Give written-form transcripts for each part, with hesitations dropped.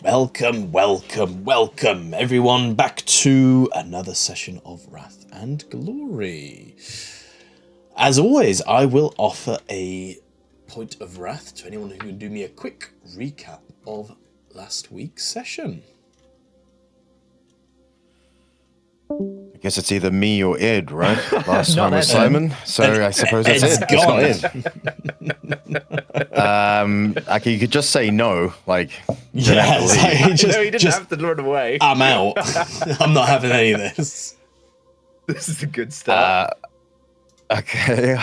Welcome, everyone, back to another session of Wrath and Glory. As always, I will offer a point of wrath to anyone who can do me a quick recap of last week's session. I guess it's either me or Ed, right? Last time was Simon, so I suppose that's Ed's it. gone. It's not Ed. Okay, you could just say no, like Yeah, No, he didn't have to run away. I'm out. I'm not having any of this. This is a good start. Okay.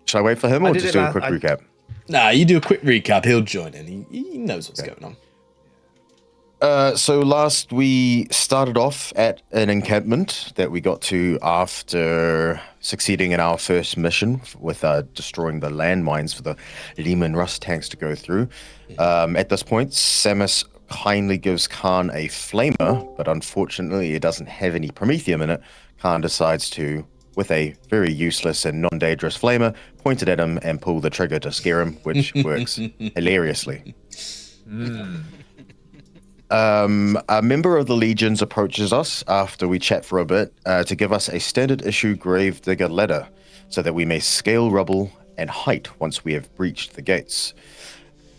Should I wait for him or just do a quick recap? Nah, you do a quick recap. He'll join in. He knows what's going on. So last we started off at an encampment that we got to after succeeding in our first mission with destroying the landmines for the Lehman Rust tanks to go through. At this point, Samus kindly gives Khan a flamer, but unfortunately it doesn't have any promethium in it. Khan decides to, with a very useless and non-dangerous flamer, point it at him and pull the trigger to scare him, which works hilariously. A member of the Legions approaches us after we chat for a bit to give us a standard issue Gravedigger ladder so that we may scale rubble and height once we have breached the gates.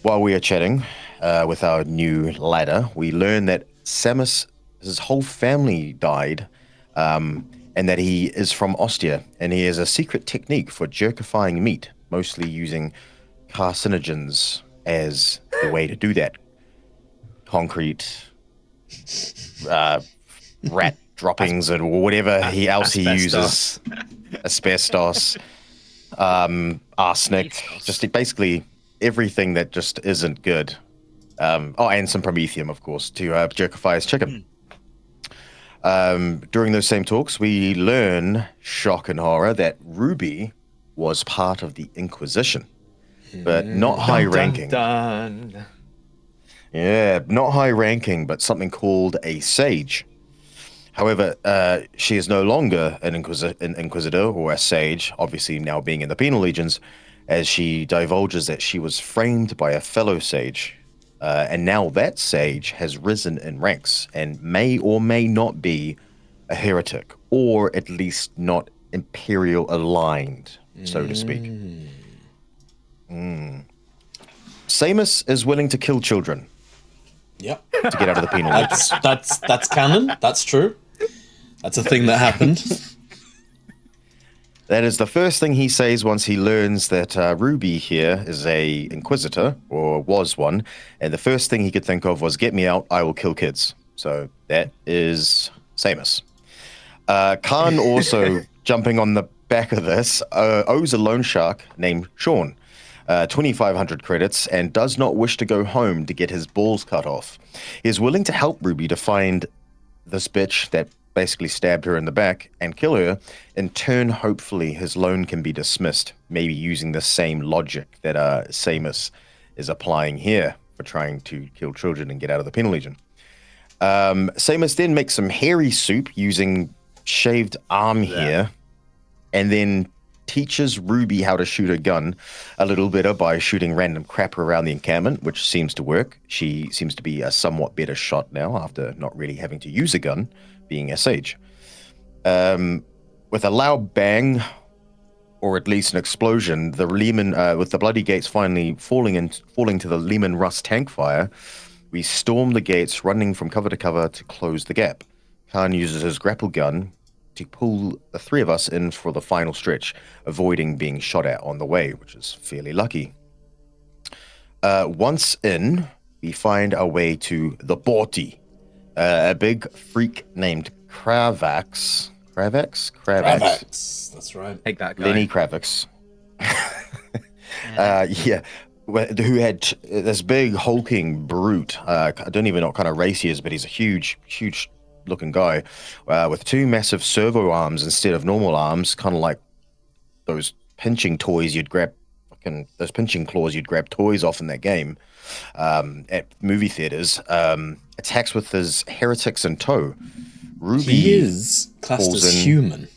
While we are chatting with our new ladder, we learn that Samus, his whole family died, and that he is from Ostia, and he has a secret technique for jerkifying meat, mostly using carcinogens as the way to do that. Concrete, rat droppings, and whatever else he uses, asbestos, arsenic, just basically everything that just isn't good. And some promethium, of course, to jerkify his chicken. During those same talks, we learn, shock and horror, that Ruby was part of the Inquisition, but not high-ranking. Dun. Yeah, not high-ranking, but something called a sage. However, she is no longer an inquisitor or a sage, obviously now being in the penal legions, as she divulges that she was framed by a fellow sage. And now that sage has risen in ranks and may or may not be a heretic, or at least not imperial aligned, so to speak. Samus is willing to kill children. Yep. To get out of the penal legions. That's canon. That's true. That's a thing that happened. That is the first thing he says once he learns that Ruby here is a inquisitor, or was one, and the first thing he could think of was, get me out, I will kill kids. So that is Samus. Khan also, jumping on the back of this, owes a loan shark named Sean 2,500 credits and does not wish to go home to get his balls cut off. He is willing to help Ruby to find this bitch that basically stabbed her in the back and kill her. In turn, hopefully his loan can be dismissed, maybe using the same logic that Samus is applying here for trying to kill children and get out of the penal legion. Samus then makes some hairy soup using shaved arm hair, and then teaches Ruby how to shoot a gun a little better by shooting random crap around the encampment, which seems to work. She seems to be a somewhat better shot now after not really having to use a gun, being a sage. With a loud bang, or at least an explosion, the Lehman, with the bloody gates finally falling to the Lehman Rust tank fire, we storm the gates, running from cover to cover to close the gap. Khan uses his grapple gun to pull the three of us in for the final stretch, avoiding being shot at on the way, which is fairly lucky. Once in, we find our way to the Borty, a big freak named Cravax. Cravax? Cravax. That's right. Take that guy. Lenny Cravax. Who had this big hulking brute. I don't even know what kind of race he is, but he's a huge looking guy with two massive servo arms instead of normal arms, kind of like those pinching toys you'd grab, those pinching claws you'd grab toys off in that game at movie theaters. Attacks with his heretics in tow. Ruby, he is classed as human.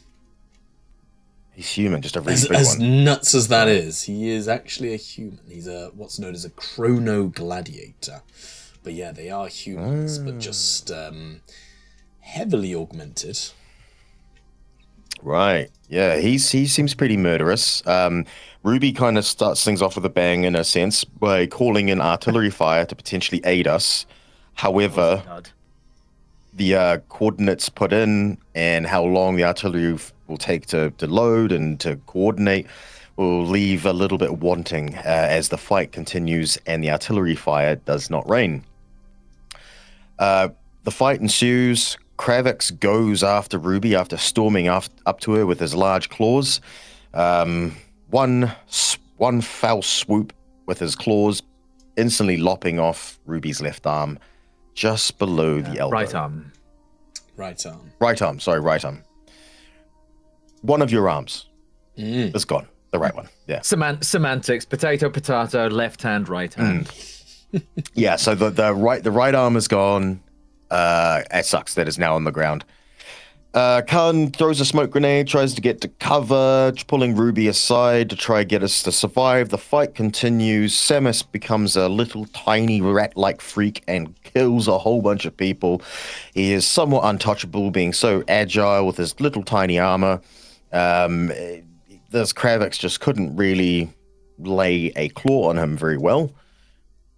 He's human, just a really big as one. nuts as that is, he is actually a human. He's what's known as a Chronogladiator, But yeah, they are humans, but just heavily augmented. Right. Yeah, he seems pretty murderous. Ruby kind of starts things off with a bang in a sense by calling in artillery fire to potentially aid us. However, the coordinates put in and how long the artillery will take to load and to coordinate will leave a little bit wanting as the fight continues and the artillery fire does not rain. The fight ensues. Cravax goes after Ruby after storming up to her with his large claws. One foul swoop with his claws, instantly lopping off Ruby's left arm, just below the elbow. Right arm. Right arm. Right arm. Sorry, right arm. One of your arms is gone. The right one. Yeah. Semantics. Potato, potato. Left hand, right hand. Yeah. So the right arm is gone. It sucks that is now on the ground. Khan throws a smoke grenade, tries to get to cover, pulling Ruby aside to try and get us to survive. The fight continues. Samus becomes a little tiny rat-like freak and kills a whole bunch of people. He is somewhat untouchable, being so agile with his little tiny armor. This Cravax just couldn't really lay a claw on him very well.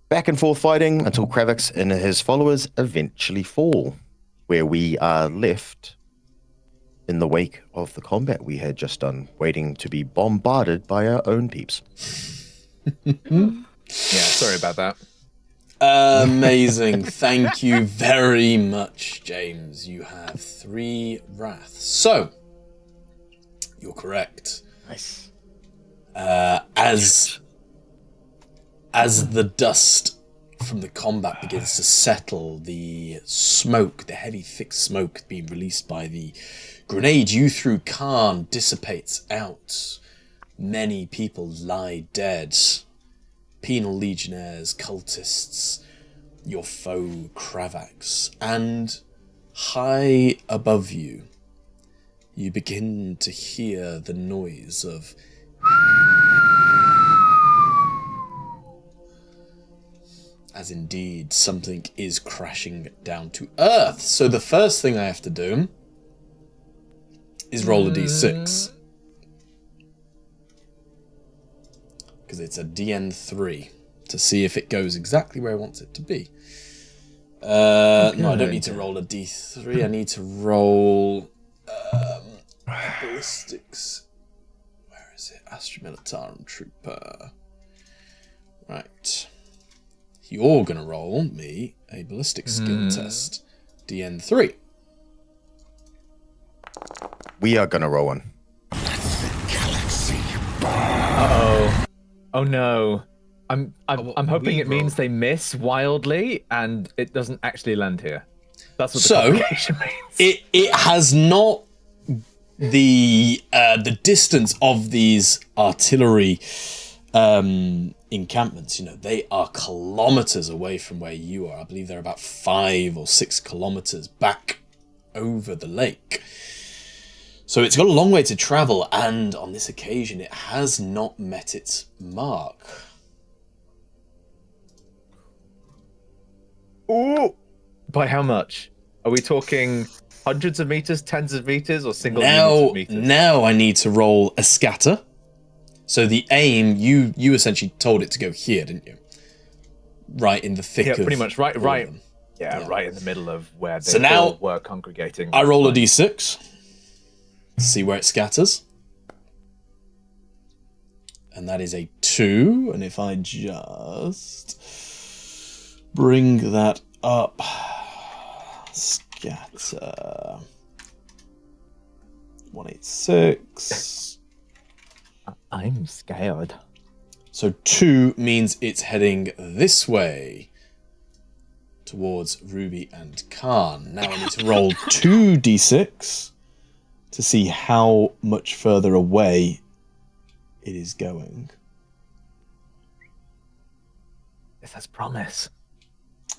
Back and forth fighting until Cravax and his followers eventually fall, where we are left in the wake of the combat we had just done, waiting to be bombarded by our own peeps. Yeah, sorry about that. Amazing. Thank you very much, James. You have 3 wraths. So, you're correct. Nice. As the dust from the combat begins to settle, the smoke, the heavy, thick smoke being released by the grenade you threw, Khan, dissipates out. Many people lie dead. Penal legionnaires, cultists, your foe, Cravax. And high above you, you begin to hear the noise of as indeed something is crashing down to earth. So the first thing I have to do is roll a d6. Because it's a DN3 to see if it goes exactly where I want it to be. No, I don't need to roll a d3. I need to roll ballistics. Where is it? Astra Militarum Trooper. Right. You're going to roll me a ballistic skill test. DN3. We are going to roll one. Uh-oh. Oh no. I'm hoping it means they miss wildly and it doesn't actually land here. That's what the complication means. It has not the distance of these artillery encampments, they are kilometers away from where you are. I believe they're about 5 or 6 kilometers back over the lake. So it's got a long way to travel, and on this occasion, it has not met its mark. Ooh! By how much? Are we talking hundreds of meters, tens of meters, or single units of meters? Now I need to roll a scatter. So the aim, you essentially told it to go here, didn't you? Right in the thick of... Yeah, pretty much. Right. Yeah, right in the middle of where they all were congregating. I roll a d6. See where it scatters. And that is a 2. And if I just bring that up... Scatter... 186... I'm scared. So 2 means it's heading this way towards Ruby and Khan. Now I need to roll 2d6 to see how much further away it is going. This has promise.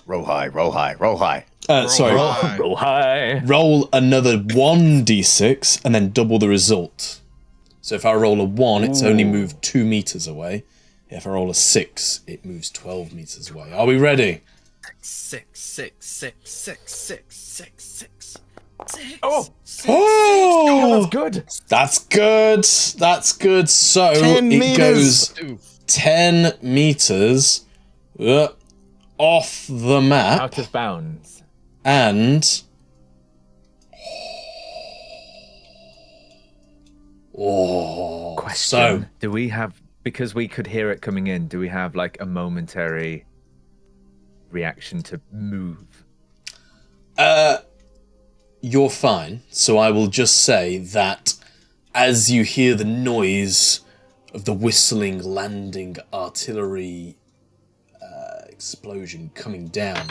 Roll high, roll high, roll high. Roll high. Roll another 1d6 and then double the result. So if I roll a 1, it's only moved 2 meters away. If I roll a 6, it moves 12 meters away. Are we ready? 6. Oh! Oh, That's good. That's good. That's good. So 10 it meters. goes 10 meters off the map Out of bounds. and Question. Do we have, because we could hear it coming in, do we have like a momentary reaction to move? You're fine. So I will just say that as you hear the noise of the whistling landing artillery explosion coming down,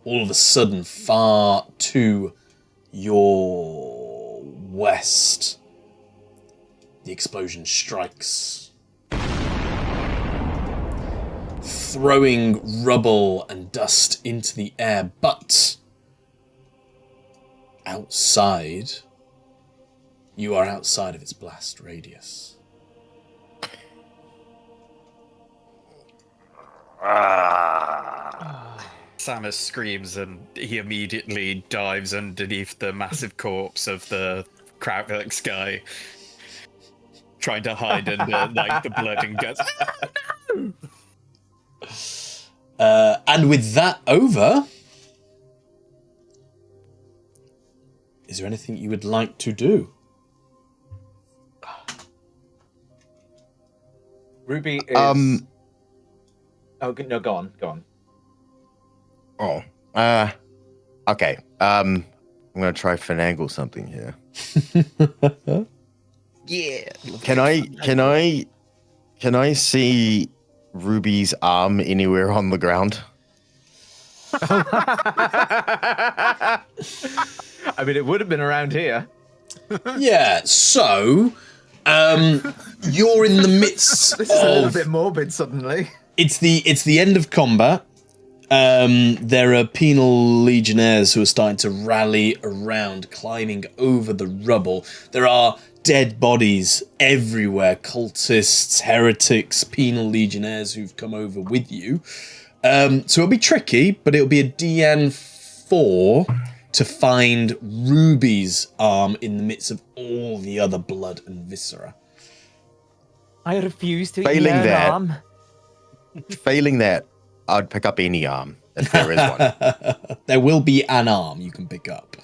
all of a sudden far to your west, the explosion strikes, throwing rubble and dust into the air, but outside, you are outside of its blast radius. Samus screams and he immediately dives underneath the massive corpse of the Cravax guy, trying to hide under like the blood and guts. And with that over, is there anything you would like to do? Ruby is... Oh, no, go on. Oh. Okay. I'm gonna try finagle something here. Yeah. Can I see Ruby's arm anywhere on the ground? I mean, it would have been around here. Yeah, so you're in the midst This is a little of... bit morbid suddenly. It's the end of combat. There are penal legionnaires who are starting to rally around, climbing over the rubble. There are dead bodies everywhere. Cultists, heretics, penal legionnaires who've come over with you. So it'll be tricky, but it'll be a DN4 to find Ruby's arm in the midst of all the other blood and viscera. I refuse to Failing eat an that. arm. Failing that, I'd pick up any arm if there is one. There will be an arm you can pick up.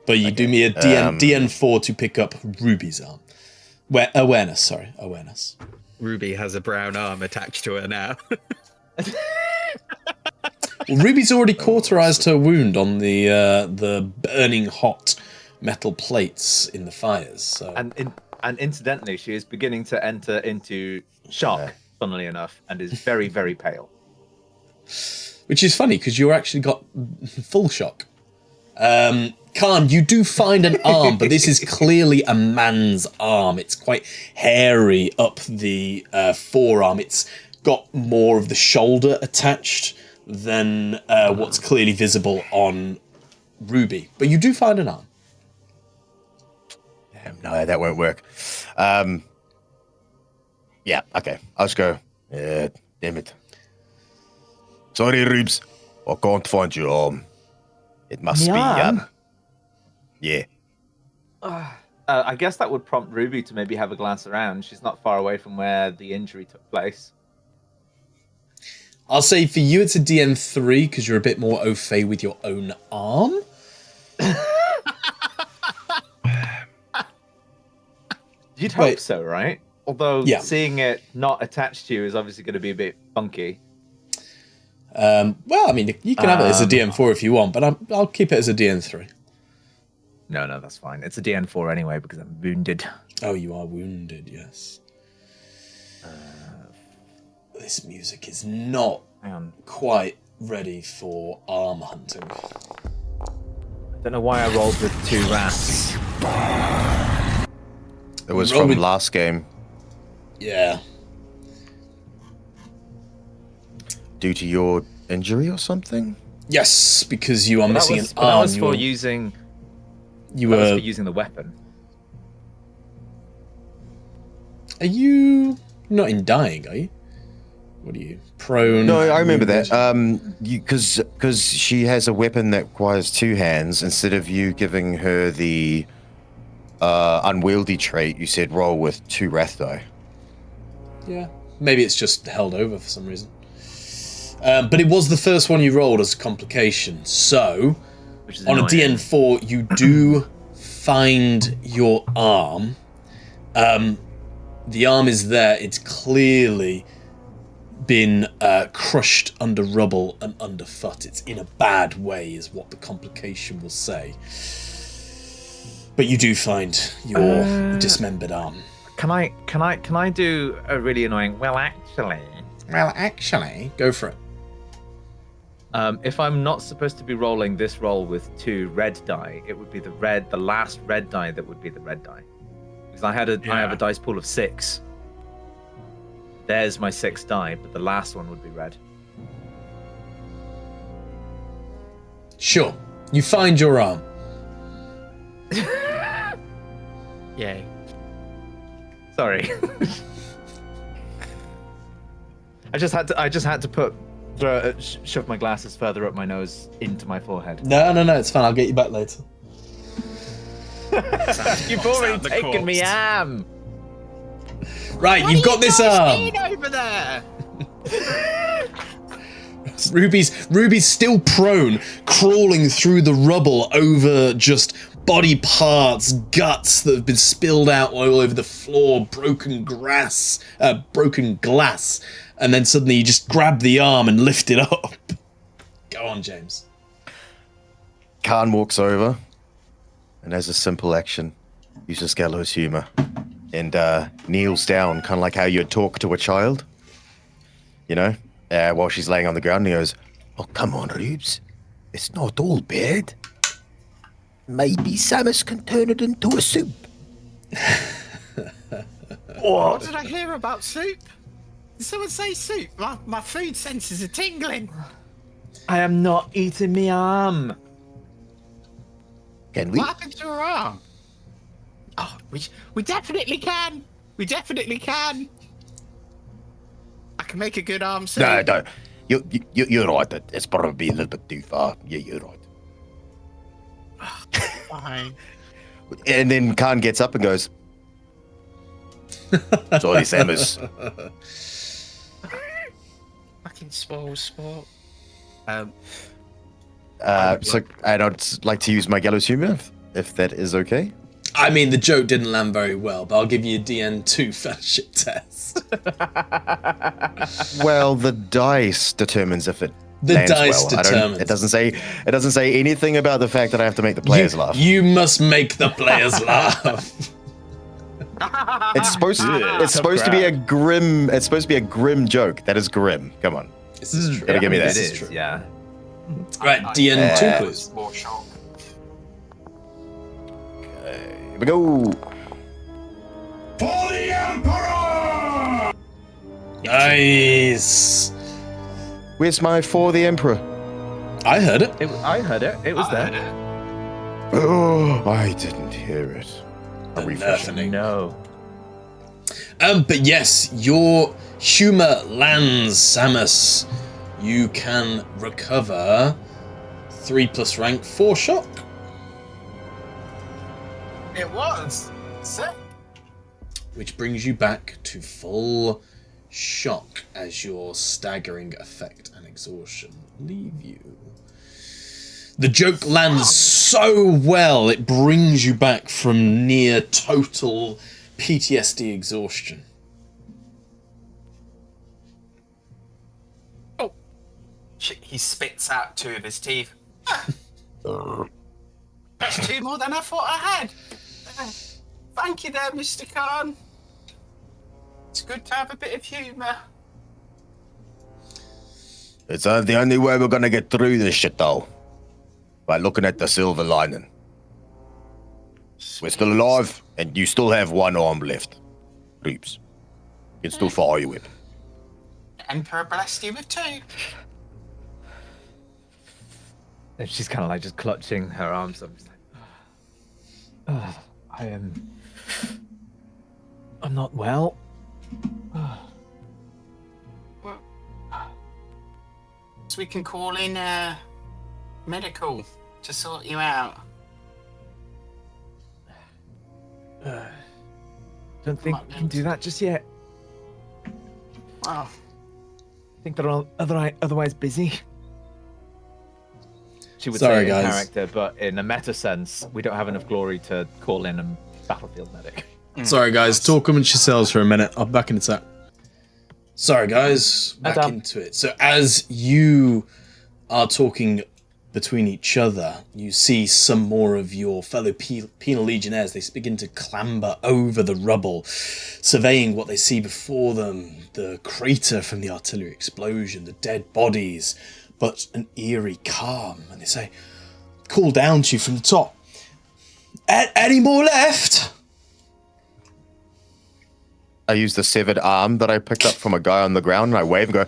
But you do me a DN4 to pick up Ruby's arm. Awareness. Ruby has a brown arm attached to her now. Well, Ruby's already cauterized her wound on the burning hot metal plates in the fires. So. And incidentally, she is beginning to enter into shock, funnily enough, and is very, very pale. Which is funny, because you actually got full shock. Khan, you do find an arm, but this is clearly a man's arm. It's quite hairy up the forearm. It's got more of the shoulder attached than what's clearly visible on Ruby. But you do find an arm. No, that won't work. Yeah, okay. I'll just go. Damn it. Sorry, Rubes. I can't find your arm. It must be, yeah. I guess that would prompt Ruby to maybe have a glance around. She's not far away from where the injury took place. I'll say for you it's a DN3 because you're a bit more au fait with your own arm. You'd hope so, right? Although seeing it not attached to you is obviously going to be a bit funky. Well, I mean, you can have it as a DN4 if you want, but I'll keep it as a DN3. No, that's fine. It's a DN4 anyway because I'm wounded. Oh, you are wounded, yes. This music is not quite ready for arm hunting. I don't know why I rolled with 2 rats. It was from last game. Yeah. Due to your injury or something? Yes, because you are missing an arm. That was for using... You were for using the weapon. Are you not in dying, are you? What are you? Prone? No, I remember wounded? that. Because she has a weapon that requires 2 hands. Instead of you giving her the unwieldy trait, you said roll with 2 wrath die. Yeah. Maybe it's just held over for some reason. But it was the first one you rolled as a complication. So, on a DN4, you do find your arm. The arm is there. It's clearly been crushed under rubble and underfoot. It's in a bad way, is what the complication will say. But you do find your dismembered arm. Can I do a really annoying? Well, actually, Go for it. If I'm not supposed to be rolling this roll with 2 red die, it would be the last red die that would be the red die. Because I have a dice pool of 6. There's my 6th die, but the last one would be red. Sure. You find your arm. Yay. Sorry. I just had to shove my glasses further up my nose into my forehead. No, it's fine. I'll get you back later. You've already taken me arm. Right, you've got this arm. Over there. Ruby's still prone, crawling through the rubble over just body parts, guts that have been spilled out all over the floor, broken glass, and then suddenly you just grab the arm and lift it up. Go on, James. Khan walks over and as a simple action, uses gallows humor and kneels down, kind of like how you'd talk to a child, you know, while she's laying on the ground. And he goes, "Oh, come on, Rubes. It's not all bad. Maybe Samus can turn it into a soup." What did I hear about soup? Did someone say soup? My food senses are tingling. I am not eating me arm. Can we? What happened to her arm? Oh, we definitely can. We definitely can. I can make a good arm soup. No. You're right. It's probably a little bit too far. Yeah, you're right. Fine. And then Khan gets up and goes, "Sorry, Samus." Fucking spoil sport. So I'd like to use my gallows humor, if that is okay. I mean, the joke didn't land very well, but I'll give you a DN2 fellowship test. Well, the dice determines if it The lands dice well. determines. It doesn't say anything about the fact that I have to make the players laugh. You must make the players laugh. It's supposed to be a grim. It's supposed to be a grim joke. That is grim. Come on. This is true. Gotta give me that. This is true. Yeah. Right, DN2, please. More shock. Here we go. For the Emperor! Nice. Where's my For the Emperor? I heard it. I heard it. It was there. Oh, I didn't hear it. I'll refresh it. Nothing. No. But yes, your humor lands, Samus. You can recover 3+ rank 4 shock. It was. Sick. Which brings you back to full shock as your staggering effect and exhaustion leave you. The joke lands so well, it brings you back from near total PTSD exhaustion. Oh. Shit, he spits out 2 of his teeth. That's 2 more than I thought I had. Thank you there, Mr. Khan. It's good to have a bit of humour. It's the only way we're gonna get through this shit, though. By looking at the silver lining. We're still alive, and you still have 1 arm left. Reeps. You can still fire your whip. Emperor blessed you with 2. And she's kind of like just clutching her arms. I'm just like, I'm not well. we can call in medical to sort you out. Don't think we can do that just yet. Well, I think they're all otherwise busy. She would Sorry, say in guys. character, but in a meta sense, we don't have enough glory to call in a battlefield medic. Sorry, guys. Talk amongst yourselves for a minute. I'll be back in a sec. Sorry, guys. Back Adam. into it. So as you are talking between each other, you see some more of your fellow penal legionnaires. They begin to clamber over the rubble, surveying what they see before them, the crater from the artillery explosion, the dead bodies, but an eerie calm. And they say, call down to you from the top. Any more left? I use the severed arm that I picked up from a guy on the ground, and I wave and go,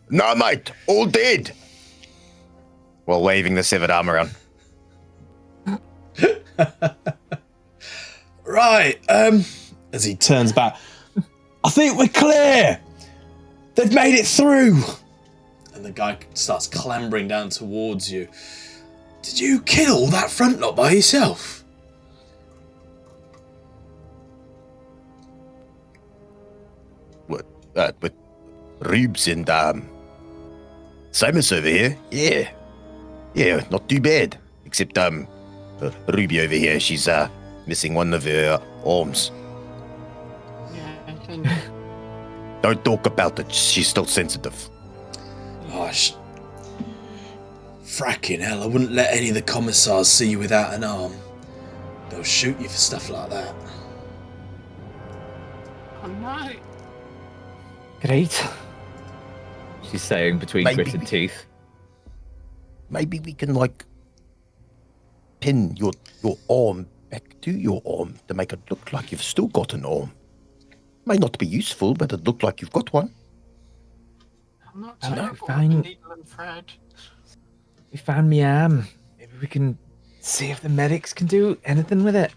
"No, mate, all dead," while waving the severed arm around. Right, as he turns back, I think we're clear. They've made it through. And the guy starts clambering down towards you. Did you kill all that front lot by yourself? With Rubes and Simus over here. Yeah, not too bad. Except Ruby over here, she's missing one of her arms. yeah, Don't talk about it. She's still sensitive. Gosh. Fracking hell, I wouldn't let any of the commissars see you without an arm. They'll shoot you for stuff like that. oh no. Great. She's saying between Maybe gritted we- teeth. Maybe we can pin your arm back to your arm to make it look like you've still got an arm. May not be useful, but it look like you've got one. I'm not I know, terrible fine. with needle and thread. We found me arm. Maybe we can see if the medics can do anything with it.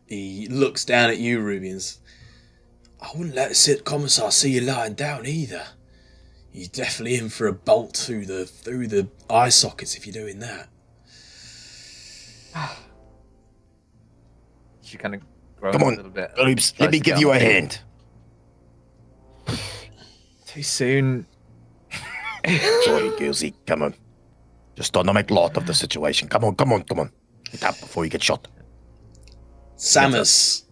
He looks down at you, Ruby, and says, I wouldn't let the commissar see you lying down either. You're definitely in for a bolt through the eye sockets if you're doing that. She kind of groans Come on, a little bit. Rubes, Tries let me to give get you on a the hand. Too soon. Sorry, Gilsey, come on. Just don't make light of the situation. Come on. Get up before you get shot. Samus,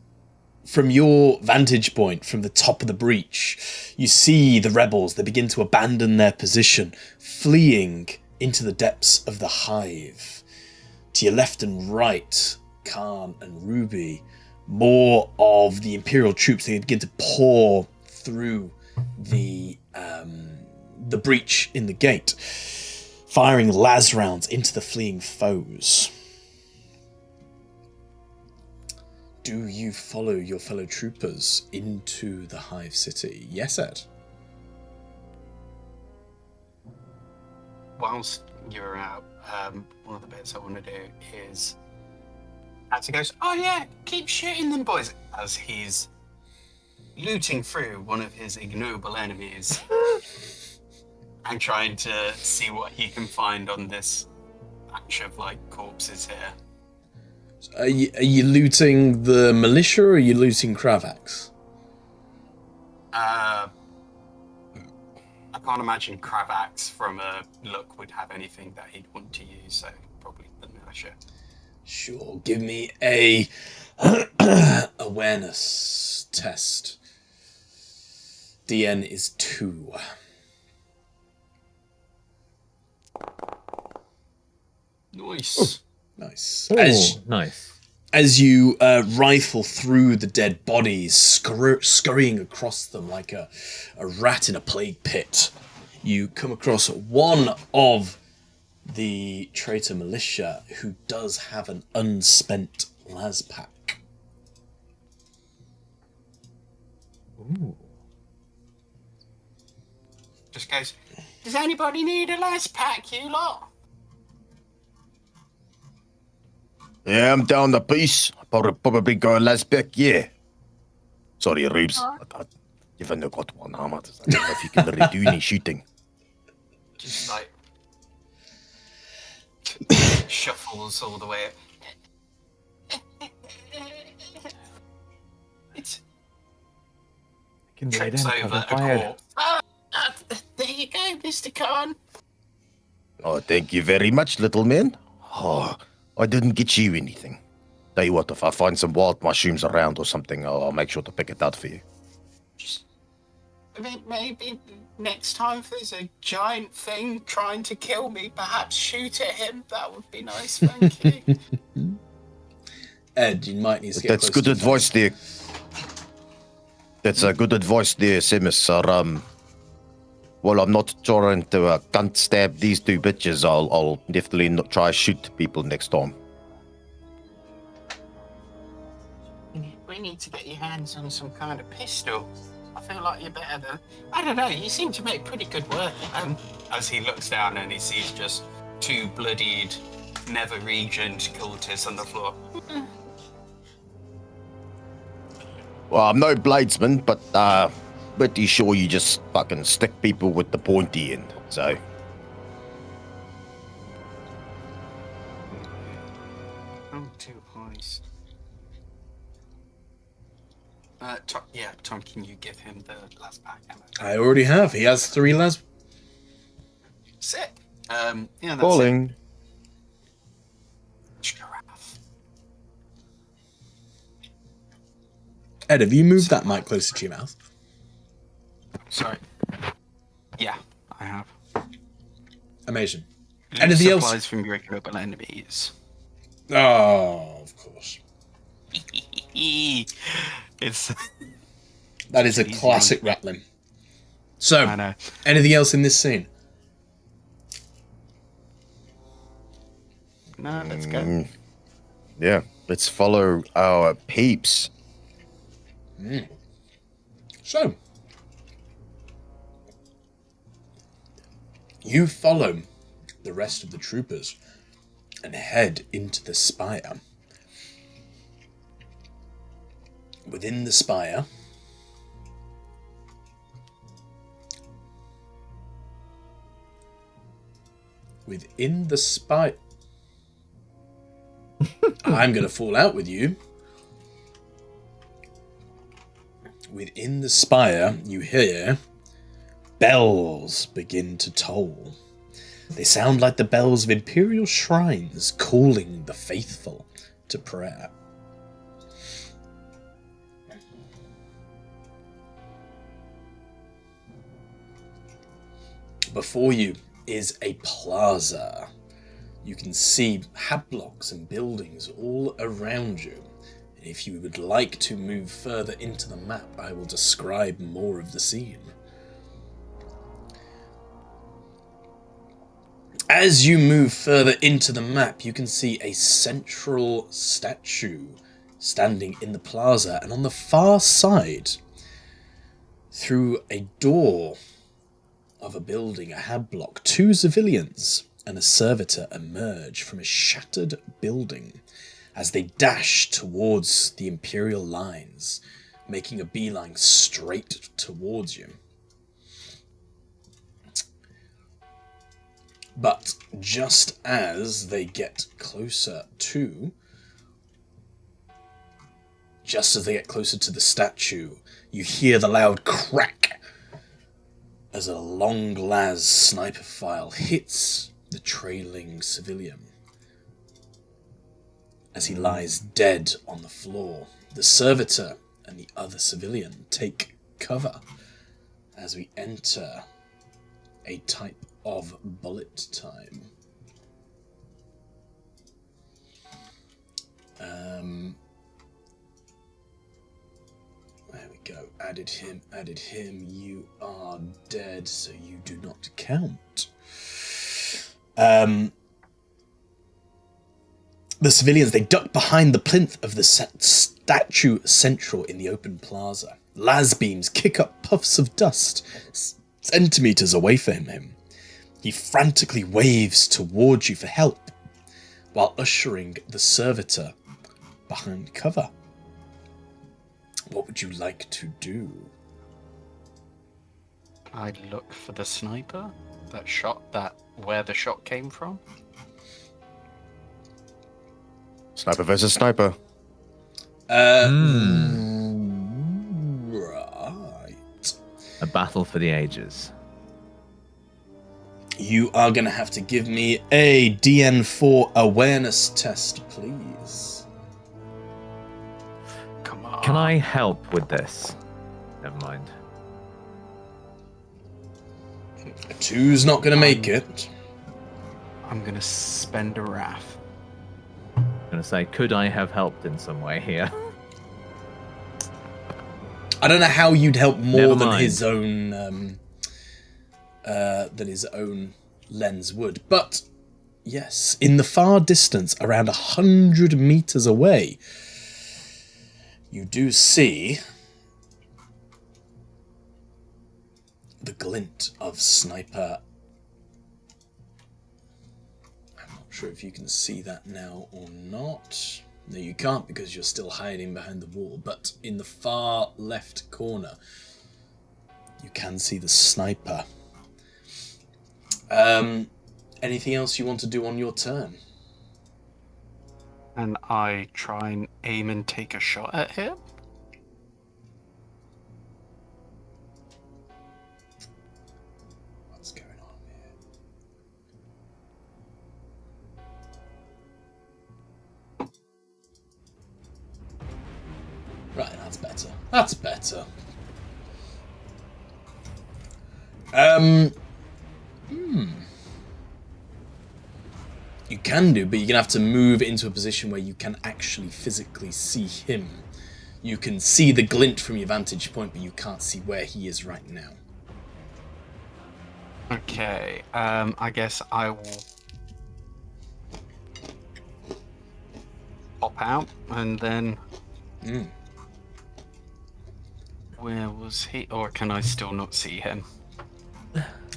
from your vantage point, from the top of the breach, you see the rebels. They begin to abandon their position, fleeing into the depths of the hive. To your left and right, Khan and Ruby, more of the Imperial troops, they begin to pour through the breach in the gate, firing las rounds into the fleeing foes. Do you follow your fellow troopers into the Hive City? Yes, Ed. Whilst you're out, one of the bits I want to do is, as he goes, oh yeah, keep shooting them boys, as he's looting through one of his ignoble enemies and trying to see what he can find on this batch of corpses here. Are you looting the militia or are you looting Cravax? I can't imagine Cravax from a look would have anything that he'd want to use, so probably the militia. Sure, give me a awareness test. DN is 2. Nice. Nice. Oh, nice. As you rifle through the dead bodies, scurrying across them like a rat in a plague pit, you come across one of the traitor militia who does have an unspent las pack. Ooh. Just goes, does anybody need a las pack, you lot? Yeah, I'm down the piece. Probably go last back, yeah. Sorry, Rubes. You've only got one arm. I don't know if you can really do any shooting. just like shuffles all the way. It's trips over a corpse. There you go, Mr. Khan. Oh, thank you very much, little man. Oh, I didn't get you anything. Tell you what, if I find some wild mushrooms around or something, I'll make sure to pick it out for you. I mean, maybe next time if there's a giant thing trying to kill me, perhaps shoot at him. That would be nice, thank you. Ed, you might need to get That's close good to advice there. That's good advice there, Seamus. Well, I'm not trying to cunt stab these two bitches. I'll definitely not try shoot people next time. We need to get your hands on some kind of pistol. I feel like you're better than... I don't know, you seem to make pretty good work. As he looks down and he sees just two bloodied, never-regened cultists on the floor. Well, I'm no bladesman, but pretty sure you just fucking stick people with the pointy end, so... Oh, two eyes. Tom, can you give him the last pack ammo? I already have. He has 3 las. Sick. Yeah, that's Falling. Giraffe. Ed, have you moved that mic closer to your mouth? Sorry. Yeah, I have. Amazing. Loot Anything else? supplies from your ignoble enemies. Oh, of course. It's... That is a Easy classic one. rattling. So, I know. anything else in this scene? No, let's go. Yeah, let's follow our peeps. So, you follow the rest of the troopers and head into the spire. Within the spire, I'm going to fall out with you. Within the spire, you hear bells begin to toll. They sound like the bells of imperial shrines calling the faithful to prayer. Before you is a plaza. You can see blocks and buildings all around you. And if you would like to move further into the map, I will describe more of the scene. As you move further into the map, you can see a central statue standing in the plaza, and on the far side, through a door of a building, a block, 2 civilians and a servitor emerge from a shattered building as they dash towards the Imperial lines, making a beeline straight towards you. But just as they get closer to the statue, you hear the loud crack as a long las sniper file hits the trailing civilian. As he lies dead on the floor, the servitor and the other civilian take cover as we enter a type of bullet time. There we go. Added him. You are dead, so you do not count. The civilians, they duck behind the plinth of the statue central in the open plaza. Las beams kick up puffs of dust centimeters away from him. He frantically waves towards you for help, while ushering the servitor behind cover. What would you like to do? I'd look for the sniper. where the shot came from? Sniper versus sniper. Right. A battle for the ages. You are going to have to give me a DN4 awareness test, please. Come on. Can I help with this? Never mind. A 2's not going to make it. I'm gonna spend a wrath. I'm going to say, could I have helped in some way here? I don't know how you'd help more Never than mind. his own lens would. But yes, in the far distance, around 100 meters away, you do see the glint of sniper. I'm not sure if you can see that now or not. No, you can't because you're still hiding behind the wall, but in the far left corner, you can see the sniper. Anything else you want to do on your turn? And I try and aim and take a shot at him. What's going on here? Right, that's better. That's better. You can do, but you're going to have to move into a position where you can actually physically see him. You can see the glint from your vantage point, but you can't see where he is right now. Okay, I guess I will pop out and then. Where was he? Or can I still not see him?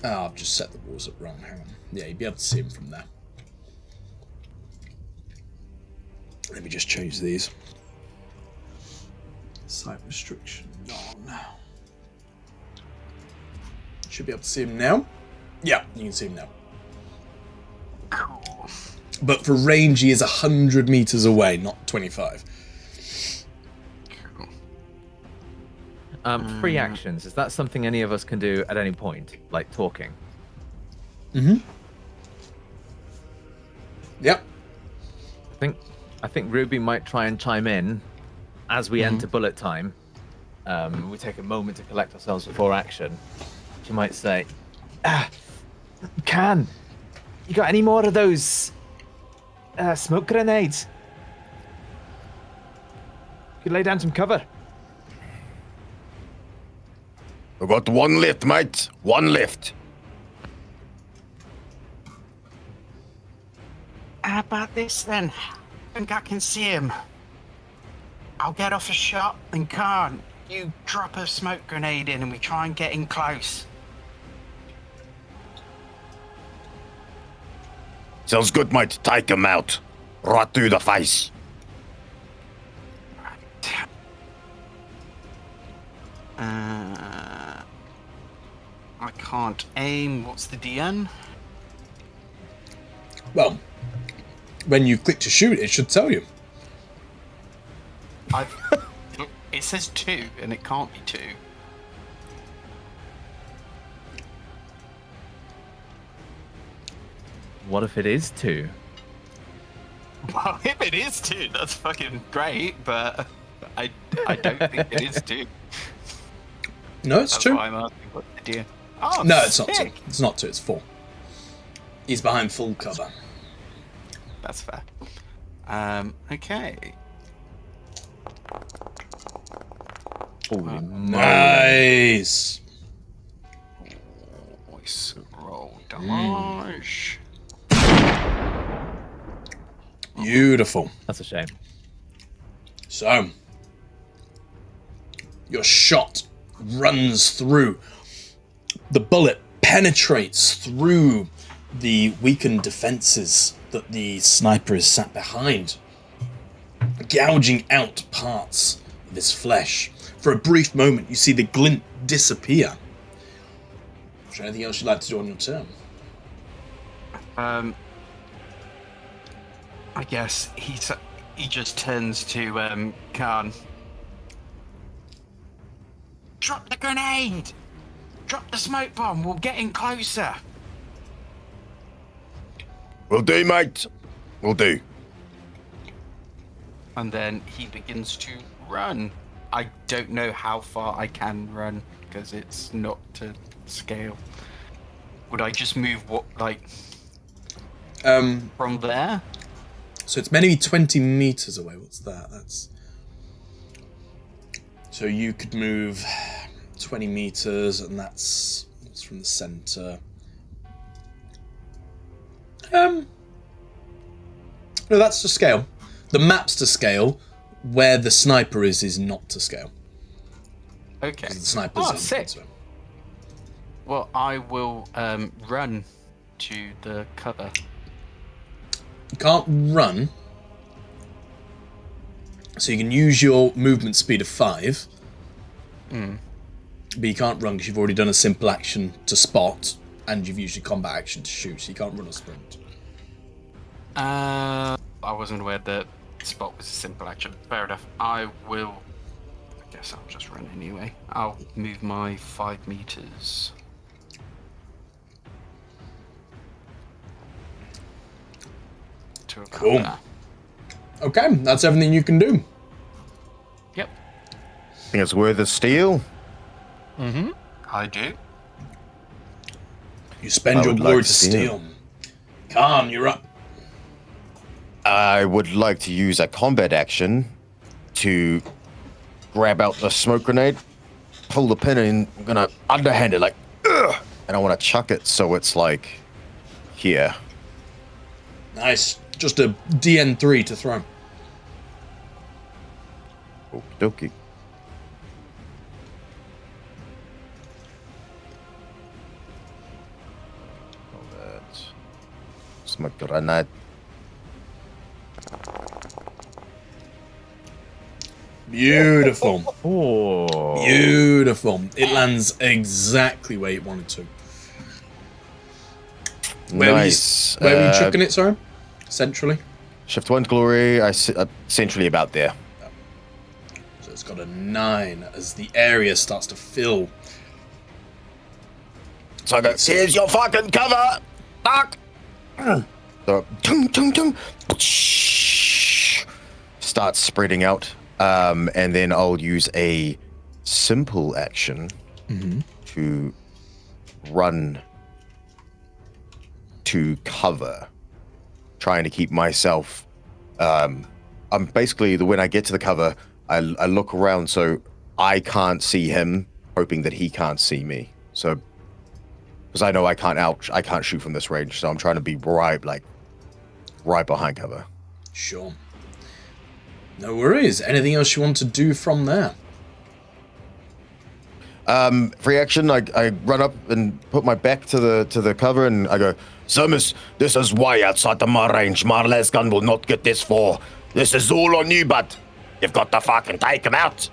Oh, I've just set the walls up wrong. Hang on. Yeah, you'd be able to see him from there. Let me just change these. Sight restriction on. Should be able to see him now. Yeah, you can see him now. Cool. But for range, he is 100 meters away, not 25. Free actions. Is that something any of us can do at any point? Like talking? Yep. I think Ruby might try and chime in as we enter bullet time. We take a moment to collect ourselves before action. She might say, Can, you got any more of those smoke grenades? You could lay down some cover. We got one left, mate. One left. How about this then? I think I can see him. I'll get off a shot and can't. You drop a smoke grenade in and we try and get in close. Sounds good, mate. Take him out. Right through the face. I can't aim. What's the DN? Well, when you click to shoot, it should tell you. It says 2, and it can't be 2. What if it is 2? Well, if it is 2, that's fucking great, but I don't think it is 2. No, it's That's 2. why I'm asking what the DN. Oh, No, it's not 2. sick. It's not 2, it's 4. He's behind full cover. That's fair. Okay. Nice. Voice roll damage. Beautiful. That's a shame. So, your shot runs through. The bullet penetrates through the weakened defenses that the sniper is sat behind, gouging out parts of his flesh. For a brief moment, you see the glint disappear. Is there anything else you'd like to do on your turn? I guess he just turns to Khan. Drop the grenade! Drop the smoke bomb, we'll get in closer. Will do, mate. Will do. And then he begins to run. I don't know how far I can run because it's not to scale. Would I just move from there? So it's maybe 20 meters away. What's that? That's... So you could move 20 meters, and that's from the center. No, that's to scale. The map's to scale. Where the sniper is not to scale. Okay. The sniper's sick. So. Well, I will run to the cover. You can't run. So you can use your movement speed of 5. But you can't run because you've already done a simple action to spot, and you've used your combat action to shoot, so you can't run or sprint. I wasn't aware that spot was a simple action. Fair enough. I guess I'll just run anyway. I'll move my 5 meters. To about Cool. there. Okay, that's everything you can do. Yep. Think it's worth a steal? I do. You spend I your would glory like to to see steal. Khan, you're up. I would like to use a combat action to grab out the smoke grenade, pull the pin, and I'm gonna underhand it like, ugh, and I want to chuck it so it's like here. Nice. Just a DN3 to throw. Okie dokie. Smoke grenade. Beautiful. Oh. Beautiful. It lands exactly where you wanted to. Where Nice. were you chucking it, sorry? Centrally? Shift 1 glory, centrally about there. So it's got a 9 as the area starts to fill. So I go, here's your fucking cover! Fuck! So, tung, tung, tung, starts spreading out. And then I'll use a simple action to run to cover, trying to keep myself. I'm basically, when I get to the cover, I look around so I can't see him, hoping that he can't see me. So, because I know I can't shoot from this range, so I'm trying to be right behind cover. Sure. No worries. Anything else you want to do from there? Free action, I run up and put my back to the cover and I go, Samus, this is way outside of my range. My lasgun will not get this far. This is all on you, but you've got to fucking take him out.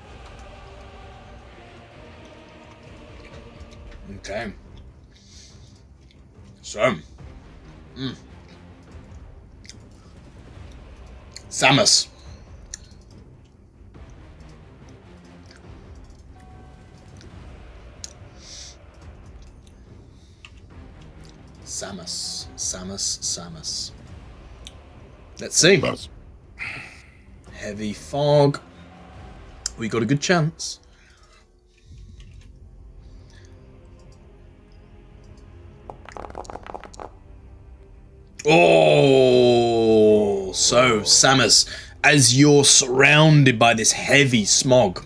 Okay. So. Samus. Samus. Let's see. Heavy fog. We got a good chance. Oh, so Samus, as you're surrounded by this heavy fog,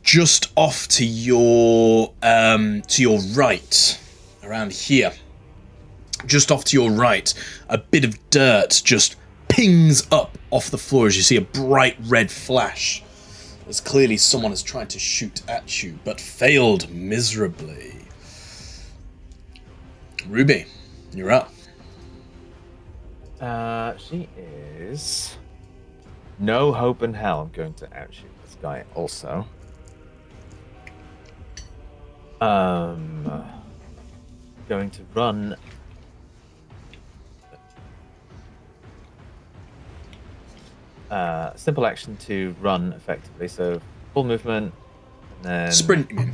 just off to your right, around here, just off to your right, a bit of dirt just pings up off the floor as you see a bright red flash. As clearly someone has tried to shoot at you, but failed miserably. Ruby, you're up. She is no hope in hell. I'm going to outshoot this guy also. going to run. Simple action to run effectively. So full movement, and then Sprint, you mean?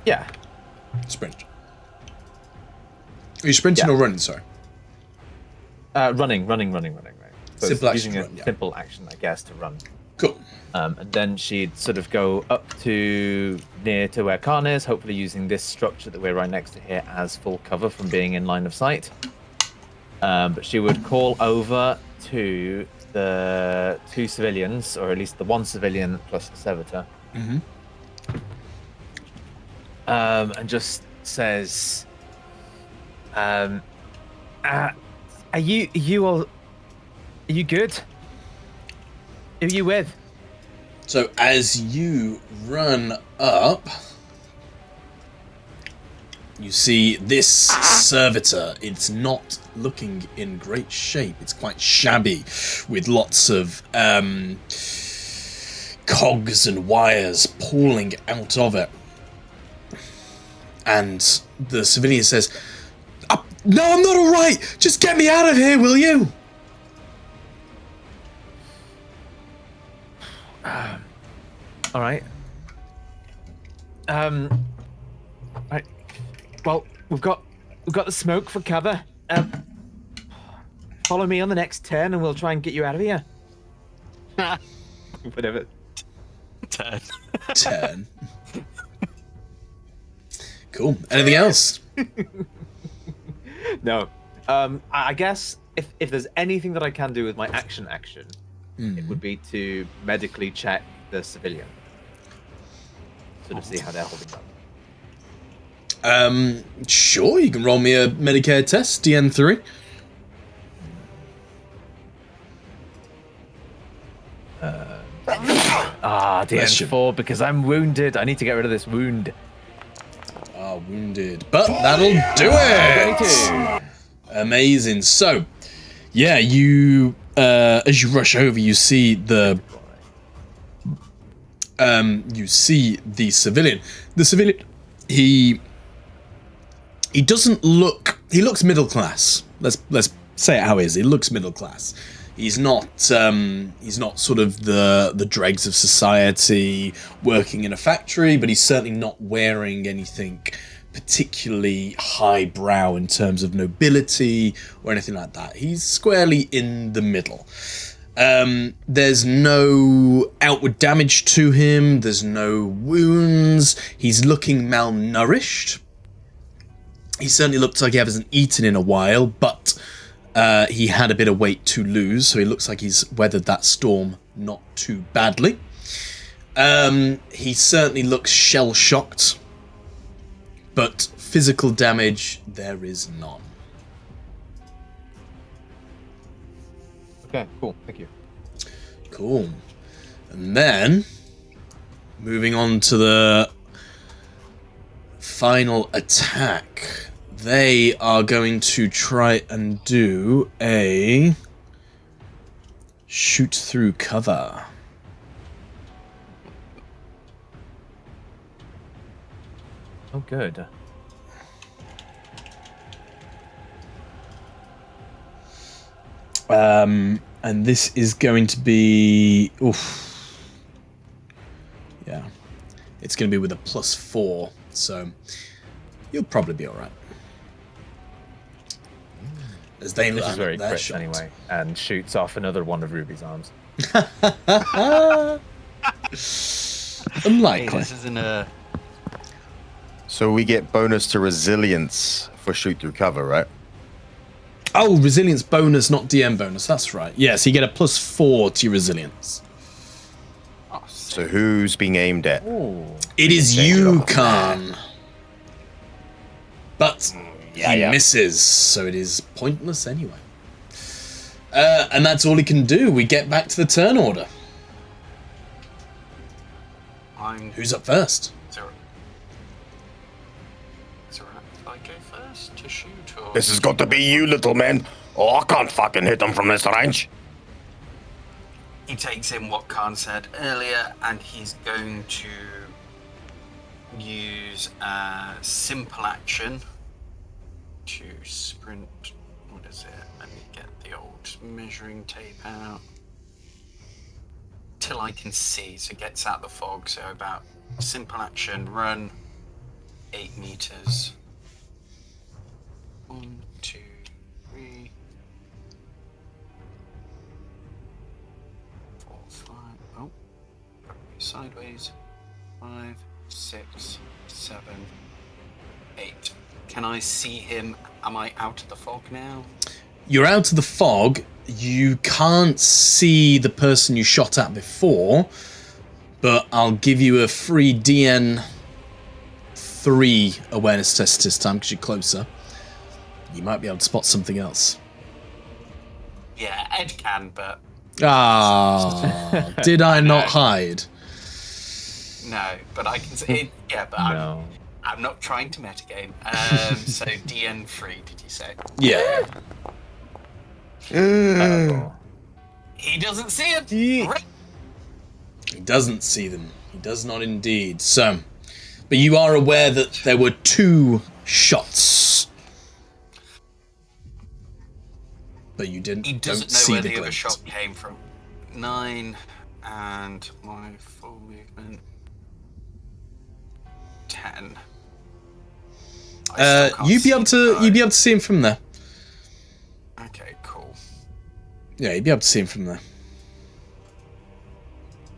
Yeah. Sprint. Are you sprinting or running? Sorry. Running. Right. So Simple it's action using to a run, yeah. simple action, I guess, to run. Cool. And then she'd sort of go up to near to where Khan is, hopefully using this structure that we're right next to here as full cover from being in line of sight. But she would call over to the 2 civilians, or at least the 1 civilian plus the servitor. Mm-hmm. And just says, "Are you all? Are you good? Who are you with?" So as you run up, you see this servitor. It's not looking in great shape. It's quite shabby, with lots of cogs and wires pulling out of it. And the civilian says, "No, I'm not all right. Just get me out of here, will you?" All right. Right. Well, we've got the smoke for cover. Follow me on the next turn, and we'll try and get you out of here. Whatever. 10. Cool. Anything else? No. I guess if there's anything that I can do with my action, it would be to medically check the civilian. Sort of see how they're holding up. Sure, you can roll me a Medicare test, DN3. DN4, because I'm wounded. I need to get rid of this wound. Wounded. But that'll do it! Amazing. So, yeah, you, as you rush over, you see the civilian. The civilian, he doesn't look, he looks middle class. Let's say it how it is. He looks middle class. He's not sort of the dregs of society working in a factory, but he's certainly not wearing anything particularly highbrow in terms of nobility or anything like that. He's squarely in the middle. There's no outward damage to him. There's no wounds. He's looking malnourished. He certainly looks like he hasn't eaten in a while, but he had a bit of weight to lose, so he looks like he's weathered that storm not too badly. He certainly looks shell-shocked, but physical damage, there is none. Okay, cool. Thank you. Cool. And then, moving on to the final attack, they are going to try and do a shoot through cover. Oh, good. And this is going to be... Oof. Yeah. It's going to be with a +4, so you'll probably be alright. As they This is very their crit shot. anyway, and shoots off another one of Ruby's arms. Unlikely. Hey, this isn't a... So we get bonus to resilience for shoot through cover, right? Oh, resilience bonus, not DM bonus. That's right. Yes, you get a +4 to your resilience. Oh, So who's being aimed at? Ooh. It is change it you, up. Khan. But Yeah, he yeah. misses, so it is pointless anyway. And that's all he can do. We get back to the turn order. Who's up first? Is it alright if I go first to shoot, or... This has got to be you, little man. Oh, I can't fucking hit him from this range. He takes in what Khan said earlier, and he's going to use a simple action to sprint. What is it? Let me get the old measuring tape out. Till I can see, so it gets out the fog. So about simple action, run 8 meters. 1, 2, 3, 4, 5. Oh, sideways. 5, 6, 7, 8. Can I see him? Am I out of the fog now? You're out of the fog. You can't see the person you shot at before, but I'll give you a free DN 3 awareness test this time because you're closer. You might be able to spot something else. Yeah, Ed can, but Ah, did I not hide? no. But I can see it. Yeah, but No. I'm not trying to metagame. So DN 3, did you say? Yeah. Uh-oh. He doesn't see it. Right. He doesn't see them. He does not indeed. So, but you are aware that there were 2 shots. But you He don't doesn't know see where the the other glint. shot came from. 9 and my full movement. 10. I still can't You'd be able see to. the You'd be guy. able to see him from there. Okay, cool. Yeah, you'd be able to see him from there.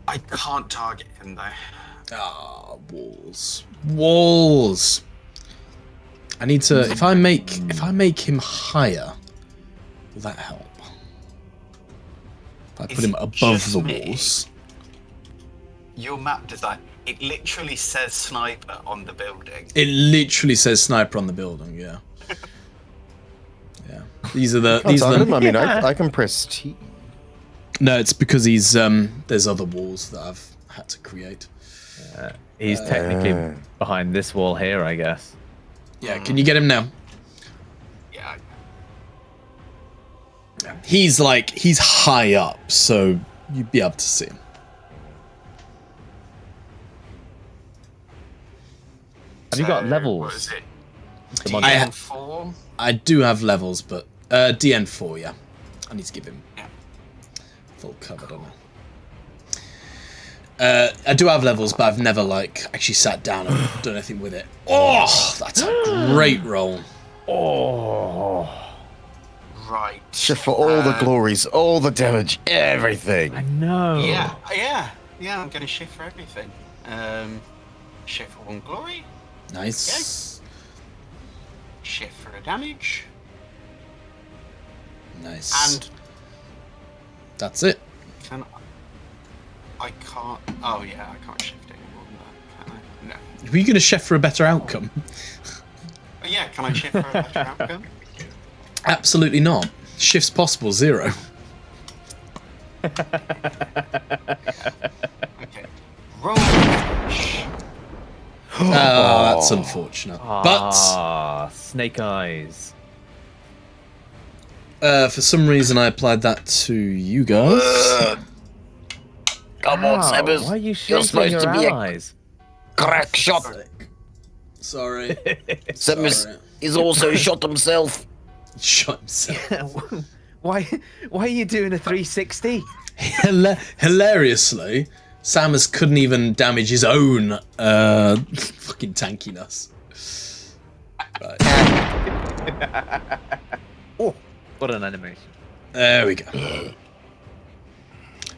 I can't target him though. Ah, walls. Walls. I need to. If I make him higher, will that help? If I put Is him it above just the me? walls. Your map design, it literally says sniper on the building. It literally says sniper on the building. Yeah. Yeah. These are the. Can't These are target him. the. I mean, I can press T. No, it's because he's. There's other walls that I've had to create. He's technically behind this wall here, I guess. Yeah. Can you get him now? Yeah. He's high up, so you'd be able to see him. Have you got So, levels? What is it? The mon- I- DN4? I do have levels, but DN4, yeah. I need to give him Yeah. full cover, don't I? I do have levels, but I've never actually sat down and done anything with it. Oh, that's a great roll. Oh, Right. Shift for all the glories, all the damage, everything. I know. Yeah, I'm gonna shift for everything. Shift for 1 glory, Nice. shift for a damage, Nice. and That's it. I can't. Oh yeah, I can't shift anymore than that, can I? No. Were you going to chef for a better outcome? Oh, yeah, can I shift for a better outcome? Absolutely not. Shift's possible, 0. Okay. Roll. Oh, that's unfortunate. Ah, snake eyes. But for some reason, I applied that to you guys. Come on, Ow, Sebers. Why are you You're shooting supposed your to be a allies? crack shot. Sorry. Sebers is also shot himself. Shot himself. Why are you doing a 360? Hilariously, Samus couldn't even damage his own fucking tankiness. Right. Oh, what an animation. There we go.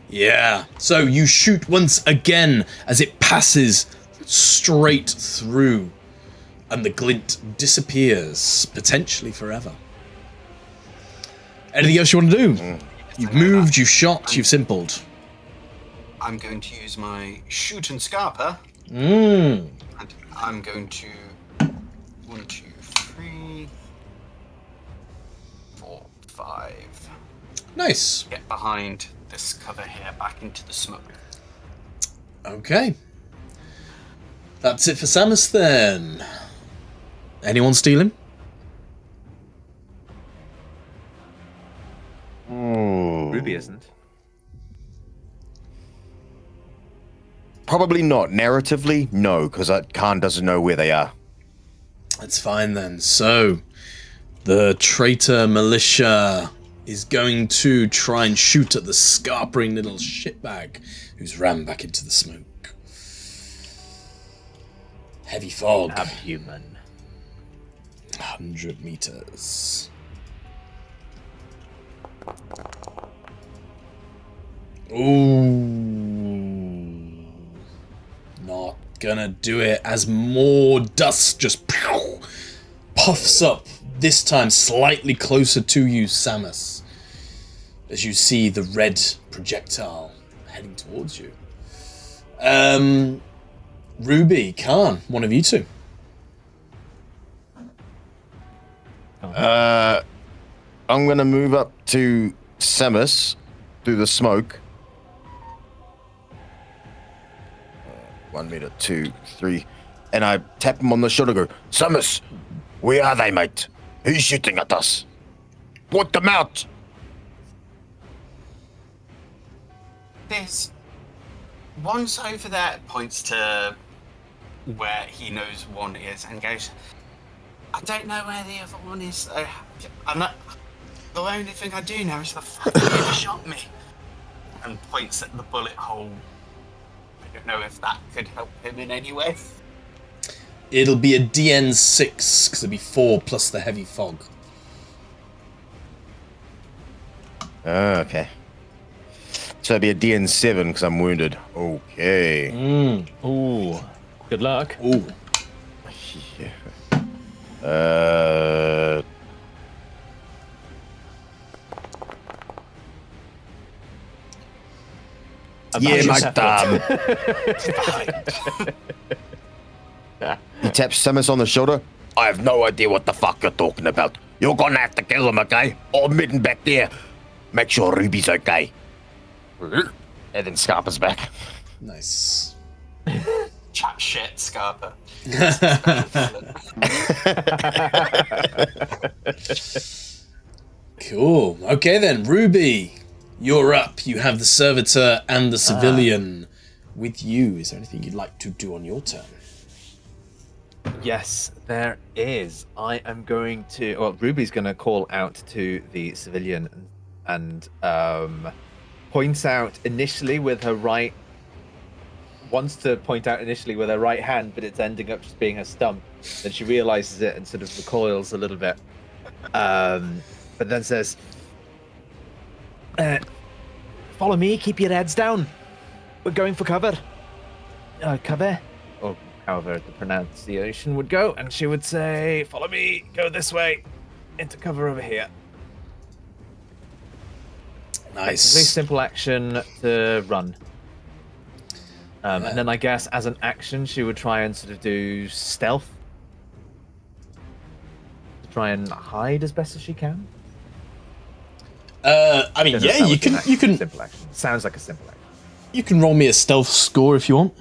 Yeah. So you shoot once again as it passes straight through, and the glint disappears, potentially forever. Anything else you want to do? You've moved, you've shot, you've simpled. I'm going to use my shoot and scarper, Mm. and I'm going to 1, 2, 3, 4, 5. Nice. Get behind this cover here, back into the smoke. Okay. That's it for Samus then. Anyone stealing? Ruby isn't. Probably not. Narratively, no, because Khan doesn't know where they are. That's fine then. So, the traitor militia is going to try and shoot at the scarpering little shitbag who's rammed back into the smoke. Heavy fog. Abhuman. 100 meters. Ooh. Not gonna do it as more dust just puffs up, this time slightly closer to you, Samus, as you see the red projectile heading towards you. Ruby, Khan, one of you two. I'm gonna move up to Samus through the smoke. 1 meter, 2, 3, and I tap him on the shoulder. Go, Samus, where are they, mate? Who's shooting at us? Put them out. There's one's over there, points to where he knows one is, and goes, I don't know where the other one is. I'm not. The only thing I do know is the fucking kid shot me. And points at the bullet hole. I don't know if that could help him in any way. It'll be a DN6, because it'll be 4 plus the heavy fog. Okay. So it'd be a DN7 because I'm wounded. Okay. Ooh. Good luck. Ooh. Yeah. Yeah, mate. He taps Samus on the shoulder. I have no idea what the fuck you're talking about. You're gonna have to kill him, okay? I'm midden back there. Make sure Ruby's okay. And then Scarpa's back. Nice. Chat shit, Scarpa. Cool. Okay then, Ruby, you're up. You have the servitor and the civilian with you. Is there anything you'd like to do on your turn? Yes, there is. I am going to. Well, Ruby's going to call out to the civilian and points out initially with her right. Wants to point out initially with her right hand, but it's ending up just being a stump. Then she realizes it and sort of recoils a little bit. But then says, "Follow me. Keep your heads down. We're going for cover. Cover." Or however the pronunciation would go, and she would say, "Follow me, go this way, into cover over here." Nice. Very simple action to run. And then I guess as an action, she would try and sort of do stealth. To try and hide as best as she can. I mean, yeah, you can. Simple action. Sounds like a simple action. You can roll me a stealth score if you want.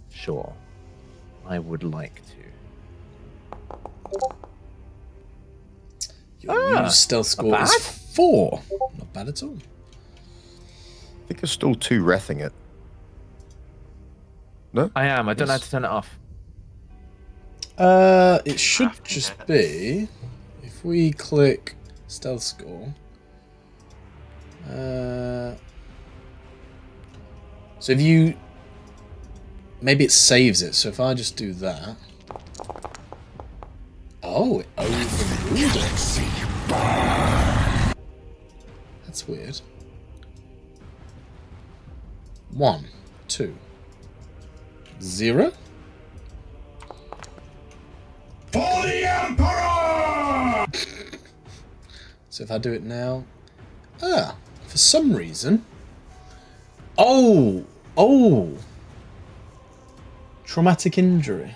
Sure. I would like to. Your new stealth score is 4. Not bad at all. I think there's still 2 wrathing it. No? I am. I don't know how to turn it off. It should just be if we click stealth score. So if you maybe it saves it. So if I just do that, oh, it overruled it. That's weird. 1, 2, 0. For the Emperor! So if I do it now, for some reason, oh, traumatic injury.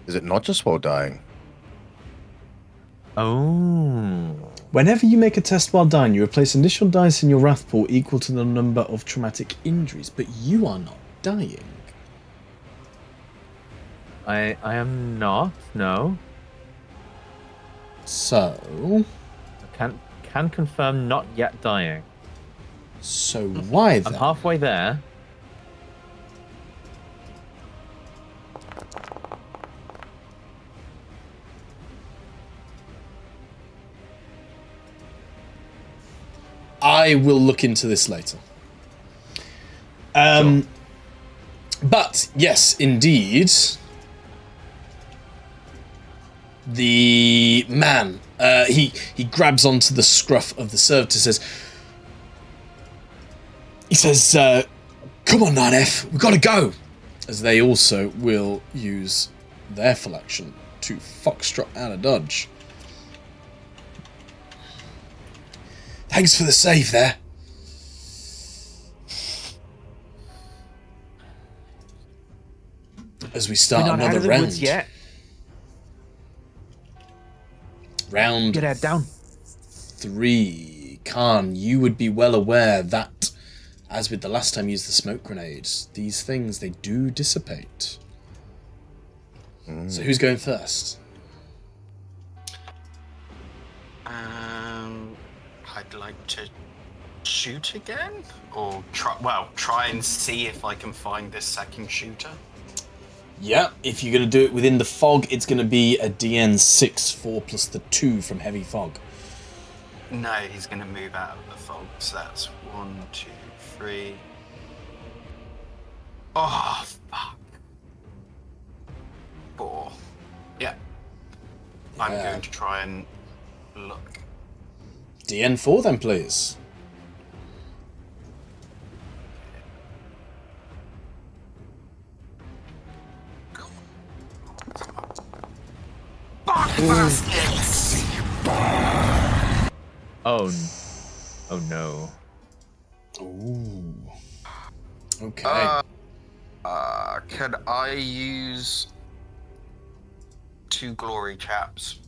Is it not just while dying? Oh. Whenever you make a test while dying, you replace initial dice in your wrath pool equal to the number of traumatic injuries, but you are not dying. I am not. No. So Can confirm not yet dying. So why then? I'm halfway there. I will look into this later. But yes, indeed, the man he grabs onto the scruff of the servitor. He says, "Come on, 9F, we've got to go." As they also will use their full action to foxtrot out of dodge. Thanks for the save there. As we start another round. Woods yet. Round Get head down. 3. Khan, you would be well aware that, as with the last time you used the smoke grenades, these things, they do dissipate. So who's going first? I'd like to shoot again, or try and see if I can find this second shooter. Yeah, if you're going to do it within the fog, it's going to be a DN6, 4 plus the 2 from heavy fog. No, he's going to move out of the fog, so that's 1, 2, 3. Oh, fuck. 4. Yeah. I'm going to try and look. DN4 then, please. Fuck baskets! Oh no. Ooh. Okay. Can I use 2 glory chaps?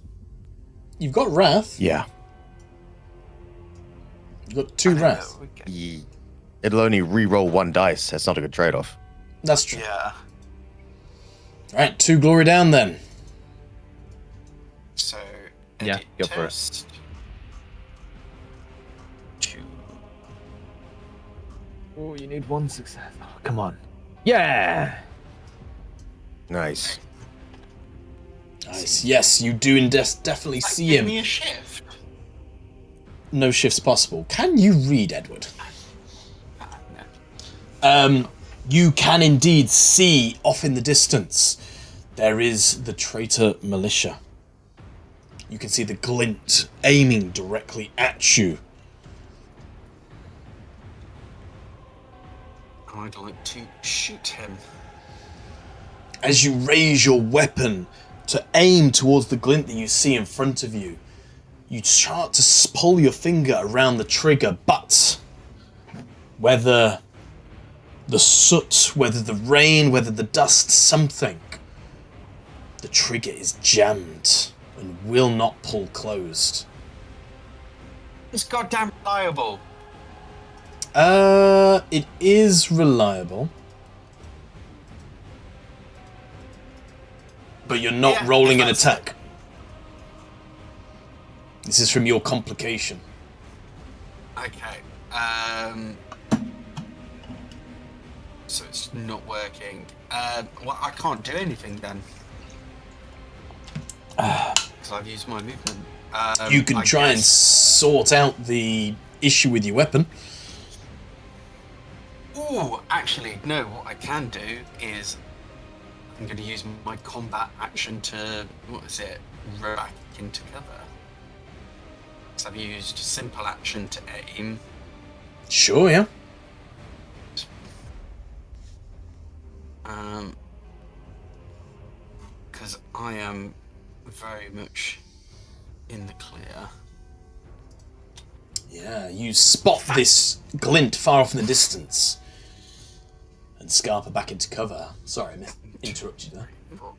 You've got Wrath. Yeah. You've got 2 Wrath. It'll only re-roll 1 dice. That's not a good trade-off. That's true. Yeah. Alright, 2 glory down then. So, Yeah, edit go for it. test. 2. Oh, you need 1 success. Oh, come on. Yeah. Nice. Nice. Yes, you do definitely see Give him. me a shift. No shifts possible. Can you read, Edward? No. You can indeed see off in the distance. There is the traitor militia. You can see the glint aiming directly at you. I'd like to shoot him. As you raise your weapon to aim towards the glint that you see in front of you, you start to pull your finger around the trigger, but whether the soot, whether the rain, whether the dust, something, the trigger is jammed and will not pull closed. It's goddamn reliable. It is reliable. But you're not rolling an attack. This is from your complication. Okay. So it's not working. Well, I can't do anything then. Because I've used my movement. You can I try and guess- sort out the issue with your weapon. Ooh, actually, no. What I can do is I'm going to use my combat action to roll back into cover. So I've used simple action to aim. Sure, yeah. Because I am very much in the clear. Yeah, you spot this glint far off in the distance. And Scarpa back into cover. Sorry, I interrupted you there. 4,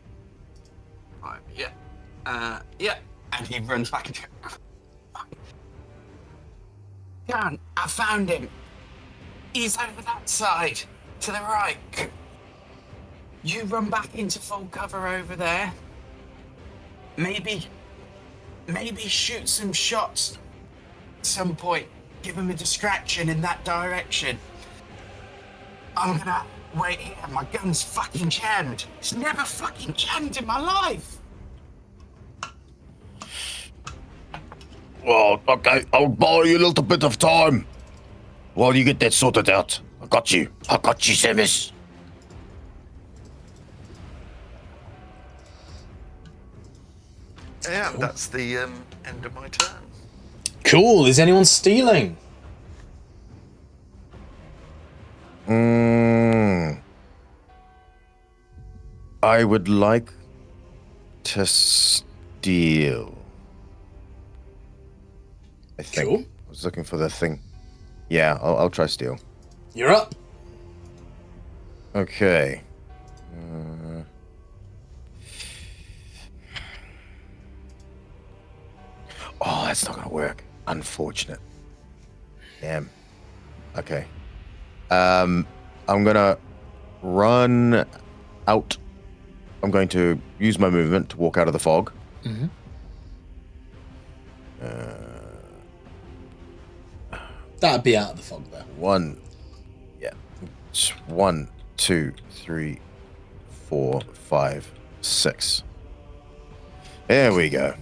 5, yeah. Yeah. And he runs back into Dan, I found him. He's over that side, to the right. You run back into full cover over there. Maybe maybe shoot some shots at some point. Give him a distraction in that direction. I'm gonna wait here. My gun's fucking jammed. It's never fucking jammed in my life. Well, okay, I'll buy you a little bit of time while you get that sorted out. I got you, Samus. Yeah, that's the end of my turn. Cool. Is anyone stealing? I would like to steal. I think. Cool. I was looking for the thing. Yeah, I'll try steal. You're up. Okay. Oh, that's not gonna work. Unfortunate. Damn. Okay. I'm gonna run out. I'm going to use my movement to walk out of the fog. Mm-hmm. That'd be out of the fog there. 1, 2, 3, 4, 5, 6. There we go.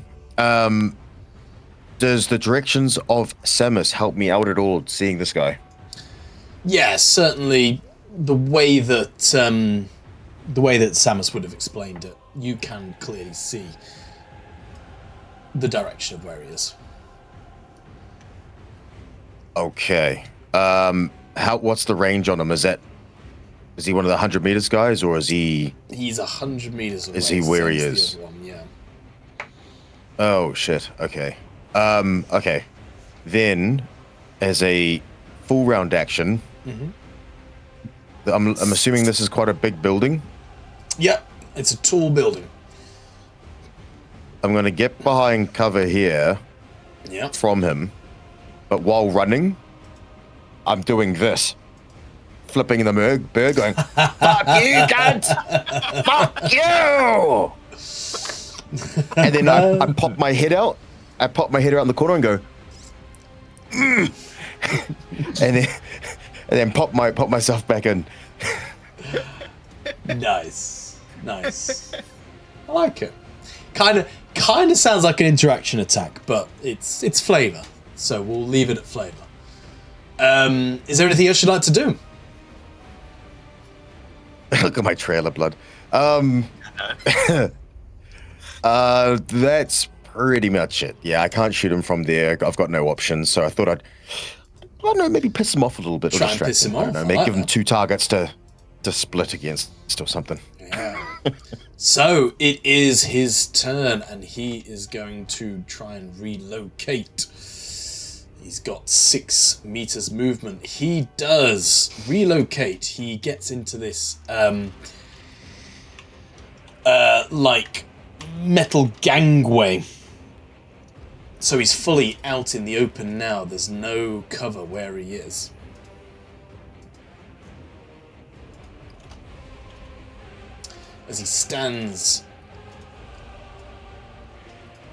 Does the directions of Samus help me out at all seeing this guy? Yeah, certainly the way that Samus would have explained it, you can clearly see the direction of where he is. Okay. What's the range on him? Is he one of the 100 meters guys, or is he? He's 100 meters away. Is he where he same as is? the other one, yeah. Oh shit. Okay. Okay. Then, as a full round action, I'm assuming this is quite a big building. Yep, it's a tall building. I'm gonna get behind cover here Yep. from him, but while running, I'm doing this. Flipping the bird, going, "Fuck you, cunt! Fuck you!" And then I pop my head out. I pop my head around the corner and go, and then pop myself back in. Nice. I like it. Kind of sounds like an interaction attack, but it's flavor. So we'll leave it at flavor. Is there anything else you'd like to do? Look at my trailer blood. That's pretty much it. Yeah, I can't shoot him from there. I've got no options, so I thought I don't know, maybe piss him off a little bit. Try or and distract piss him I don't off, know, I maybe like give him that. 2 targets to split against or something. Yeah. So it is his turn, and he is going to try and relocate. He's got 6 meters movement. He does relocate. He gets into this like metal gangway. So he's fully out in the open now. There's no cover where he is. As he stands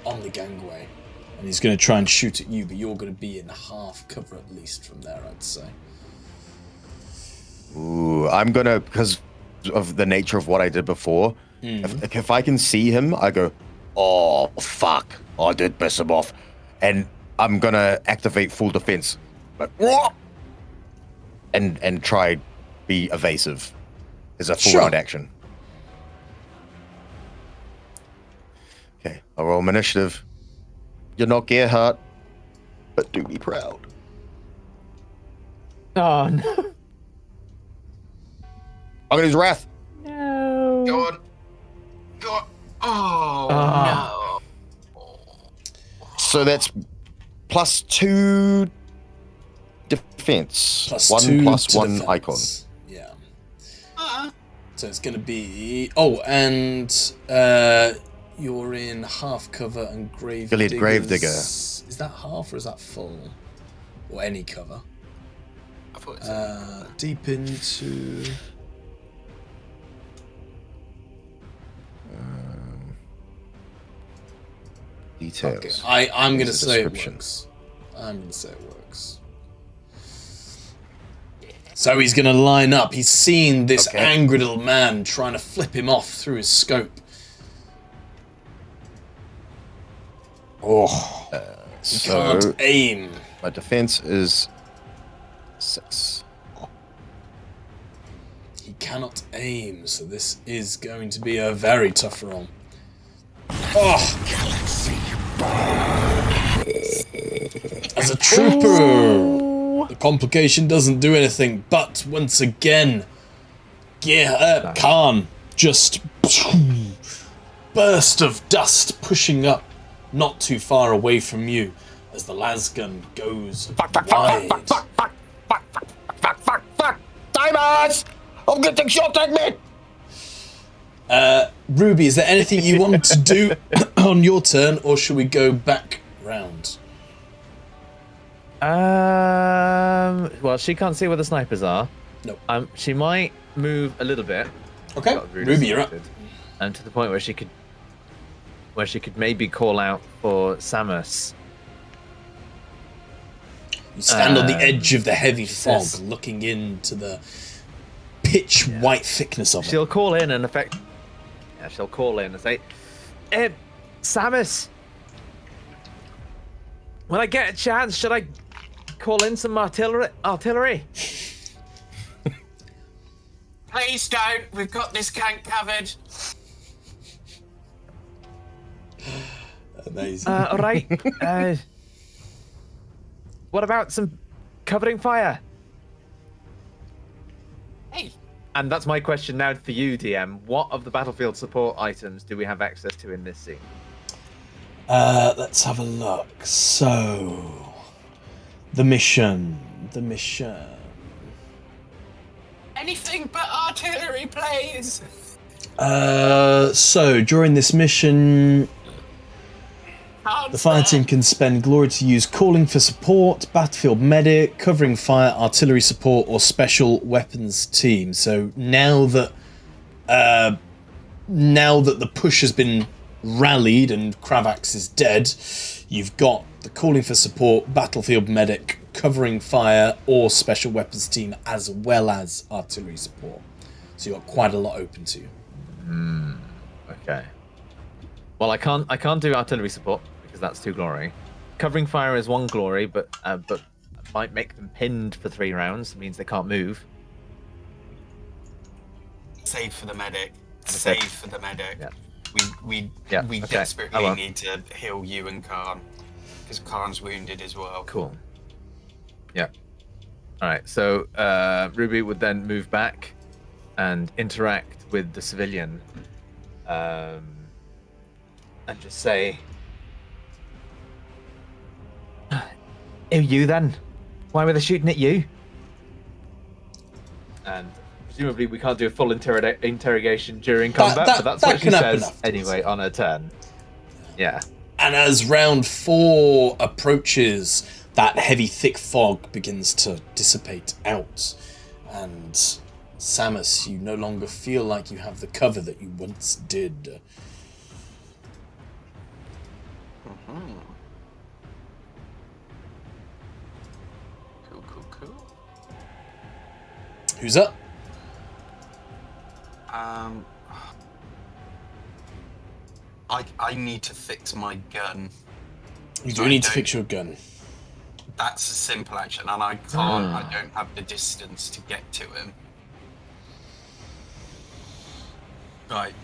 on the gangway. And he's going to try and shoot at you, but you're going to be in half cover at least from there, I'd say. Ooh, I'm gonna, because of the nature of what I did before, if I can see him, I go, oh, fuck, I did piss him off. And I'm gonna activate full defense. Like, "Whoa!" And try be evasive as a full round action. Okay, I'll roll my initiative. You're not Gerhardt, but do be proud. Oh no. I'm gonna use Wrath. No. Go on. Oh, no. So that's +2 defense. +2 1+1 defense. icon. Yeah. Uh-uh. So it's going to be... Oh, and you're in half cover and Gravediggers. Gravedigger. Is that half or is that full? Or any cover? I thought it was Deep into... Details. Okay. I'm going to There's a say it description. works. I'm going to say it works. So he's going to line up. He's seeing this Okay. angry little man trying to flip him off through his scope. Oh, he So can't aim. my defense is 6. He cannot aim, so this is going to be a very tough roll. Oh! As a trooper, the complication doesn't do anything, but once again, Khan just burst of dust pushing up not too far away from you as the lasgun goes wide. Diamonds! I'm getting shot at me! Ruby, is there anything you want to do on your turn, or should we go back round? Well, she can't see where the snipers are. No. She might move a little bit. Okay, Got Rudy Ruby, you're up. selected, and to the point where she could maybe call out for Samus. You stand on the Um, edge of the heavy fog, says- looking into the pitch white thickness of it. She'll call in and she'll call in and say, Samus, when I get a chance, should I call in some artillery? Please don't. We've got this camp covered. Amazing. All right. What about some covering fire? Hey. And that's my question now for you, DM. What of the battlefield support items do we have access to in this scene? Let's have a look. So, the mission. Anything but artillery, please. So during this mission, the fire team can spend glory to use calling for support, battlefield medic, covering fire, artillery support, or special weapons team. So now that the push has been rallied and Cravax is dead, you've got the calling for support, battlefield medic, covering fire, or special weapons team, as well as artillery support. So you've got quite a lot open to you. Okay. Well, I can't do artillery support because that's 2 glory. Covering fire is 1 glory, but might make them pinned for 3 rounds. It means they can't move. Save for the medic. Okay. Save for the medic. Yeah. We Yeah, okay. desperately I won't. need to heal you and Khan because Khan's wounded as well. Cool. Yeah. All right. So Ruby would then move back and interact with the civilian, and just say, "Who you then? Why were they shooting at you?" And presumably we can't do a full interrogation during combat, but that's that what she can happen says afterwards. anyway on her turn. Yeah. And as round 4 approaches, that heavy, thick fog begins to dissipate out. And Samus, you no longer feel like you have the cover that you once did. Cool. Who's up? I need to fix my gun. You So do I need to don't- fix your gun. That's a simple action, and I can't. I don't have the distance to get to him. Right,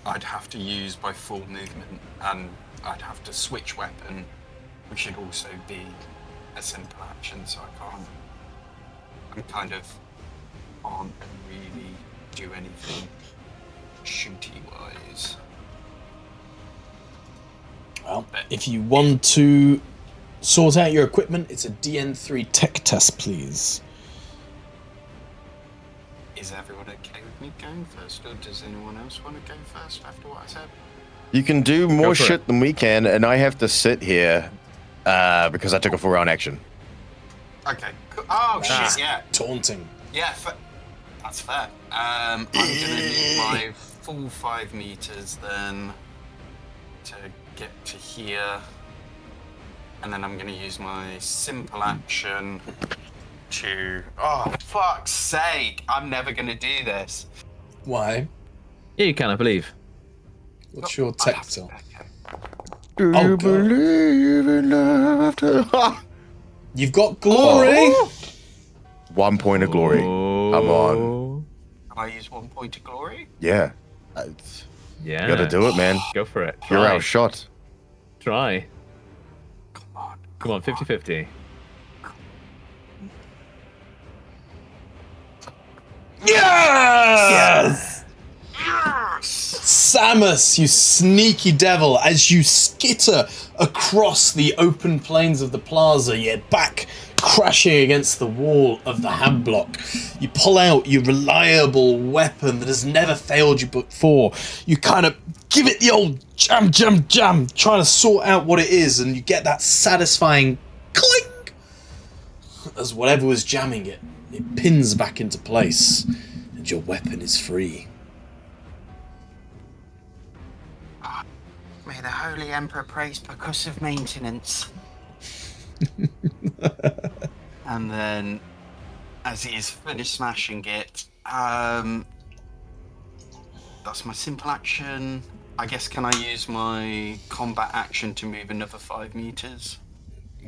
I'd have to use my full movement, and I'd have to switch weapon, which should also be a simple action. So I can't. I'm kind of can't really do anything shooty wise. Well, if you want to sort out your equipment, it's a DN3 tech test, please. Is everyone okay with me going first, or does anyone else want to go first after what I said? You can do more for shit it. than we can, and I have to sit here because I took a full round action. Okay. Cool. Oh shit! Yeah. Taunting. Yeah. That's fair. I'm gonna need my full 5 meters then to get to here. And then I'm going to use my simple action to... Oh, fuck's sake! I'm never going to do this. Why? Yeah, you can, I believe. What's your tech talk? Okay. Do Oh, you God. believe in laughter? You've got glory. 1 point of glory. Come on. Can I use 1 point of glory? Yeah. Yeah. You gotta do it, man. Go for it. You're Try. outshot. Try. Come on. Come on, 50-50. Yes! Yes! Samus, you sneaky devil, as you skitter across the open plains of the plaza, yet back crashing against the wall of the hand block. You pull out your reliable weapon that has never failed you before. You kind of give it the old jam, jam, jam, trying to sort out what it is, and you get that satisfying clink as whatever was jamming it, it pins back into place, and your weapon is free. May the Holy Emperor praise percussive maintenance. And then, as he's finished smashing it, that's my simple action. I guess, can I use my combat action to move another 5 meters?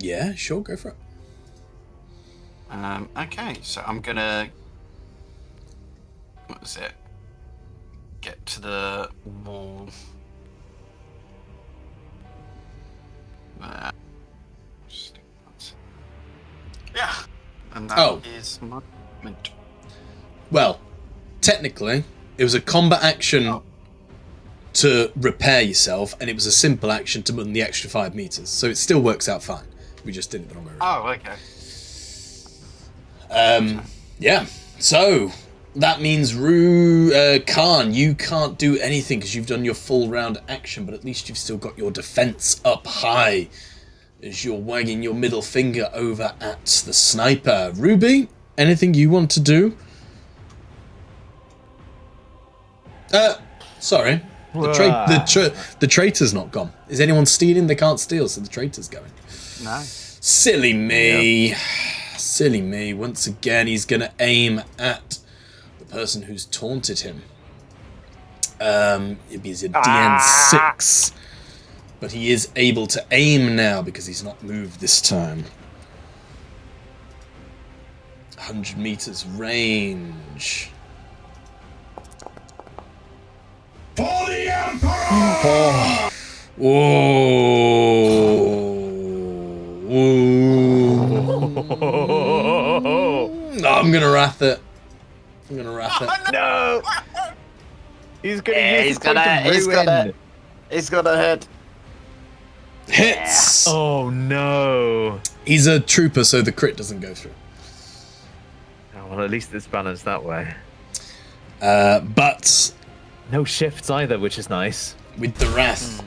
Yeah, sure, go for it. Okay, so I'm gonna... What was it? Get to the wall. There. Yeah, and that is my movement. Well, technically, it was a combat action to repair yourself, and it was a simple action to run the extra 5 meters. So it still works out fine. We just did it the wrong way around. Oh, okay. Yeah. So that means Khan, you can't do anything because you've done your full round action, but at least you've still got your defense up high as you're wagging your middle finger over at the sniper. Ruby, anything you want to do? Sorry. The traitor's not gone. Is anyone stealing? They can't steal, so the traitor's going. No. Silly me. Yep. Silly me. Once again, he's going to aim at the person who's taunted him. He's a DN6. But he is able to aim now because he's not moved this time. 100 meters range. For the Emperor! I'm gonna wrath it. No! He's gonna use the He's gonna hit. Hits! Oh no! He's a trooper, so the crit doesn't go through. Oh, well, at least it's balanced that way. But no shifts either, which is nice. with the wrath,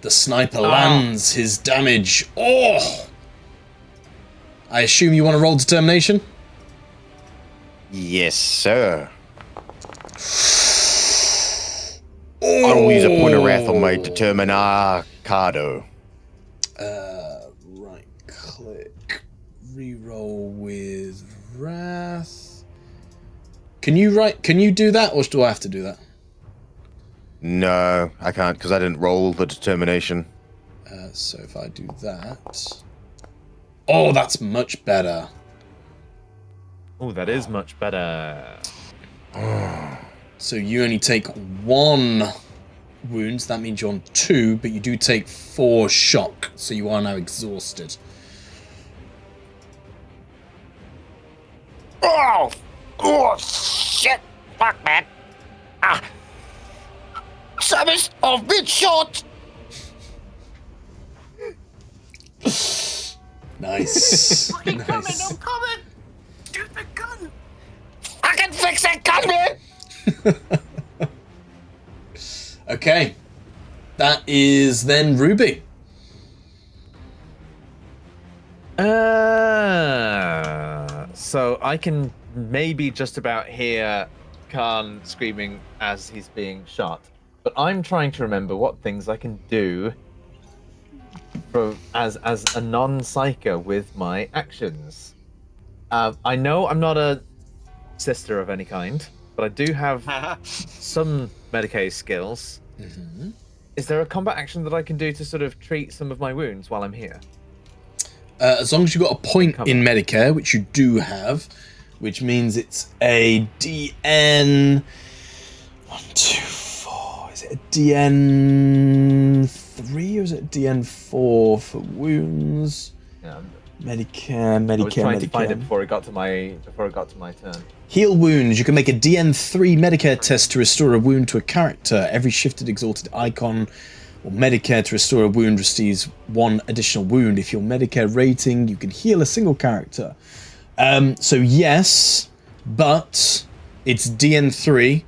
the sniper lands his damage. Oh! I assume you want to roll determination? Yes, sir. I will use a point of wrath on my determinacado. Right click. Reroll with wrath. Can you do that, or do I have to do that? No, I can't because I didn't roll the determination. So if I do that... Oh, that's much better. Oh, that is much better. So you only take 1 wound, that means you're on 2, but you do take 4 shock, so you are now exhausted. Oh, shit. Fuck, man. Service of bit short. Nice. Nice. I'm coming! Do the gun! I can fix that gun, man. Okay. That is then Ruby. So I can maybe just about hear Khan screaming as he's being shot, but I'm trying to remember what things I can do as a non-psyker with my actions. I know I'm not a sister of any kind, but I do have some Medicaid skills. Mm-hmm. Is there a combat action that I can do to sort of treat some of my wounds while I'm here? As long as you've got a point in Medicare, which you do have, which means it's a DN 1, 2, 4. Is it a DN 3 or is it a DN 4 for wounds? Yeah. Medicare. I was trying to find it before it got to my turn. Heal wounds. You can make a DN 3 Medicare test to restore a wound to a character. Every shifted exalted icon or Medicare to restore a wound receives 1 additional wound. If your Medicare rating, you can heal a single character. So yes, but it's DN 3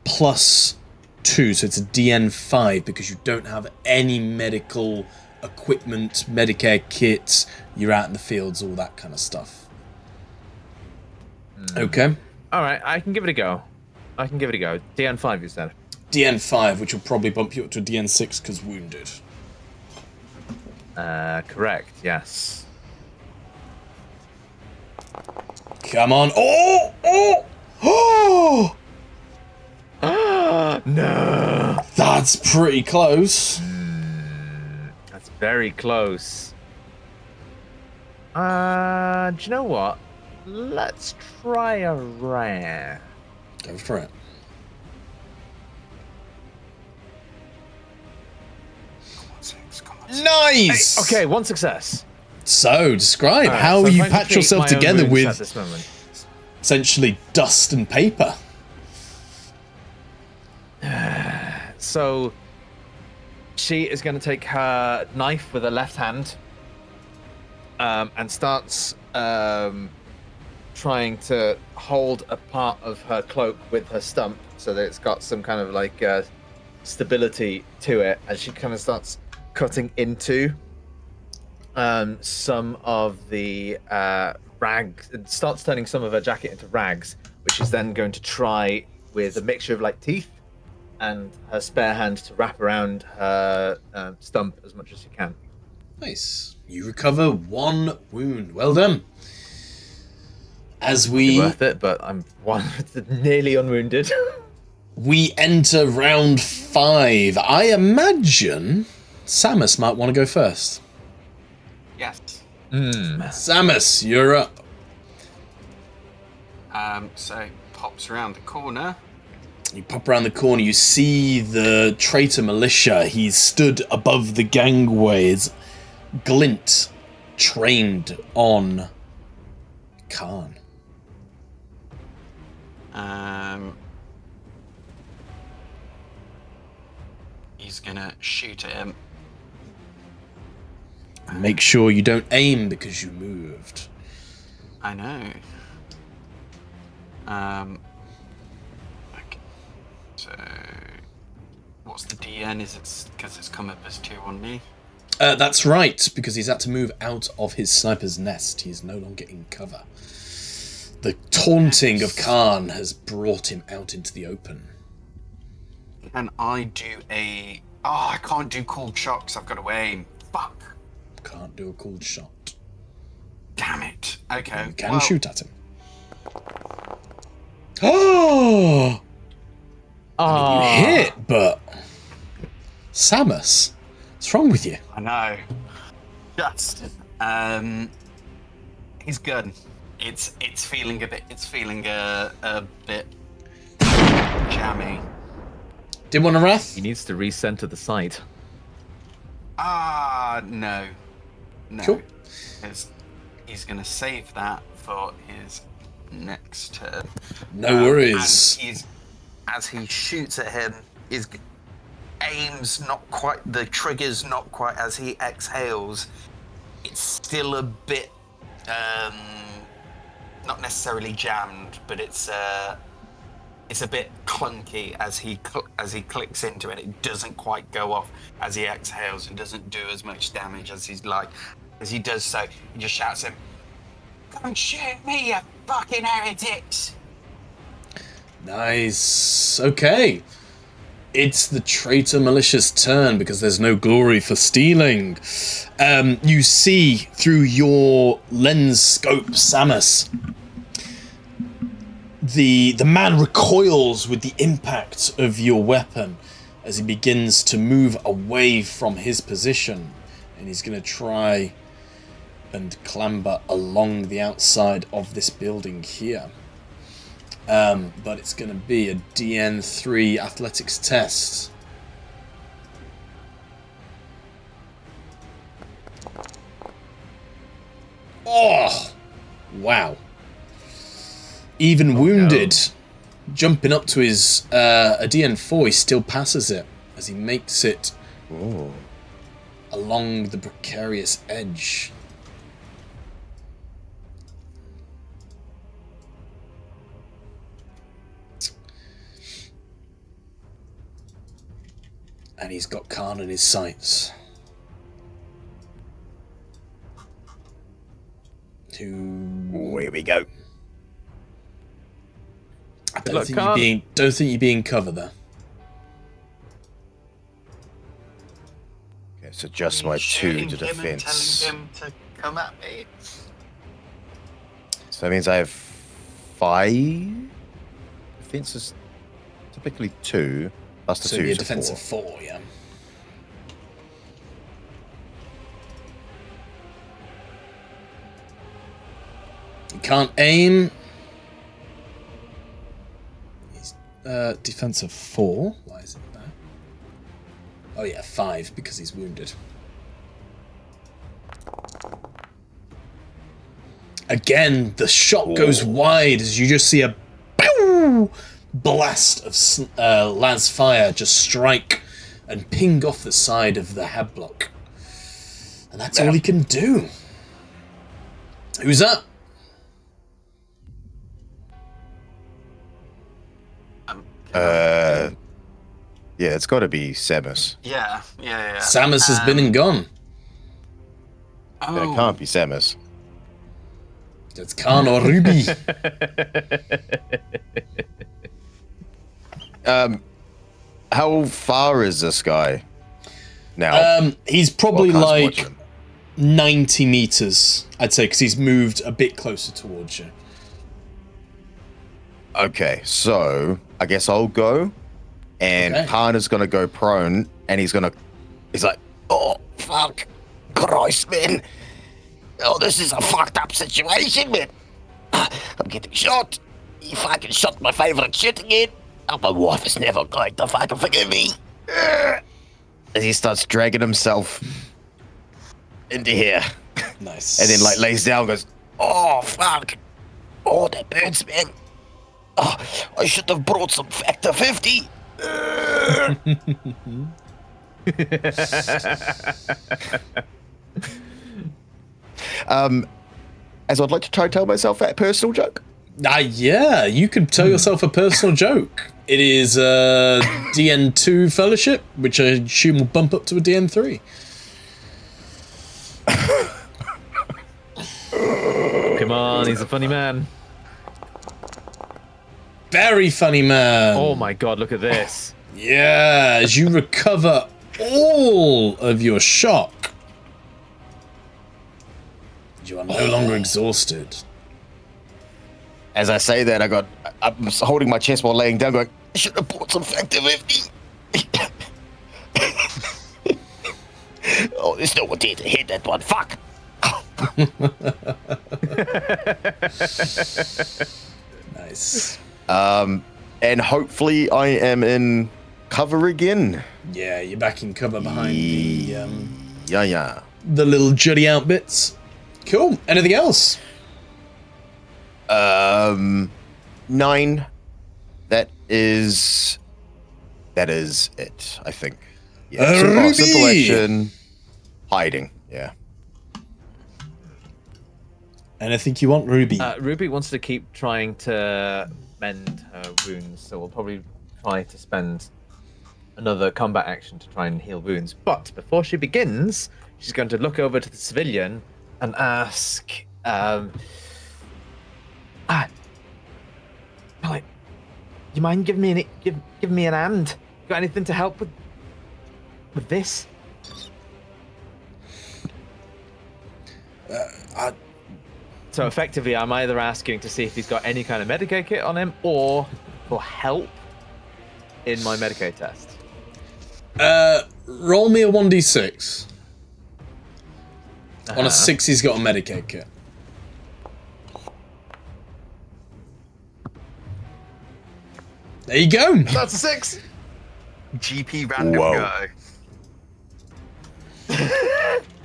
plus 2, so it's a DN 5 because you don't have any medical equipment, Medicare kits. You're out in the fields, all that kind of stuff. Okay. All right, I can give it a go. DN 5, you said. DN 5, which will probably bump you up to a DN 6 because wounded. Correct. Yes. Come on! Oh! No. That's pretty close. That's very close. Do you know what? Let's try a rare. Go for it. Nice! Hey, okay, 1 success. So, describe Right, how so you trying to patch treat yourself my own together wounds at with this moment. essentially dust and paper. So, she is going to take her knife with her left hand and starts trying to hold a part of her cloak with her stump so that it's got some kind of like stability to it, and she kind of starts cutting into some of the rags. It starts turning some of her jacket into rags, which is then going to try with a mixture of like teeth and her spare hand to wrap around her stump as much as you can. Nice. You recover 1 wound. Well done. As Be worth it, but I'm nearly unwounded. we enter round 5. I imagine Samus might want to go first. Yes. Samus, you're up. So pops around the corner. You pop around the corner, you see the traitor militia. He's stood above the gangways. Glint trained on Khan. He's gonna shoot at him. Make sure you don't aim because you moved. I know. Okay. So, what's the DN? Is it because it's come up as 2 on me? That's right, because he's had to move out of his sniper's nest. He's no longer in cover. The taunting of Khan has brought him out into the open. Can I do a... Oh, I can't do cold shot because I've got to aim. Fuck. Can't do a cold shot. Damn it. Okay. You can shoot at him. Oh! You hit, but... Samus, what's wrong with you? I know. Just... his gun. It's feeling a bit... It's feeling a bit... jammy. Didn't want a wrath? He needs to recenter the sight. No. Cool. He's going to save that for his next turn. No worries. As he shoots at him, his aim's not quite, the trigger's not quite, as he exhales, it's still a bit, not necessarily jammed, but it's a bit clunky as he clicks into it. It doesn't quite go off as he exhales and doesn't do as much damage as he's like. As he does so, he just shouts at him, "Come shoot me, you fucking heretics!" Nice. Okay. it's the traitor malicious turn because there's no glory for stealing. You see through your lens scope, Samus, the man recoils with the impact of your weapon as he begins to move away from his position, and he's going to try and clamber along the outside of this building here. But it's going to be a DN3 athletics test. Oh! Wow. Even wounded, jumping up to his a DN4, he still passes it as he makes it along the precarious edge. And he's got Khan in his sights. Here we go. I don't think you're being cover there. Okay, so just my 2 to defense. Telling him to come at me. So that means I have 5 defenses, typically 2. Plus the So 2 it'd be a to defense 4. of 4, yeah. You can't aim. He's defense of 4. Why is it that? Oh yeah, 5 because he's wounded. Again, the shot goes wide as you just see a pew! Blast of las fire just strike and ping off the side of the headblock. And that's all he can do. Who's that? Yeah, it's got to be Samus. Yeah. Samus has been and gone. Then it can't be Samus. It's Khan or Ruby. How far is this guy now? He's probably Well, I can't like watch him. 90 meters, I'd say, because he's moved a bit closer towards you. Okay, so I guess I'll go, and Okay. Khan is gonna go prone, and he's like, Oh, fuck. Christ, man. Oh, this is a fucked up situation, man. I'm getting shot. You fucking shot my favorite shit again. Oh, my wife is never going to fucking forgive me. as he starts dragging himself into here, Nice. and then like lays down, and goes, Oh, fuck. Oh, that burns, man. Oh, I should have brought some Factor 50. as I'd like to try and tell myself that personal joke. Yeah, you could tell yourself a personal joke. It is a DN2 fellowship, which I assume will bump up to a DN3. Come on, he's a funny man. Very funny man. Oh my god, look at this. Yeah, as you recover all of your shock, you are no longer exhausted. As I say that, I'm holding my chest while laying down, going, I should have bought some Factor 50. Oh, there's no one there to hit that one. Fuck. Nice. And hopefully I am in cover again. Yeah, you're back in cover behind Yeah. the little jutty out bits. Cool. Anything else? 9. That is it, I think. Yeah. Ruby! Simple action. Hiding. Yeah. Anything you want, Ruby? Ruby wants to keep trying to mend her wounds, so we'll probably try to spend another combat action to try and heal wounds. But before she begins, she's going to look over to the civilian and ask, Alec, you mind giving me an hand? Got anything to help with this? So effectively, I'm either asking to see if he's got any kind of Medicaid kit on him, or for help in my Medicaid test. Roll me a 1d6. On a 6, he's got a Medicaid kit. There you go. That's a 6. GP random Whoa. guy.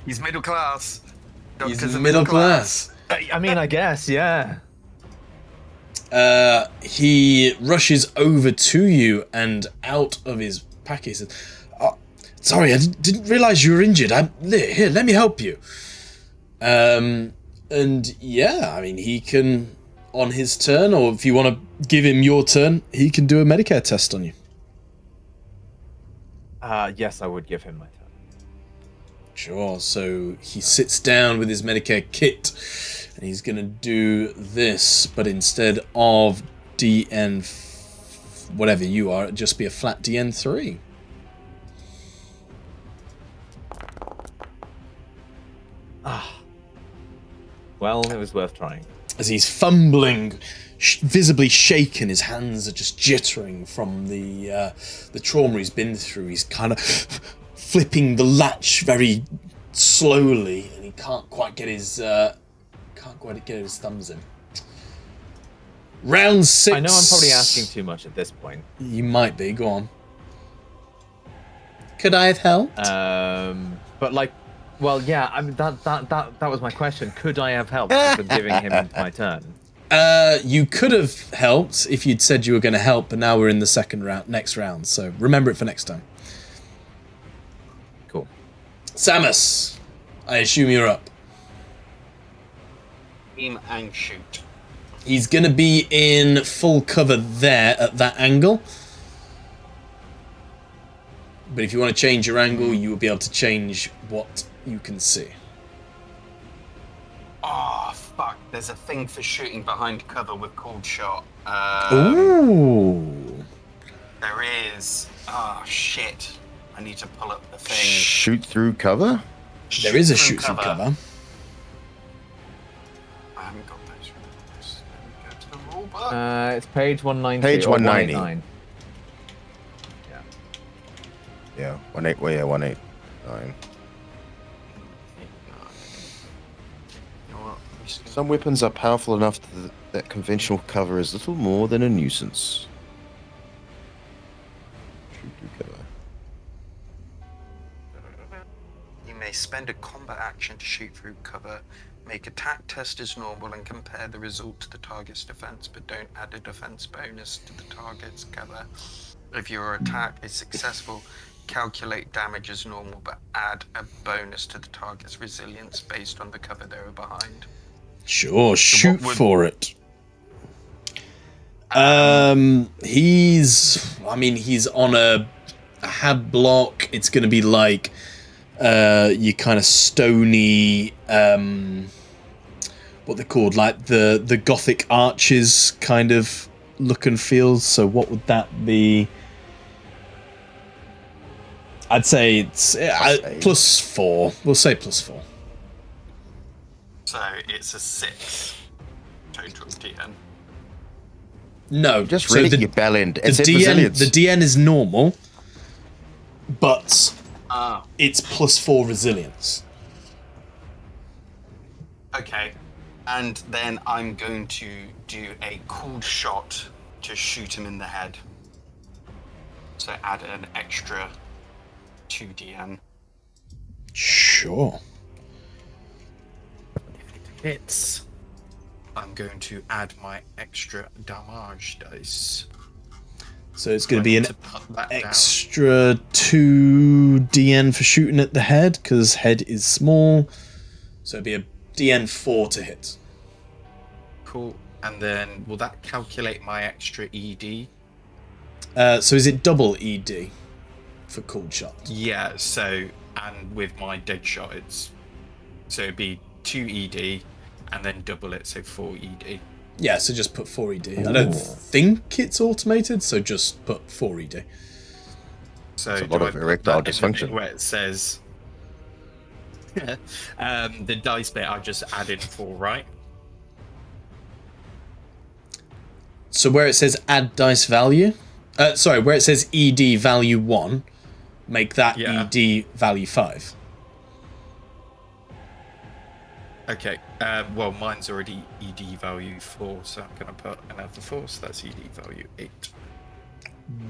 He's middle class. He's Doctors are middle class. I mean, I guess, yeah. He rushes over to you and out of his pack. He says, "Oh, sorry, I didn't realize you were injured. Here, let me help you." And yeah, I mean, he can, on his turn, or if you want to give him your turn, he can do a Medicare test on you. Yes, I would give him my turn. Sure, so he sits down with his Medicare kit, and he's going to do this, but instead of DN, whatever you are, it'd just be a flat DN3. Well, it was worth trying. As he's fumbling, visibly shaken, his hands are just jittering from the trauma he's been through. He's kind of flipping the latch very slowly, and he can't quite get his thumbs in. Round 6. I know I'm probably asking too much at this point. You might be. Go on. Could I have helped? But like, well, yeah. I mean, that was my question. Could I have helped with giving him my turn? You could have helped if you'd said you were going to help, but now we're in the next round. So remember it for next time. Cool. Samus, I assume you're up. Aim and shoot. He's going to be in full cover there at that angle. But if you want to change your angle, you will be able to change what you can see. Oh, fuck. There's a thing for shooting behind cover with cold shot. Ooh. There is. Oh, shit. I need to pull up the thing. Shoot through cover? There is a shoot through cover. I haven't got those rules. Let me go to the rule book. It's page 190. Page or 190. 189. Yeah, 189. You know what? I'm just gonna- Some weapons are powerful enough that conventional cover is little more than a nuisance. Shoot through cover. You may spend a combat action to shoot through cover. Make attack test as normal and compare the result to the target's defense, but don't add a defense bonus to the target's cover. If your attack is successful, calculate damage as normal, but add a bonus to the target's resilience based on the cover they were behind. Sure, shoot would- for it. He's on a hab block. It's going to be like you kind of stony, what they're called, like the Gothic arches kind of look and feel. So what would that be? I'd say it's +4. We'll say +4. So it's a 6 total DN. No, Just so read the, it, you bellend. the It said DN resilience. the DN is normal, but Ah, it's +4 resilience. okay. And then I'm going to do a cooled shot to shoot him in the head. So add an extra 2 DN. Sure. Hits. I'm going to add my extra damage dice. So it's going to be an To put that down. extra 2 DN for shooting at the head, because head is small. So it'd be a DN4 to hit. Cool. And then will that calculate my extra ED? So is it double ED for cold shot? Yeah, so, and with my dead shot, so it'd be 2 ED and then double it, so 4 ED. Yeah, so just put 4 ED. I don't think it's automated, so just put 4 ED. So It's a lot do of I put erectile that in the bit dysfunction. where it says the dice bit I just added 4, right? So where it says add dice value, where it says ED value 1, make that Yeah. ED value 5. Okay. Well, mine's already ED value 4, so I'm going to put another 4, so that's ED value 8.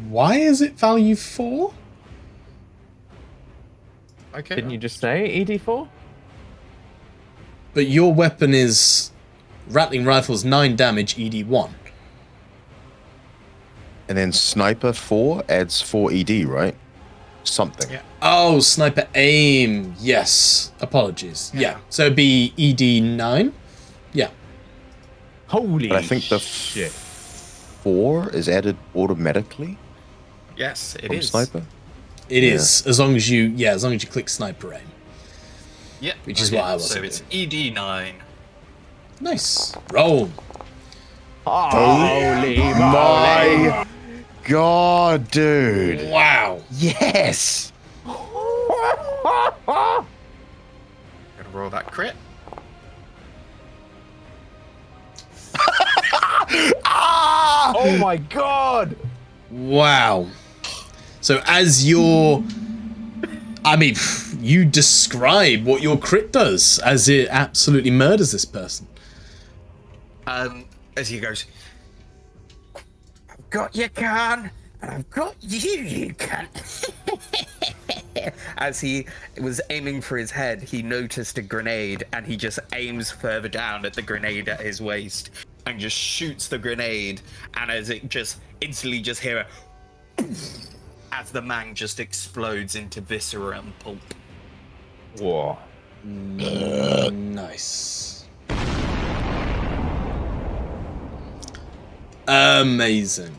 Why is it value 4? Okay. Didn't you just say ED4? But your weapon is rattling rifles 9 damage ED 1. And then sniper 4 adds 4 ED, right? Something. Yeah. Oh, sniper aim. Yes. Apologies. Yeah. So it'd be ED 9. Yeah. Holy But I think the shit. 4 is added automatically Yes, it from is. sniper. It Yeah. is as long as you click sniper aim. Yeah. Which is what I was So doing. it's ED 9. Nice. Roll. Holy moly. My God, dude. Wow. Yes. Gonna roll that crit. Oh my god. Wow. So as your... I mean, you describe what your crit does as it absolutely murders this person. As he goes, I've got you, Khan, and I've got you can. As he was aiming for his head, he noticed a grenade, and he just aims further down at the grenade at his waist, and just shoots the grenade, and as it just instantly just hear a as the man just explodes into viscera and pulp. Whoa. Nice. Amazing.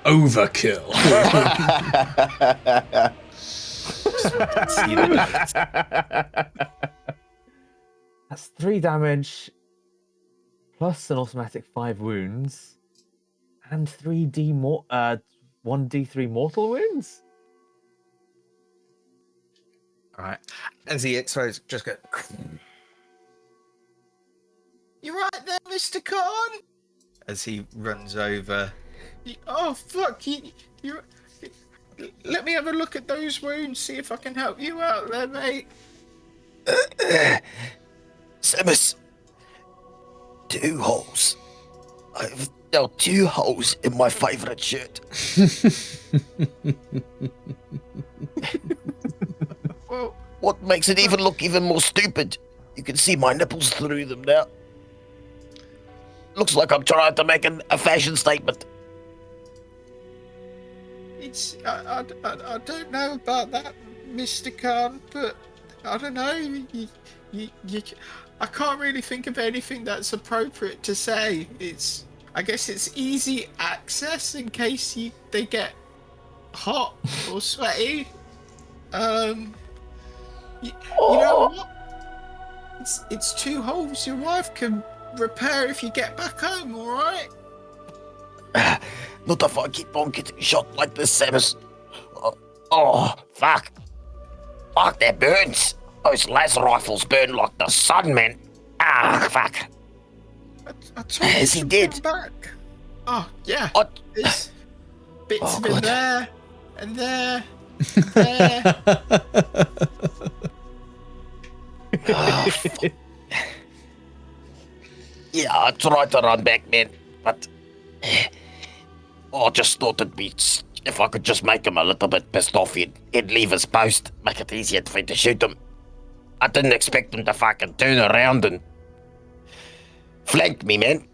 Overkill. See the dice. That's 3 damage, plus an automatic 5 wounds, and 1d3 mortal wounds? Alright. As he explodes, just go. You right there, Mr. Khan? As he runs over. Oh, fuck. You, let me have a look at those wounds, see if I can help you out there, mate. Samus, 2 holes. I've now 2 holes in my favourite shirt. Well, What makes it even look even more stupid? You can see my nipples through them now. Looks like I'm trying to make a fashion statement. it's. I don't know about that, Mr. Khan, but I don't know. I can't really think of anything that's appropriate to say. I guess it's easy access in case they get hot or sweaty. You know what? It's 2 holes your wife can repair if you get back home, alright? Not if I keep on getting shot like this, Samus. Oh, fuck. Fuck, that burns. Those las rifles burn like the sun, man. Ah, fuck. I told you Is he to dead? come back. Oh, yeah. What? There's bits Oh, of him God. there, and there, and there. Oh, fuck. Yeah, I tried to run back, man, but I just thought if I could just make him a little bit pissed off, he'd leave his post, make it easier for me to shoot him. I didn't expect him to fucking turn around and flank me, man.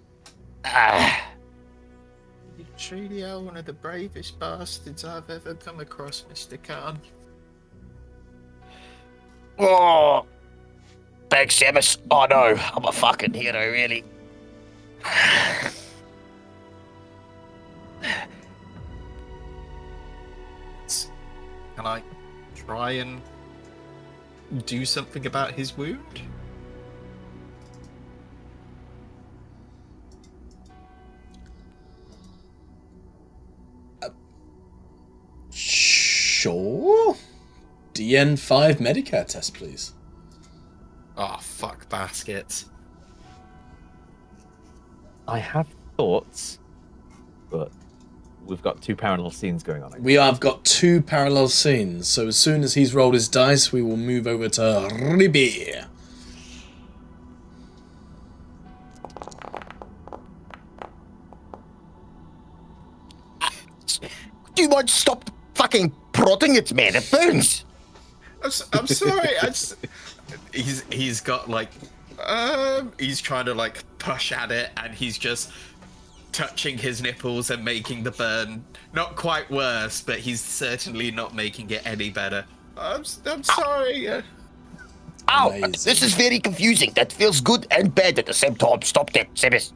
You truly are one of the bravest bastards I've ever come across, Mr. Khan. Oh, thanks, Samus. Oh no, I'm a fucking hero, really. Can I try and do something about his wound? Sure. DN5 Medicare test, please. Oh, fuck baskets. I have thoughts, but we've got 2 parallel scenes going on. We have got 2 parallel scenes, so as soon as he's rolled his dice, we will move over to Ruby. Do you mind stop fucking prodding it, man? It burns. I'm sorry. He's got like, he's trying to like push at it, and he's just touching his nipples and making the burn not quite worse, but he's certainly not making it any better. I'm sorry. Ow! Amazing. This is very confusing. That feels good and bad at the same time. Stop that, Sebas.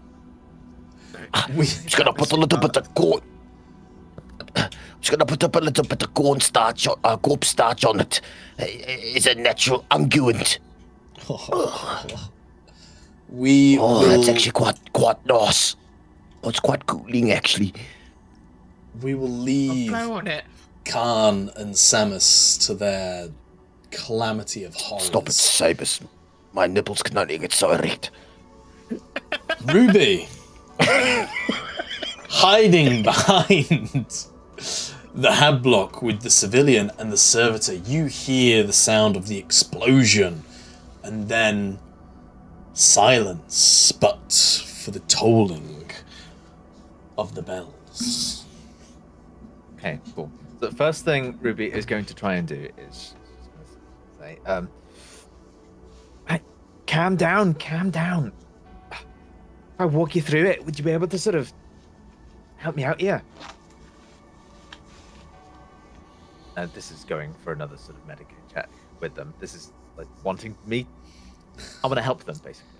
Just gonna put a little bit of corn. Just gonna put up a little bit of cornstarch, corpstarch on it. It's a natural unguent. We Oh, will, that's actually quite nice. Oh, it's quite cooling, actually. we will leave Blow on it. Khan and Samus to their calamity of horrors. Stop it, Sabers. My nipples can only get so erect. Ruby, hiding behind the hab block with the civilian and the servitor, you hear the sound of the explosion, and then silence, but for the tolling of the bells. Okay, cool. So the first thing Ruby is going to try and do is say, hey, calm down. If I walk you through it, would you be able to sort of help me out here? This is going for another sort of medical check with them. This is like wanting me. I want to help them, basically.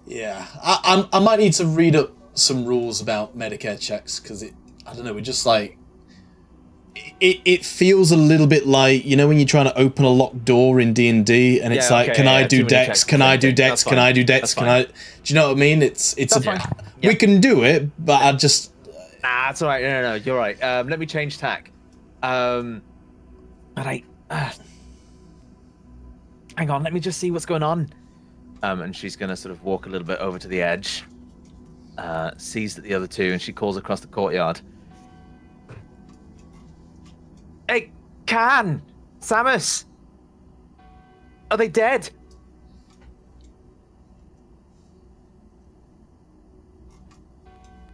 Yeah, I might need to read up some rules about Medicare checks, because I don't know, we're just like, it feels a little bit like, you know, when you're trying to open a locked door in D&D, and it's like, can I do dex? Can I do dex? Can I do dex? Can I? Do you know what I mean? It's a fine. we can do it, but I just. Nah, it's all right. No, you're right. Let me change tack. But hang on, let me just see what's going on. And she's gonna sort of walk a little bit over to the edge, sees that the other two, and she calls across the courtyard. Hey, Khan! Samus! Are they dead?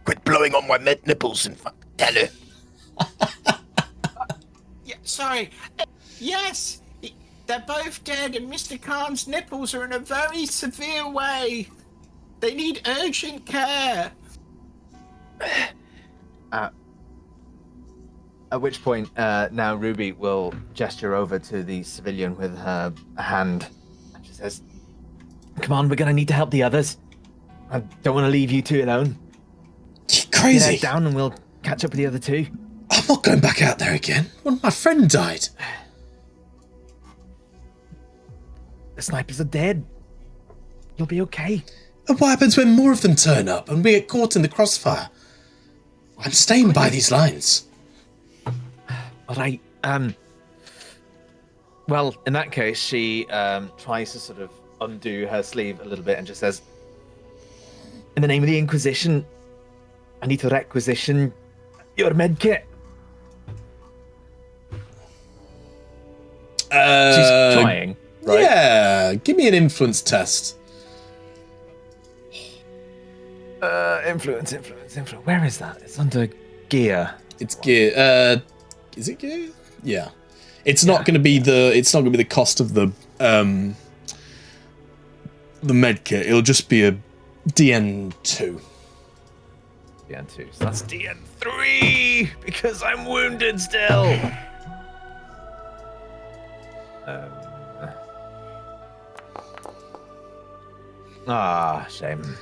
Quit blowing on my nipples and tell her. Yeah, sorry. Yes, they're both dead, and Mr. Khan's nipples are in a very severe way. They need urgent care. At which point, now Ruby will gesture over to the civilian with her hand, and she says, "Come on, we're gonna need to help the others. I don't want to leave you two alone. You're Get crazy. head down, and we'll catch up with the other two." I'm not going back out there again. When my friend died. The snipers are dead. You'll be okay. And what happens when more of them turn up and we get caught in the crossfire? I'm staying by these lines. All right. Well, in that case, she tries to sort of undo her sleeve a little bit and just says, "In the name of the Inquisition, I need to requisition your medkit." She's trying, right? Yeah, give me an influence test. Influence. Where is that? It's under gear. It's gear. Is it gear? Yeah. It's not going to be the. It's not going to be the cost of the med kit. It'll just be a DN2. DN2. So that's DN3 because I'm wounded still. Shame.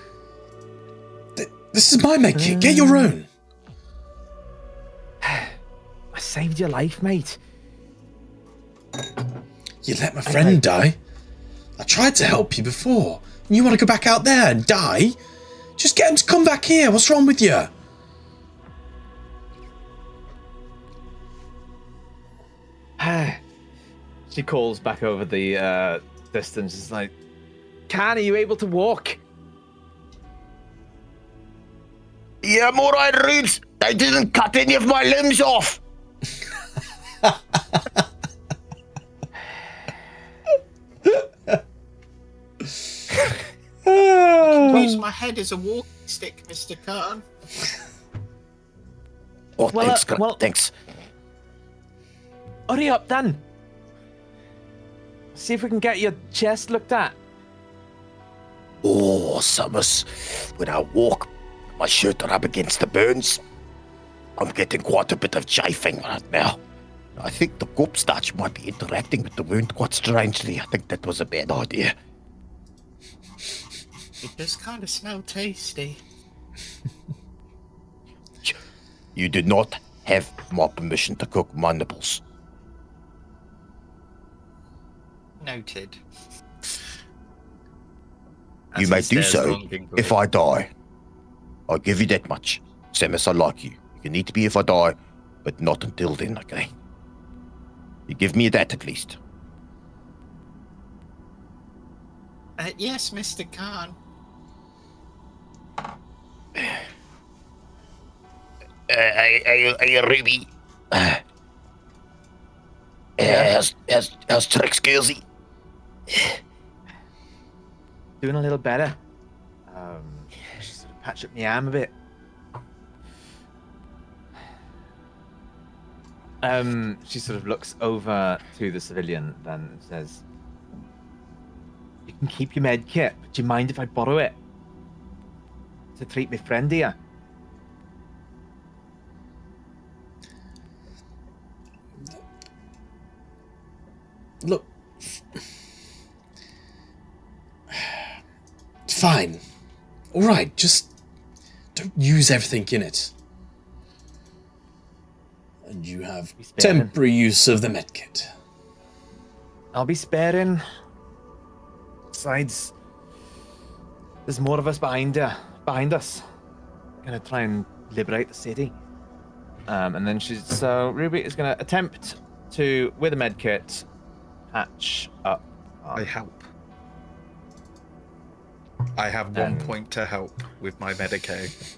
This is my med kit. Get your own. I saved your life, mate. You let my friend die. I tried to help you before. And you want to go back out there and die? Just get him to come back here. What's wrong with you? She calls back over the distance. It's like, Khan, are you able to walk? Yeah, I'm alright, Rubes. They didn't cut any of my limbs off. Use my head as a walking stick, Mr. Khan. Oh, thanks, thanks. Hurry up, then. See if we can get your chest looked at. Oh, Summers. When I walk, my shirt are up against the burns. I'm getting quite a bit of chafing right now. I think the corpse starch might be interacting with the wound quite strangely. I think that was a bad idea. It does kind of smell tasty. You did not have my permission to cook my nipples. Noted. You may do so if I die. I'll give you that much. Samus, I like you. You need to be if I die, but not until then, okay? You give me that at least. Yes, Mr. Khan. Hey, Ruby. How's Trix Gilsey? Doing a little better. She sort of patched up my arm a bit. She sort of looks over to the civilian, then says, "You can keep your med kit, but do you mind if I borrow it to treat my friend here?" Look, fine. All right, just don't use everything in it. And you have temporary use of the medkit. I'll be sparing. Besides, there's more of us behind us. Gonna try and liberate the city. And then Ruby is gonna attempt to, with a medkit, patch up. I help. I have 1 point to help with my Medicaid.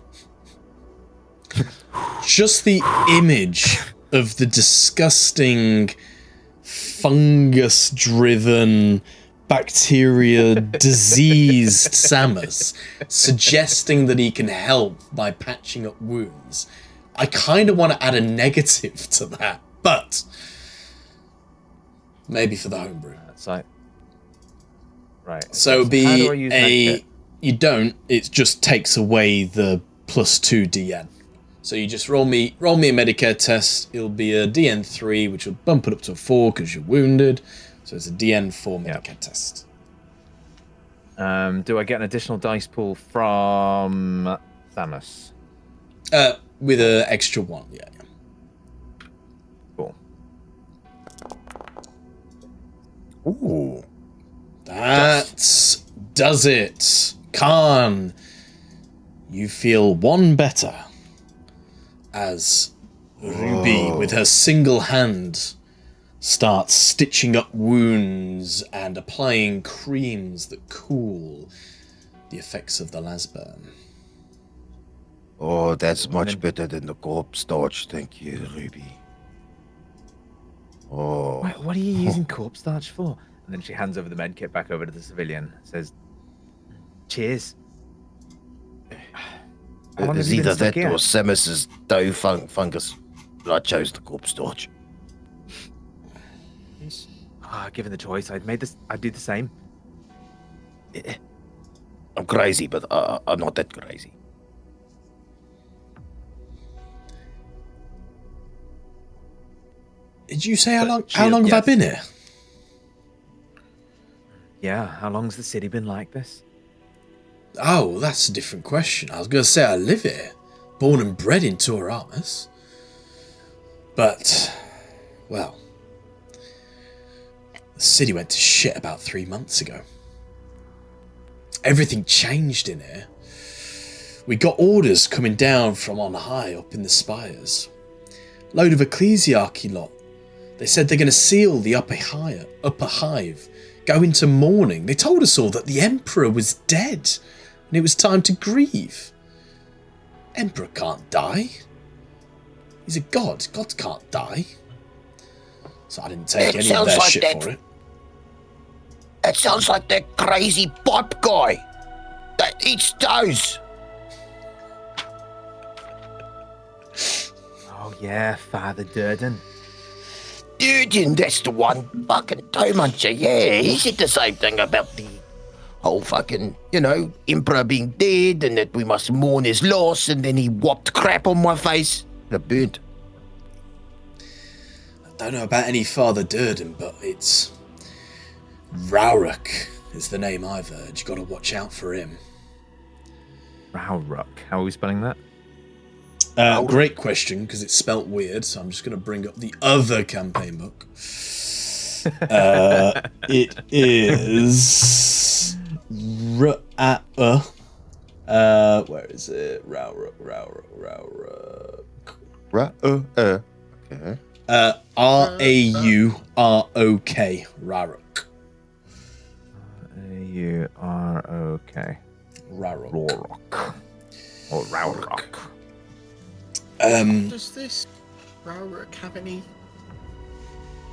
Just the image of the disgusting fungus-driven, bacteria-diseased Samus suggesting that he can help by patching up wounds. I kind of want to add a negative to that, but maybe for the homebrew. That's right. Right. So it'd be you don't, it just takes away the +2 DN. So you just roll me a Medicare test. It'll be a DN3, which will bump it up to a 4 because you're wounded. So it's a DN4 Medicare test. Do I get an additional dice pool from Samus? With an extra 1, yeah. Cool. Ooh. That does it. Khan, you feel 1 better. As Ruby, with her single hand, starts stitching up wounds and applying creams that cool the effects of the lasburn. Oh, that's much better than the corpse dodge. Thank you, Ruby. Oh. What are you using corpse starch for? And then she hands over the medkit back over to the civilian. Says, "Cheers." It was either that or Samus's dough fungus, but I chose the corpse dodge. Given the choice, I'd do the same. Yeah. I'm crazy, but I'm not that crazy. Did you say how long have I been here? Yeah, how long's the city been like this? Oh, that's a different question. I was going to say I live here, born and bred in Tora Armis. But, well, the city went to shit about 3 months ago. Everything changed in here. We got orders coming down from on high up in the spires. Load of ecclesiarchy lot. They said they're going to seal the upper hive, go into mourning. They told us all that the Emperor was dead, and it was time to grieve. Emperor can't die. He's a god. Gods can't die. So I didn't take any of their shit for it. It sounds like that crazy pipe guy that eats toes. Oh yeah, Father Durden. Durden, that's the one. Fucking toe muncher, yeah. He said the same thing about the whole fucking, Emperor being dead and that we must mourn his loss, and then he whopped crap on my face. And it burnt. I don't know about any Father Durden, but it's... Rauruk is the name I've heard. You gotta watch out for him. Rauruk. How are we spelling that? Great question, because it's spelt weird, so I'm just going to bring up the other campaign book. It is... where is it? Rauruk. Okay. R-A-U-R-O-K. Rauruk. A-U-R-O-K. Rauruk. Or Rauruk. Does this Rauruk have any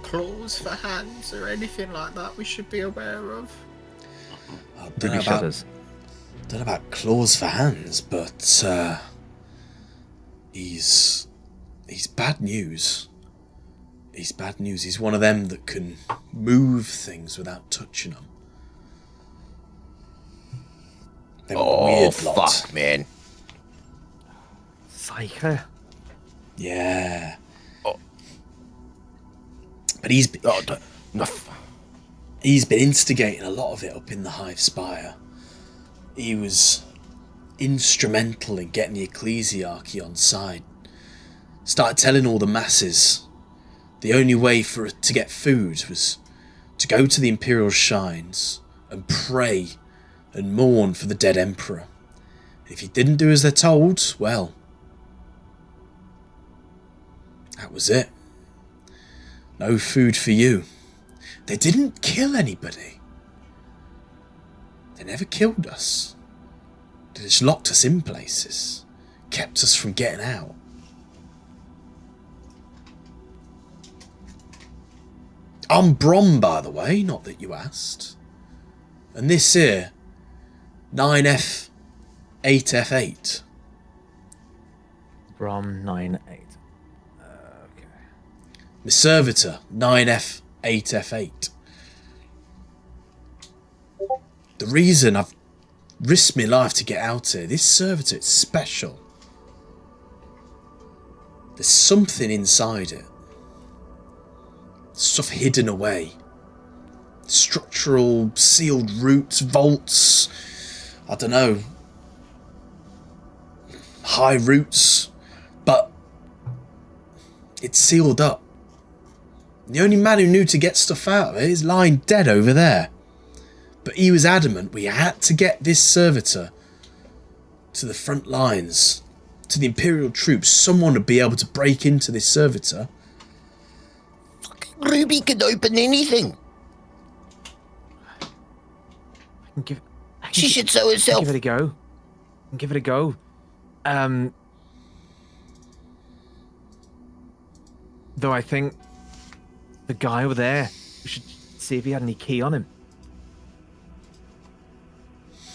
claws for hands or anything like that we should be aware of? I don't know about claws for hands, but he's bad news. He's bad news. He's one of them that can move things without touching them. Oh, fuck, man. Psycho. Yeah. Oh. But he's been instigating a lot of it up in the Hive Spire. He was instrumental in getting the ecclesiarchy on side. Started telling all the masses the only way for it to get food was to go to the imperial shrines and pray and mourn for the dead emperor. If you didn't do as they're told, well, that was it. No food for you. They didn't kill anybody. They never killed us. They just locked us in places, kept us from getting out. I'm Brom, by the way, not that you asked. And this here, 9F, 8F8. Brom 9-8. Okay. My servitor, 9F, 8F8. The reason I've risked my life to get out here, this servitor, it's special. There's something inside it. Stuff hidden away. Structural, sealed roots, vaults, I don't know, high roots, but it's sealed up. The only man who knew to get stuff out of it is lying dead over there. But he was adamant we had to get this servitor to the front lines, to the Imperial troops. Someone would be able to break into this servitor. Ruby can open anything. She should sew herself. Give it a go. Give it a go. Though I think the guy over there, we should see if he had any key on him.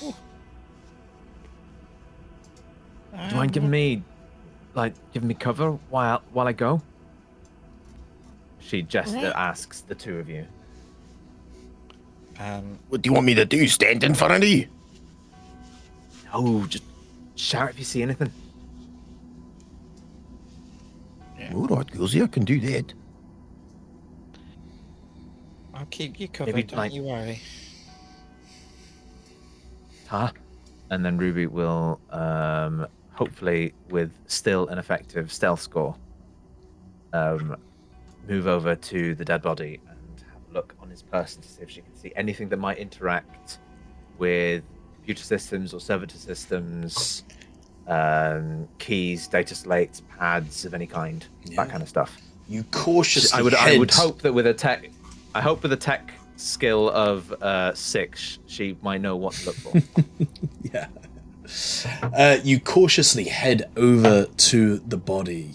Do you mind giving me cover while I go? She just asks the two of you. What do you want me to do? Stand in front of you? No, just shout if you see anything. All right, Gilsey, I can do that. I'll keep you covered, Maybe, don't you worry. Huh? And then Ruby will, hopefully with still an effective stealth score, move over to the dead body and have a look on his person to see if she can see anything that might interact with computer systems or servitor systems, keys, data slates, pads of any kind, that kind of stuff. You cautiously I would hope that with a tech, skill of 6, she might know what to look for. Yeah. You cautiously head over to the body,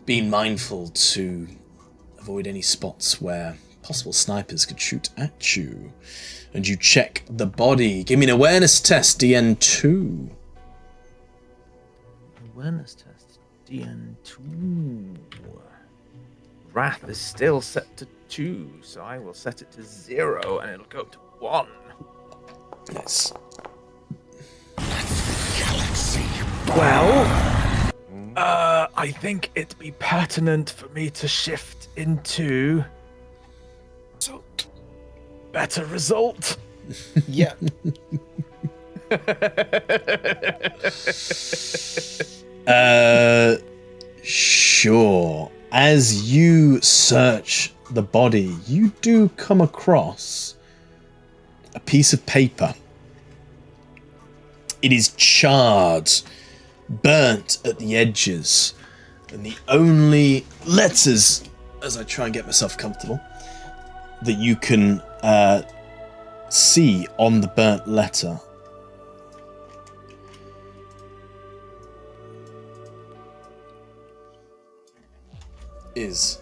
being mindful to avoid any spots where possible snipers could shoot at you. And you check the body. Give me an awareness test, DN2. Awareness test, DN2. Wrath is still set to 2, so I will set it to 0, and it'll go to 1. Nice. Well, I think it'd be pertinent for me to shift into better result. Yeah. Sure. As you search the body, you do come across a piece of paper. It is charred, burnt at the edges, and the only letters, as I try and get myself comfortable, that you can see on the burnt letter is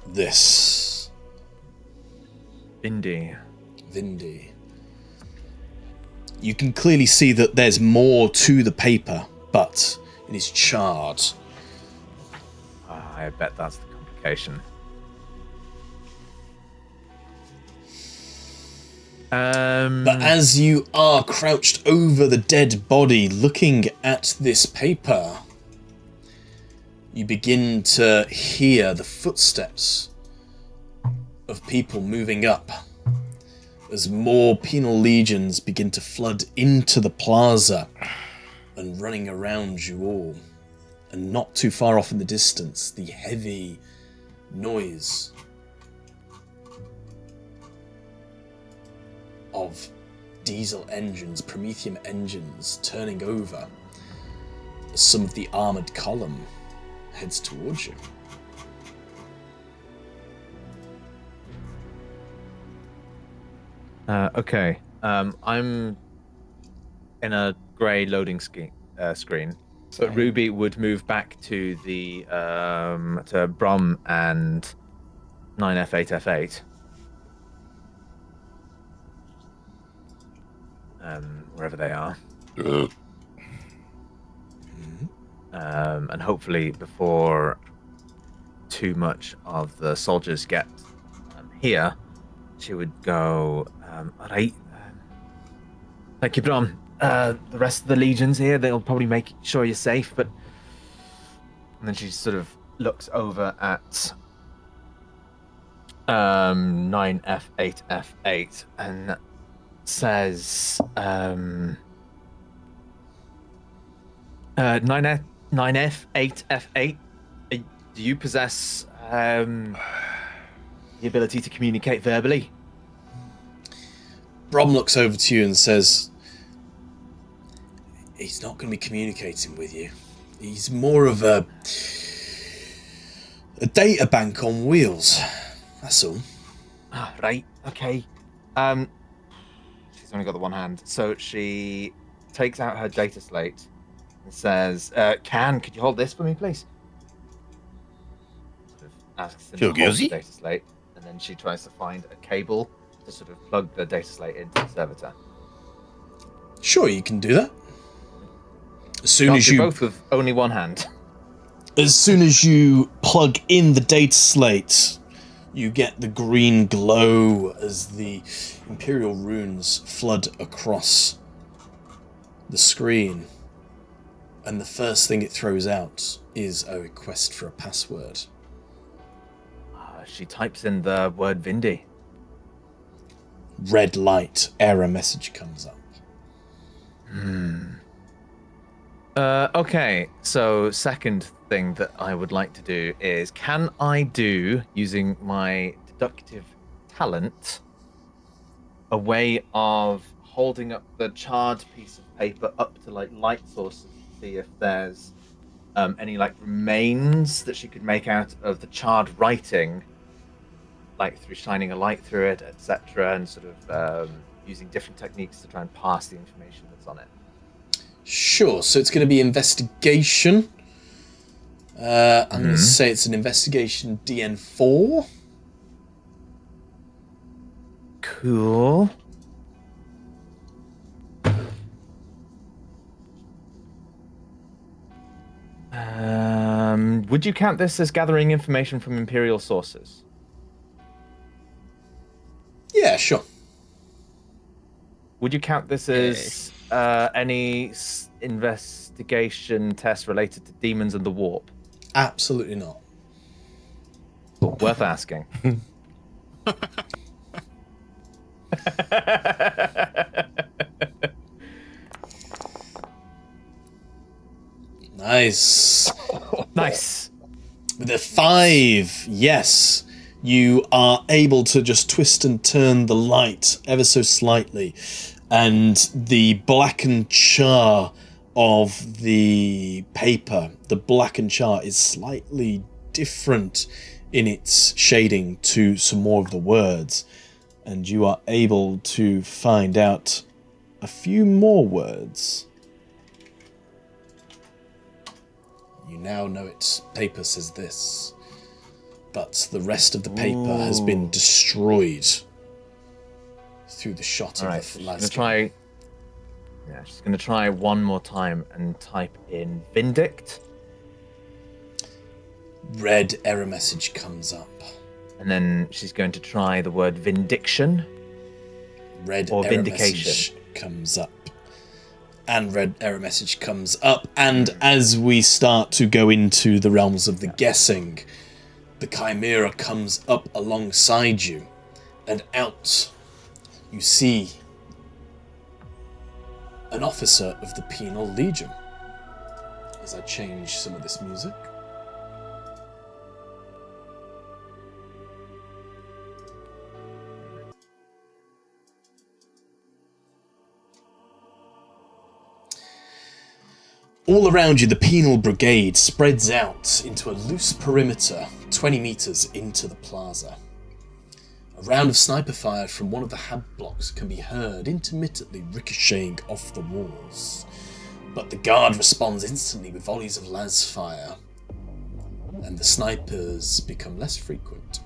this. Vindi. You can clearly see that there's more to the paper, but it is charred. I bet that's the complication. But as you are crouched over the dead body looking at this paper, you begin to hear the footsteps of people moving up as more penal legions begin to flood into the plaza and running around you all. And not too far off in the distance, the heavy noise of diesel engines, Prometheum engines turning over as some of the armoured column heads towards you. Okay. I'm in a grey loading screen. But Ruby would move back to the to Brom and 9F8F8. Wherever they are. And hopefully before too much of the soldiers get here, she would go, alright, thank you, Brom. The rest of the legions here, they'll probably make sure you're safe, but... And then she sort of looks over at 9F8F8 and says, 9F8F8, do you possess the ability to communicate verbally? Brom looks over to you and says, he's not going to be communicating with you. He's more of a data bank on wheels. That's all. Ah, right, okay. She's only got the one hand, so she takes out her data slate and says, could you hold this for me, please? Sort of asks him to hold the data slate, and then she tries to find a cable to sort of plug the data slate into the servitor. Sure, you can do that. As soon as you both with only one hand. As soon as you plug in the data slate, you get the green glow as the Imperial runes flood across the screen. And the first thing it throws out is a request for a password. She types in the word Vindi. Red light error message comes up. Okay, so second thing that I would like to do is, can I do, using my deductive talent, a way of holding up the charred piece of paper up to like light sources to see if there's any like remains that she could make out of the charred writing, like through shining a light through it, etc., and sort of using different techniques to try and pass the information that's on it. Sure, so it's going to be investigation. I'm going to say it's an investigation DN4. Cool. Would you count this as gathering information from Imperial sources? Yeah, sure. Would you count this as any investigation test related to demons and the warp? Absolutely not. Cool. Worth asking. Nice. Nice. With a 5, yes, you are able to just twist and turn the light ever so slightly, and the blackened char of the paper, the blackened char is slightly different in its shading to some more of the words, and you are able to find out a few more words. You now know its paper says this, but the rest of the paper has been destroyed through the shot of the lasgun. She's going to try one more time and type in Vindict. Red error message comes up. And then she's going to try the word Vindiction. Red or error Vindication. message comes up. And red error message comes up. And as we start to go into the realms of the guessing, the Chimera comes up alongside you. And out you see an officer of the Penal Legion. As I change some of this music. All around you, the Penal Brigade spreads out into a loose perimeter 20 meters into the plaza. A round of sniper fire from one of the hab blocks can be heard intermittently ricocheting off the walls, but the guard responds instantly with volleys of las fire, and the snipers become less frequent.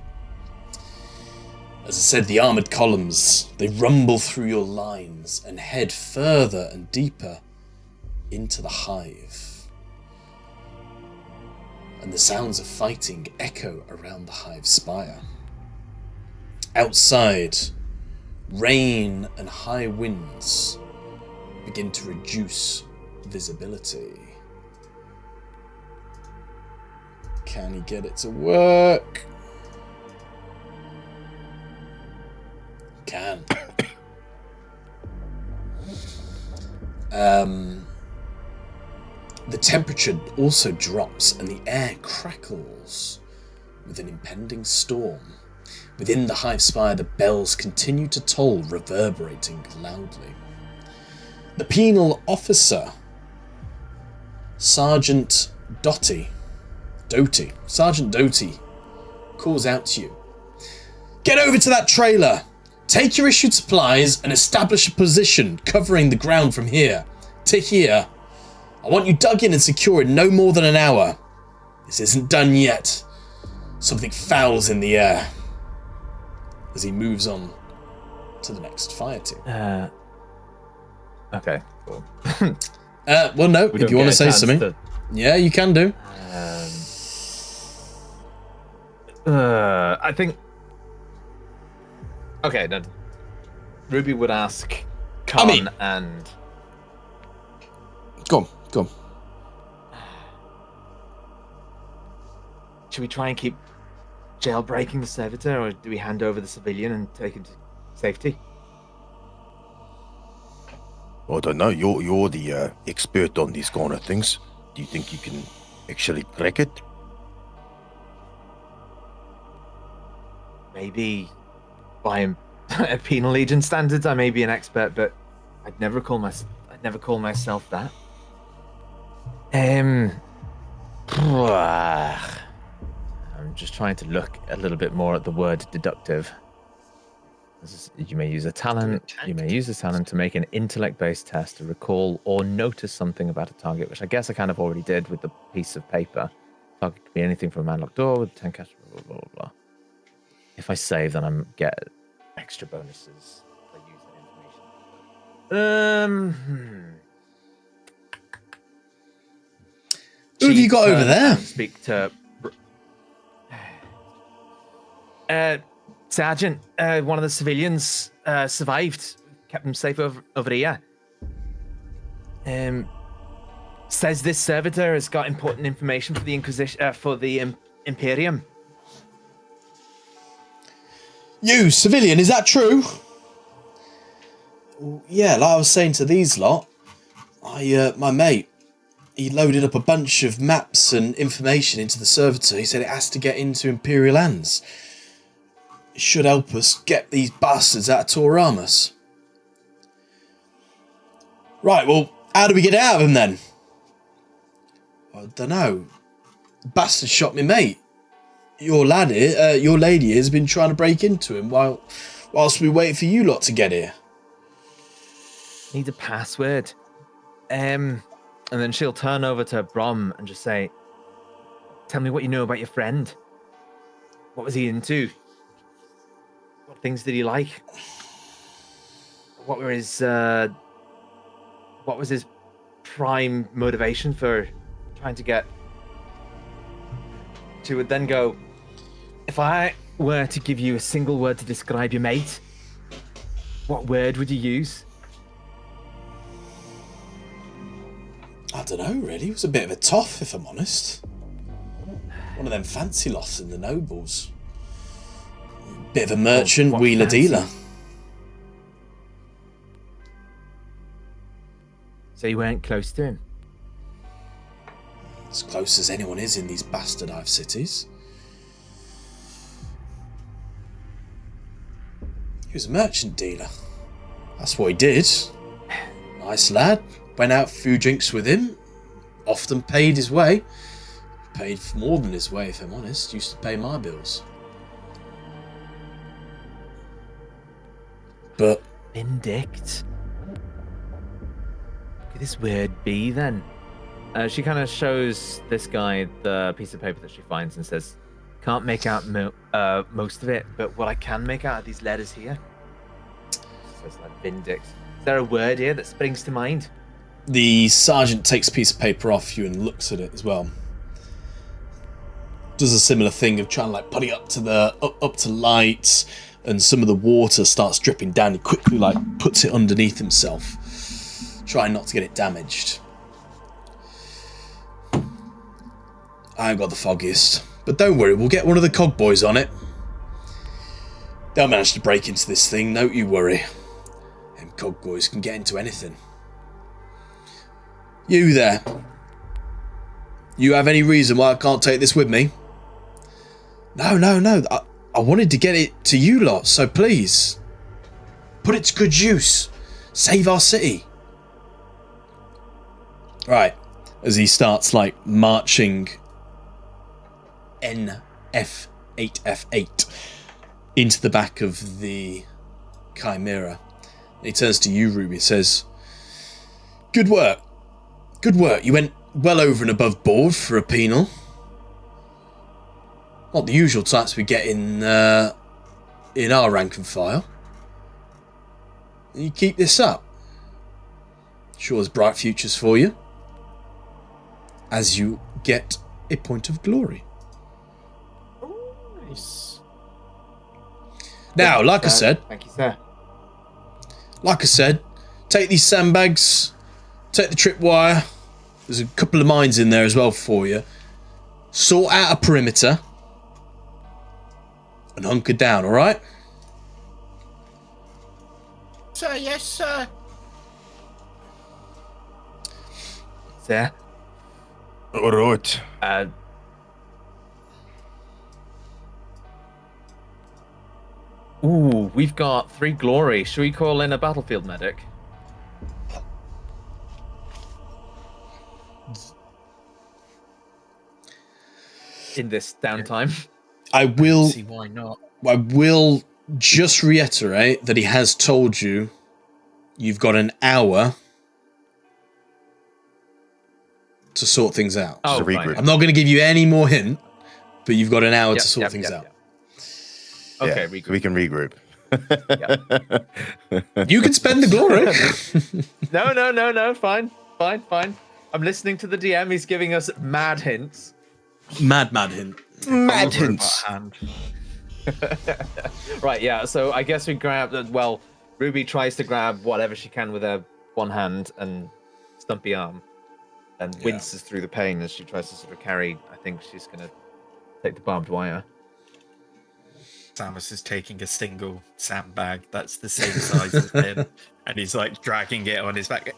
As I said, the armoured columns, they rumble through your lines and head further and deeper into the hive. And the sounds of fighting echo around the hive spire. Outside, rain and high winds begin to reduce visibility. Can he get it to work? Can. The temperature also drops and the air crackles with an impending storm. Within the hive spire, the bells continue to toll, reverberating loudly. The penal officer, Sergeant Doty, calls out to you. Get over to that trailer! Take your issued supplies and establish a position covering the ground from here to here. I want you dug in and secure in no more than an hour. This isn't done yet. Something foul's in the air. As he moves on to the next fire team. Okay, cool. Well, no, if you want to say something. Yeah, you can do. I think... Okay, no. Ruby would ask Khan and... Go on. Should we try and keep jailbreaking the servitor, or do we hand over the civilian and take him to safety? I don't know. You're the expert on these kind of things. Do you think you can actually crack it? Maybe by Penal Legion standards, I may be an expert, but I'd never call myself that. I'm just trying to look a little bit more at the word deductive. You may use a talent. You may use a talent to make an intellect-based test to recall or notice something about a target, which I guess I kind of already did with the piece of paper. Target could be anything from a man-locked door with 10 cash, blah, blah, blah, blah. If I save, then I get extra bonuses if I use that information. Who have you got over there? Speak to Sergeant. One of the civilians survived. Kept him safe over here. Says this servitor has got important information for the Inquisition, for the Imperium. You, civilian, is that true? Well, yeah, like I was saying to these lot, my mate, he loaded up a bunch of maps and information into the servitor. He said it has to get into Imperial hands. It should help us get these bastards out of Tora Armis. Right, well, how do we get out of him then? I don't know. The bastard shot me mate. Your lady has been trying to break into him whilst we wait for you lot to get here. Need a password. And then she'll turn over to Brom and just say, "Tell me what you know about your friend. What was he into? What things did he like? What was his prime motivation for trying to get?" She would then go, "If I were to give you a single word to describe your mate, what word would you use?" I don't know, really. He was a bit of a toff, if I'm honest. One of them fancy lots in the nobles. Bit of a merchant, wheeler dealer. So you weren't close to him? As close as anyone is in these bastard hive cities. He was a merchant dealer. That's what he did. Nice lad. Went out for a few drinks with him. Often paid his way. Paid more than his way, if I'm honest. Used to pay my bills. But... Vindict? Could this word be, then? She kind of shows this guy the piece of paper that she finds and says, "Can't make out most of it, but what I can make out are these letters here." It says like Vindict. Is there a word here that springs to mind? The sergeant takes a piece of paper off you and looks at it as well. Does a similar thing of trying to like put it up to light, and some of the water starts dripping down. He quickly like puts it underneath himself, trying not to get it damaged. I ain't got the foggiest, but don't worry, we'll get one of the cog boys on it. They'll manage to break into this thing, don't you worry. Them cog boys can get into anything. You there. You have any reason why I can't take this with me? No. I wanted to get it to you lot, so please. Put it to good use. Save our city. Right. As he starts, like, marching NF8F8 into the back of the Chimera. He turns to you, Ruby, says, Good work. You went well over and above board for a penal. Not the usual types we get in our rank and file. You keep this up. Sure as bright futures for you. As you get a point of glory. Nice. Now, like I said... Thank you, sir. Like I said, take these sandbags, take the tripwire. There's a couple of mines in there as well for you. Sort out a perimeter. And hunker down, alright? Sir, yes, sir. Sir? Alright. We've got 3 glory. Should we call in a battlefield medic? in this downtime. I will See why not? I will just reiterate that he has told you you've got an hour to sort things out. Oh, regroup. right. I'm not going to give you any more hint, but you've got an hour to sort things out. Okay, Yeah, regroup. we can regroup. You can spend the glory. No. Fine. I'm listening to the DM. He's giving us mad hints. Mad hint. Mad hints. Right, yeah. So I guess we grab. Well, Ruby tries to grab whatever she can with her one hand and stumpy arm, and winces through the pain as she tries to sort of carry. I think she's gonna take the barbed wire. Samus is taking a single sandbag that's the same size as him, and he's like dragging it on his back.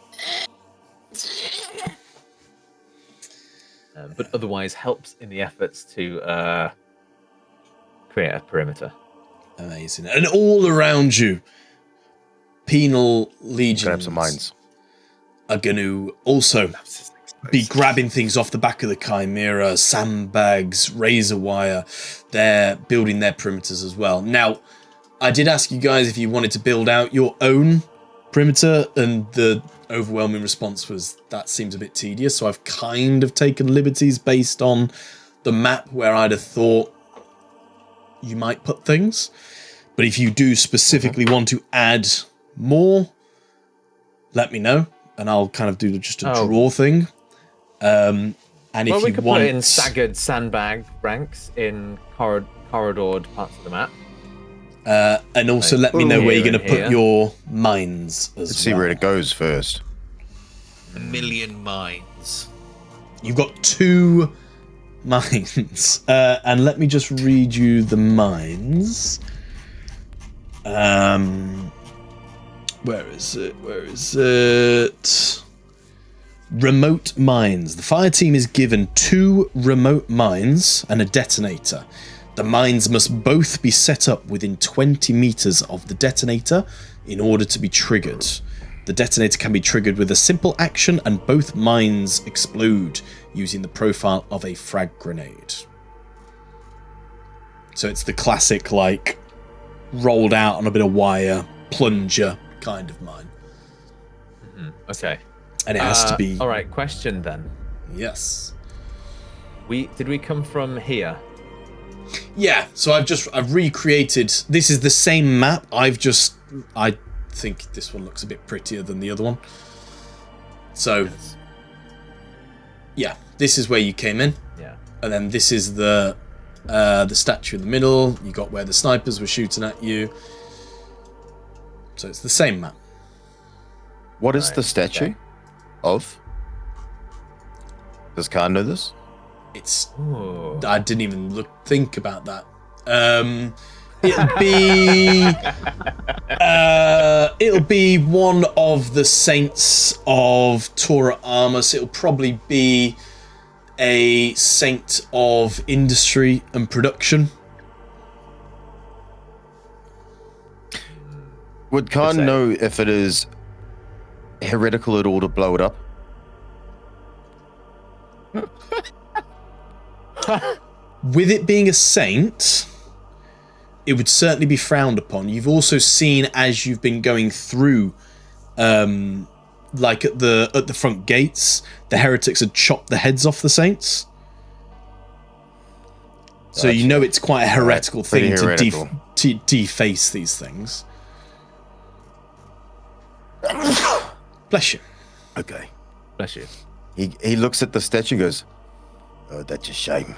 But otherwise helps in the efforts to create a perimeter. Amazing. And all around you, penal legions Grab some mines. are going to also be grabbing things off the back of the Chimera, sandbags, razor wire. They're building their perimeters as well. Now, I did ask you guys if you wanted to build out your own perimeter, and the overwhelming response was that seems a bit tedious, so I've kind of taken liberties based on the map where I'd have thought you might put things. But if you do specifically want to add more, let me know, and I'll kind of do just a draw thing. And if we you could want put it in staggered sandbag ranks in corridored parts of the map. and also let me know where you're going to put your mines as Let's see where it goes first. A million mines. You've got 2 mines. And let me just read you the mines. Where is it? Remote mines. The fire team is given 2 remote mines and a detonator. The mines must both be set up within 20 meters of the detonator in order to be triggered. The detonator can be triggered with a simple action, and both mines explode using the profile of a frag grenade. So it's the classic, like, rolled out on a bit of wire, plunger kind of mine. Okay. And it has to be... All right, question then. Yes. Did we come from here? Yeah, so I've recreated... This is the same map. I think this one looks a bit prettier than the other one. So, yeah, this is where you came in. Yeah. And then this is the statue in the middle. You got where the snipers were shooting at you. So it's the same map. What is the statue of? Does Khan know this? It's... Ooh. I didn't even think about that. It'll be... it'll be one of the saints of Tora Armis. It'll probably be a saint of industry and production. Would Khan know if it is heretical at all to blow it up? With it being a saint, it would certainly be frowned upon. You've also seen, as you've been going through, like at the front gates, the heretics had chopped the heads off the saints. So you know it's quite a heretical thing to deface these things. Bless you. Okay. Bless you. He looks at the statue and goes, "Oh, that's a shame.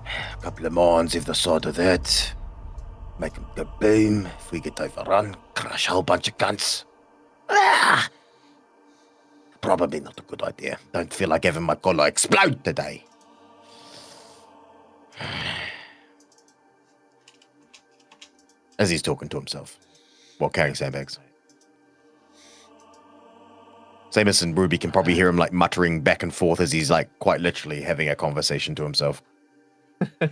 A couple of mines if the side of that. Make them go boom. If we get overrun, crush a whole bunch of cunts. Probably not a good idea. Don't feel like having my collar explode today." As he's talking to himself while carrying sandbags. Samus and Ruby can probably hear him like muttering back and forth as he's like quite literally having a conversation to himself. Yeah,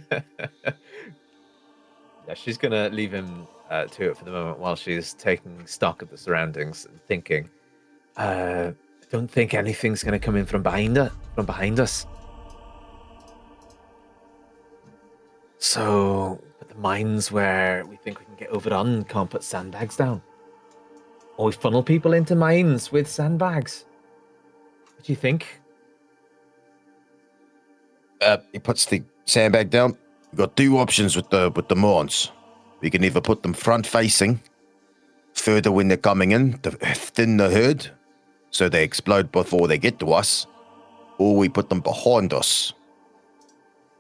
she's gonna leave him to it for the moment while she's taking stock of the surroundings and thinking. I don't think anything's gonna come in from behind us. So, but the mines where we think we can get overrun can't put sandbags down. Or we funnel people into mines with sandbags. What do you think? He puts the sandbag down. We've got two options with the mines. We can either put them front facing, further when they're coming in, to thin the herd, so they explode before they get to us, or we put them behind us,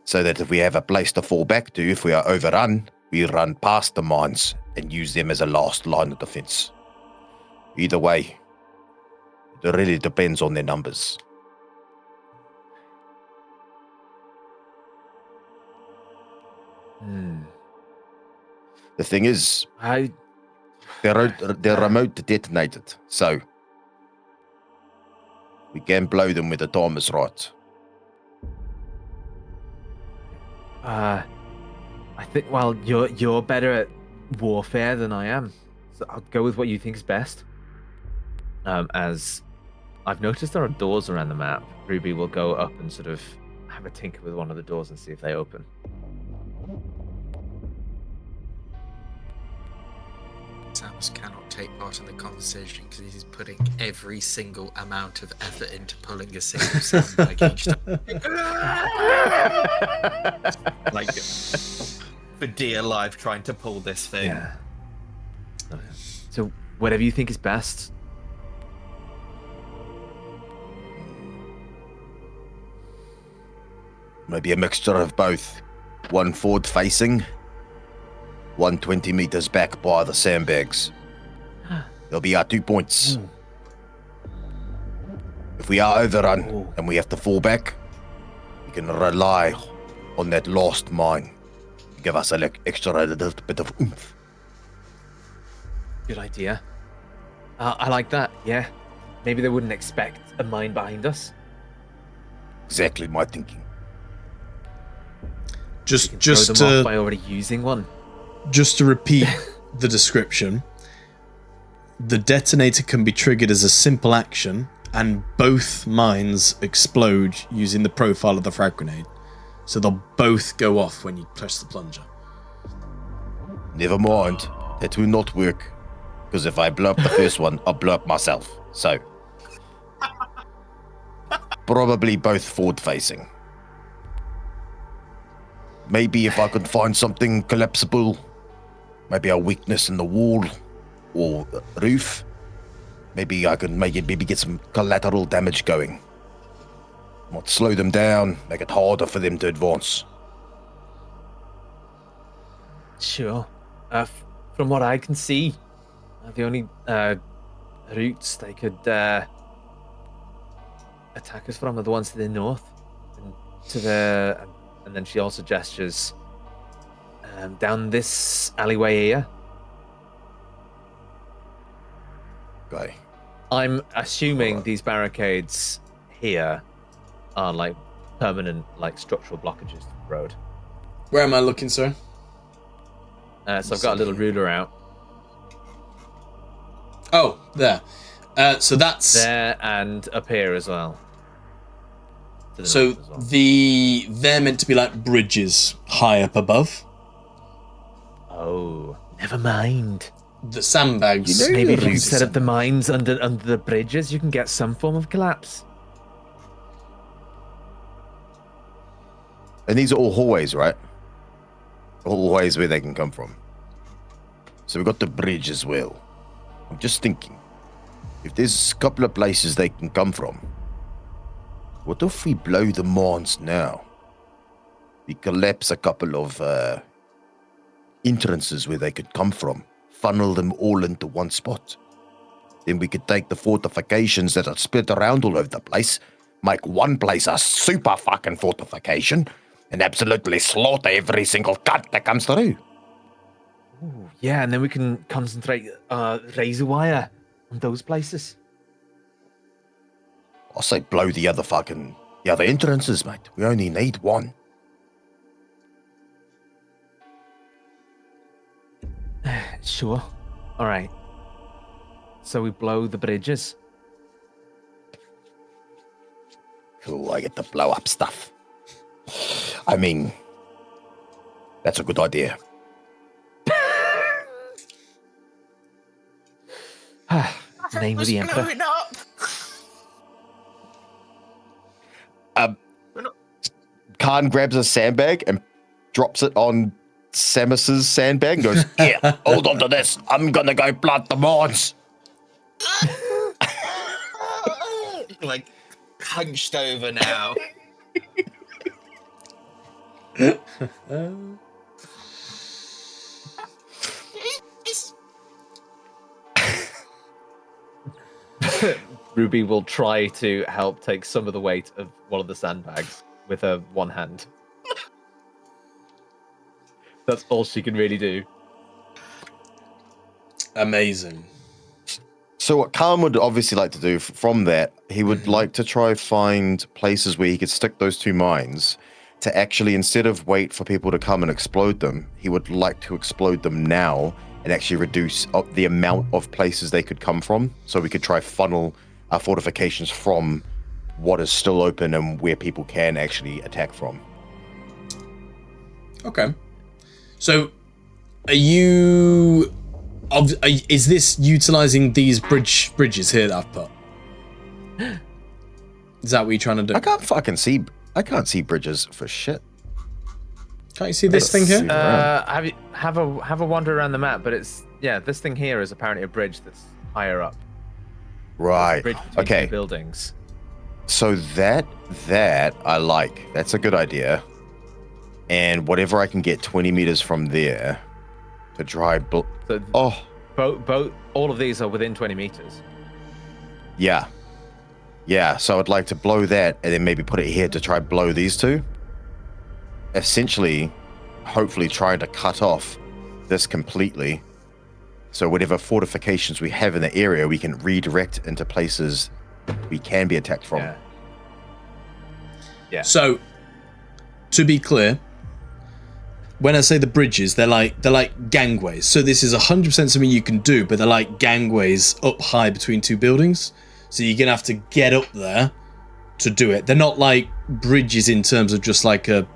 so that if we have a place to fall back to, if we are overrun, we run past the mines and use them as a last line of defense. Either way, it really depends on their numbers. The thing is, they're remote detonated, so we can blow them when the time is right. I think, well, you're better at warfare than I am, so I'll go with what you think is best. As I've noticed there are doors around the map. Ruby will go up and sort of have a tinker with one of the doors and see if they open. Samus cannot take part in the conversation because he's putting every single amount of effort into pulling a single sandbag each time. Like, for dear life, trying to pull this thing. Yeah. Okay. So whatever you think is best. Maybe a mixture of both. One forward facing, 120 meters back by the sandbags. There'll be our 2 points. If we are overrun and we have to fall back, we can rely on that last mine to give us a extra little bit of oomph. Good idea. I like that. Yeah. Maybe they wouldn't expect a mine behind us. Exactly my thinking. Just throw them off by already using one. Just to repeat the description, the detonator can be triggered as a simple action, and both mines explode using the profile of the frag grenade. So they'll both go off when you press the plunger. Never mind. That will not work. Because if I blow up the first one, I'll blow up myself. So, probably both forward facing. Maybe if I could find something collapsible, maybe a weakness in the wall or roof, maybe I could maybe get some collateral damage going. Might slow them down, make it harder for them to advance. Sure. From what I can see, the only routes they could attack us from are the ones to the north and to the. And then she also gestures down this alleyway here. Okay. I'm assuming these barricades here are like permanent, like structural blockages to the road. Where am I looking, sir? So I've got a little ruler out. Oh, there. So that's there and up here as well. So they're meant to be like bridges high up above. Oh, never mind. The sandbags. Maybe if you set up the mines under the bridges, you can get some form of collapse. And these are all hallways, right? Hallways where they can come from. So we've got the bridge as well. I'm just thinking, if there's a couple of places they can come from, what if we blow the mines now? We collapse a couple of entrances where they could come from, funnel them all into one spot. Then we could take the fortifications that are split around all over the place, make one place a super fucking fortification, and absolutely slaughter every single cunt that comes through. Ooh, yeah, and then we can concentrate razor wire on those places. I say blow the other entrances, mate. We only need one. Sure. All right. So we blow the bridges. Cool, I get to blow up stuff. I mean, That's a good idea. Name of the emperor. Blowing up. Khan grabs a sandbag and drops it on Samus's sandbag and goes, Here, hold on to this. I'm gonna go plant the mines. Like, hunched over now. Ruby will try to help take some of the weight of one of the sandbags with her one hand. That's all she can really do. Amazing. So what Khan would obviously like to do from that, he would like to try find places where he could stick those two mines to actually, instead of wait for people to come and explode them, he would like to explode them now and actually reduce the amount of places they could come from. So we could try funnel our fortifications from what is still open and where people can actually attack from. Okay. So, are you... Is this utilizing these bridges here that I've put? Is that what you're trying to do? I can't see bridges for shit. Can't you see this thing here? Have a wander around the map, but it's this thing here is apparently a bridge that's higher up. Right. Bridge between Okay. two buildings. So that I like. That's a good idea. And whatever I can get 20 meters from there to dry. Both all of these are within 20 meters. Yeah. Yeah. So I'd like to blow that and then maybe put it here to try blow these two. Essentially, hopefully trying to cut off this completely. So whatever fortifications we have in the area, we can redirect into places we can be attacked from. Yeah. So, to be clear, when I say the bridges, they're like gangways. So this is 100% something you can do, but they're like gangways up high between two buildings. So you're gonna have to get up there to do it. They're not like bridges in terms of just like a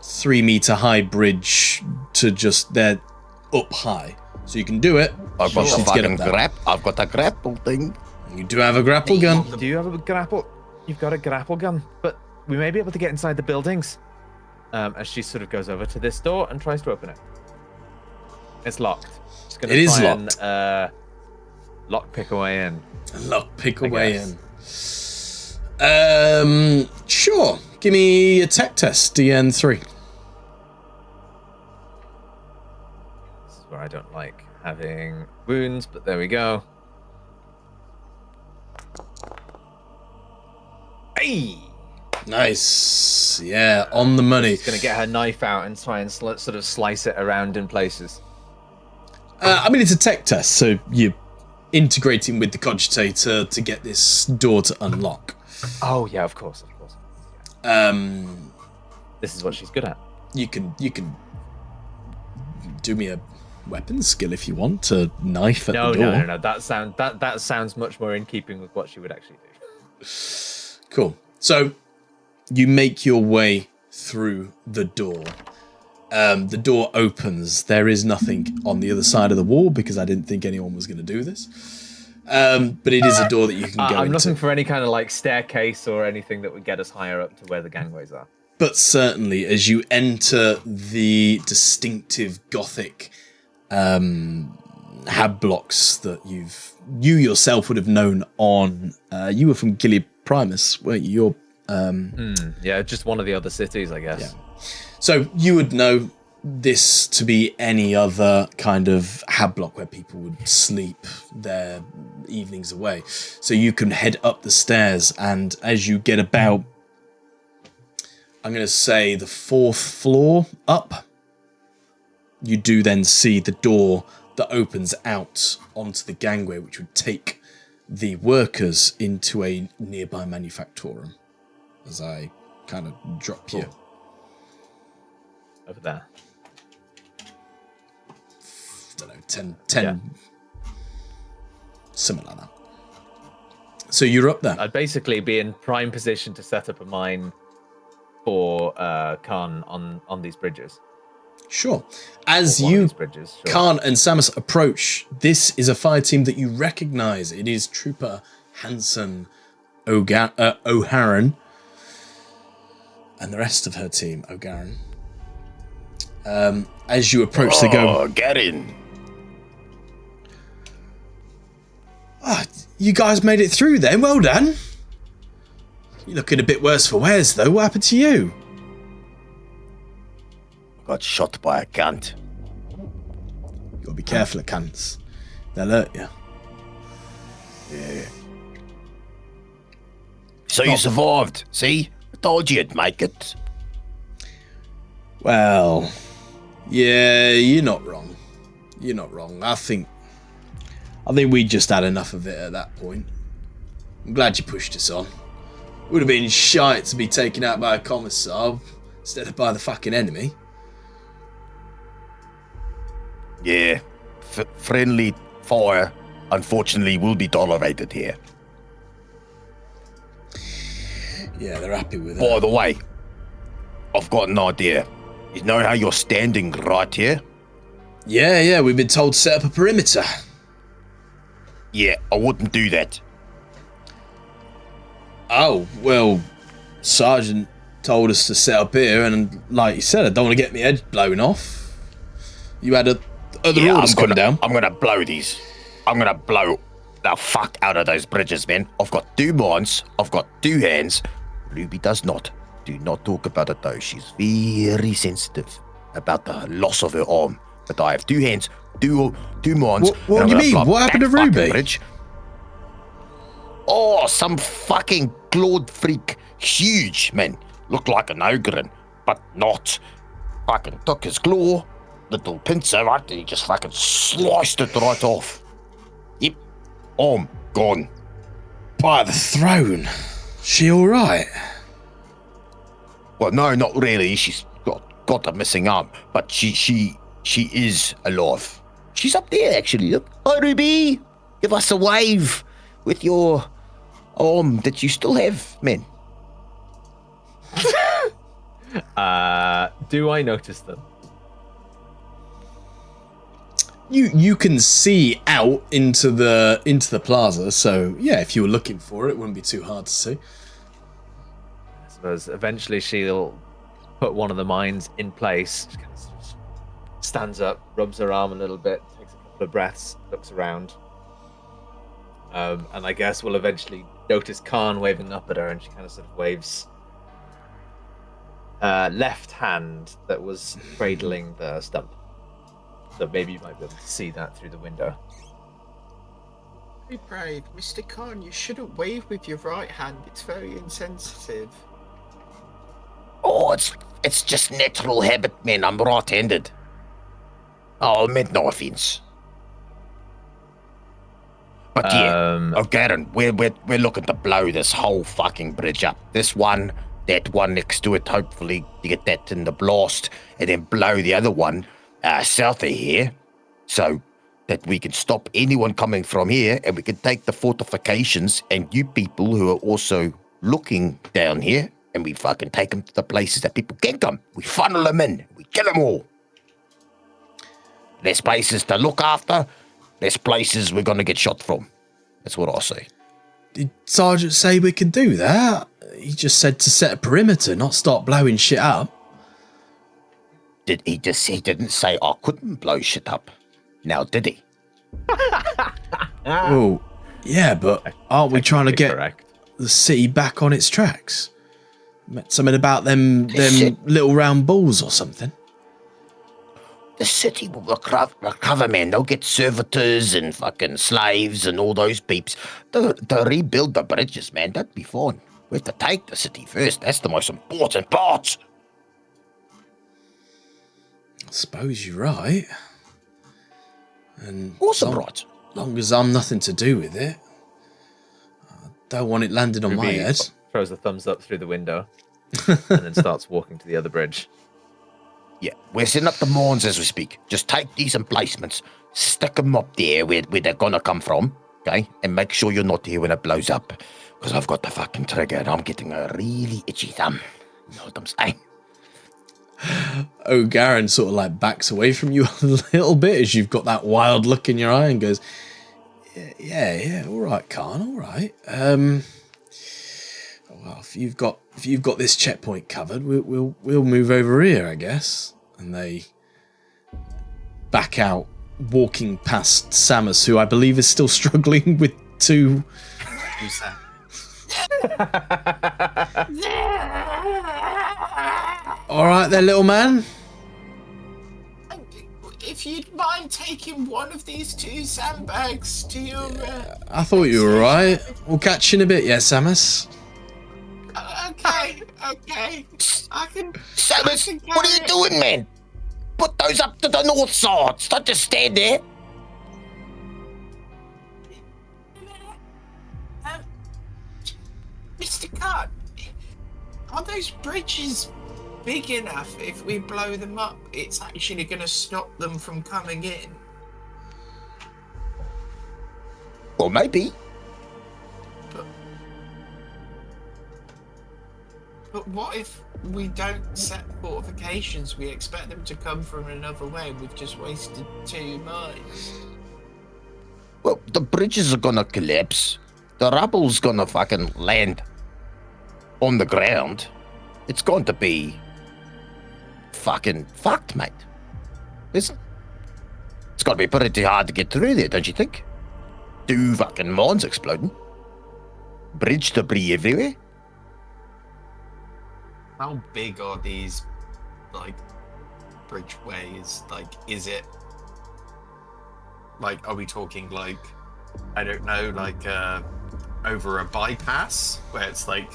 3-meter high bridge to just they're up high. So you can do it. I've got You just the need to get up fucking there. I've got a grapple thing. You do have a grapple gun. Do you have a grapple? You've got a grapple gun, but we may be able to get inside the buildings. As she sort of goes over to this door and tries to open it. It's locked. She's gonna It is try locked. And, lock pick away in. Lock pick away in. guess. Sure. Give me a tech test, DN3. This is where I don't like having wounds, but there we go. Hey! Nice. Yeah, on the money. She's gonna get her knife out and try and sort of slice it around in places. I mean, it's a tech test, so you're integrating with the cogitator to get this door to unlock. Oh yeah, of course. This is what she's good at. You can do me a weapons skill if you want to knife at the door. No. That sounds much more in keeping with what she would actually do. Cool. So you make your way through the door. The door opens. There is nothing on the other side of the wall because I didn't think anyone was going to do this. But it is a door that you can go I'm into. looking for any kind of like staircase or anything that would get us higher up to where the gangways are. But certainly, as you enter the distinctive Gothic hab blocks that you yourself would have known on, you were from Gilead Primus, weren't you? Yeah, just one of the other cities, I guess. Yeah. So you would know this to be any other kind of hab block where people would sleep their evenings away. So you can head up the stairs, and as you get about, I'm going to say the 4th floor up, you do then see the door that opens out onto the gangway, which would take the workers into a nearby manufactorum. As I kind of drop you over there. I don't know, 10 something like that. So you're up there. I'd basically be in prime position to set up a mine for Khan on these bridges. Sure. As Or one of you, these bridges, sure. Khan and Samus approach, this is a fire team that you recognise. It is Trooper Hanson O'Haran and the rest of her team, O'Garan. As you approach, they go, get in. "Ah, you guys made it through then, well done. You're looking a bit worse for wears though, what happened to you?" Got shot by a cunt. You gotta be careful of cunts. They'll hurt you. Yeah. So you survived, see? I told you you'd make it. Well, yeah, you're not wrong. You're not wrong. I think we just had enough of it at that point. I'm glad you pushed us on. Would have been shite to be taken out by a commissar instead of by the fucking enemy. Yeah. Friendly fire, unfortunately, will be tolerated here. Yeah, they're happy with By it. the way, I've got an idea. You know how you're standing right here? Yeah, we've been told to set up a perimeter. Yeah, I wouldn't do that. Oh, well, Sergeant told us to set up here, and like you said, I don't want to get my head blown off. You had other orders coming down. I'm gonna blow these. I'm gonna blow the fuck out of those bridges, man. I've got 2 minds. I've got 2 hands. Ruby does not. Do not talk about it though. She's very sensitive about the loss of her arm. But I have 2 hands, 2 minds. What do you mean? What happened to Ruby? Bridge. Oh, some fucking clawed freak. Huge, man. Looked like an ogre, but not. Fucking took his claw, little pincer, right? And he just fucking sliced it right off. Yep. Arm gone. By the throne. She all right? Well, no, not really. She's got a missing arm, but she is alive. She's up there, actually. Look. Hi, Ruby. Give us a wave with your arm that you still have, man. Do I notice them? You can see out into the plaza, so yeah, if you were looking for it, it wouldn't be too hard to see. I suppose eventually she'll put one of the mines in place. She kind of stands up, rubs her arm a little bit, takes a couple of breaths, looks around. And I guess we'll eventually notice Khan waving up at her, and she kind of sort of waves left hand that was cradling the stump. So maybe you might be able to see that through the window. Be brave, Mr. Khan. You shouldn't wave with your right hand. It's very insensitive. Oh, it's just natural habit, man. I'm right-handed. Oh, I meant no offense. But yeah, Garen, we're looking to blow this whole fucking bridge up. This one, that one next to it, hopefully to get that in the blast, and then blow the other one south of here, so that we can stop anyone coming from here, and we can take the fortifications and you people who are also looking down here, and we fucking take them to the places that people can come. We funnel them in. We kill them all. There's places to look after. There's places we're going to get shot from. That's what I say. Did Sergeant say we can do that? He just said to set a perimeter, not start blowing shit up. He didn't say I couldn't blow shit up. Now, did he? Oh, yeah, but aren't we trying to get correct. the city back on its tracks? Something about them little round balls or something. The city will recover, man. They'll get servitors and fucking slaves and all those peeps. They'll rebuild the bridges, man. That'd be fun. We have to take the city first. That's the most important part. I suppose you're right. And Awesome, right. Long as I'm nothing to do with it, I don't want it landing on my Ruby head. throws a thumbs up through the window and then starts walking to the other bridge. Yeah, we're setting up the mines as we speak. Just take these emplacements, stick them up there where they're gonna come from, okay? And make sure you're not here when it blows up. Because I've got the fucking trigger and I'm getting a really itchy thumb. You know what I'm saying? O'Garin sort of like backs away from you a little bit as you've got that wild look in your eye and goes, yeah, all right, Khan, all right. Well, if you've got this checkpoint covered, we'll move over here, I guess. And they back out, walking past Samus, who I believe is still struggling with two. Who's that? All right there, little man. If you'd mind taking one of these two sandbags to your... I thought you were right. We'll catch you in a bit, yeah, Samus? Okay. I can... Samus, what are you doing, man? Put those up to the north side. Don't just stand there. Mr. Cart, are those bridges big enough if we blow them up? It's actually going to stop them from coming in. Well, maybe. But what if we don't set fortifications? We expect them to come from another way. We've just wasted 2 mines. Well, the bridges are gonna collapse. The rubble's gonna fucking land on the ground. It's going to be fucking fucked, mate. It's gotta be pretty hard to get through there, don't you think? 2 fucking mines exploding. Bridge debris everywhere. How big are these, like, bridgeways? Like, is it, like, are we talking, like, I don't know, like, over a bypass, where it's, like,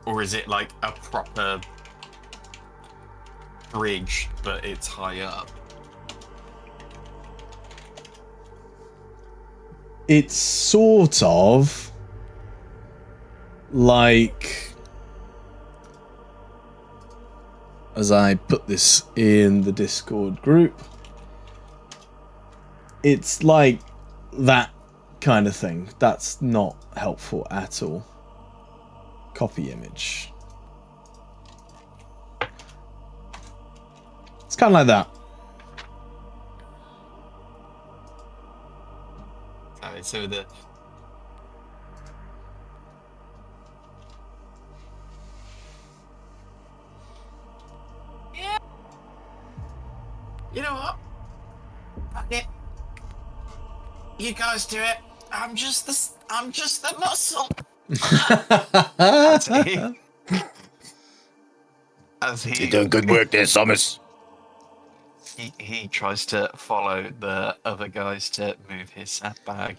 or is it, like, a proper bridge, but it's high up? It's sort of like, as I put this in the Discord group, it's like that kind of thing. That's not helpful at all. Copy image. It's kind of like that. So the You know what? Fuck it. You guys do it. I'm just the muscle. as You're he doing good work there, Samus. he tries to follow the other guys to move his sandbag.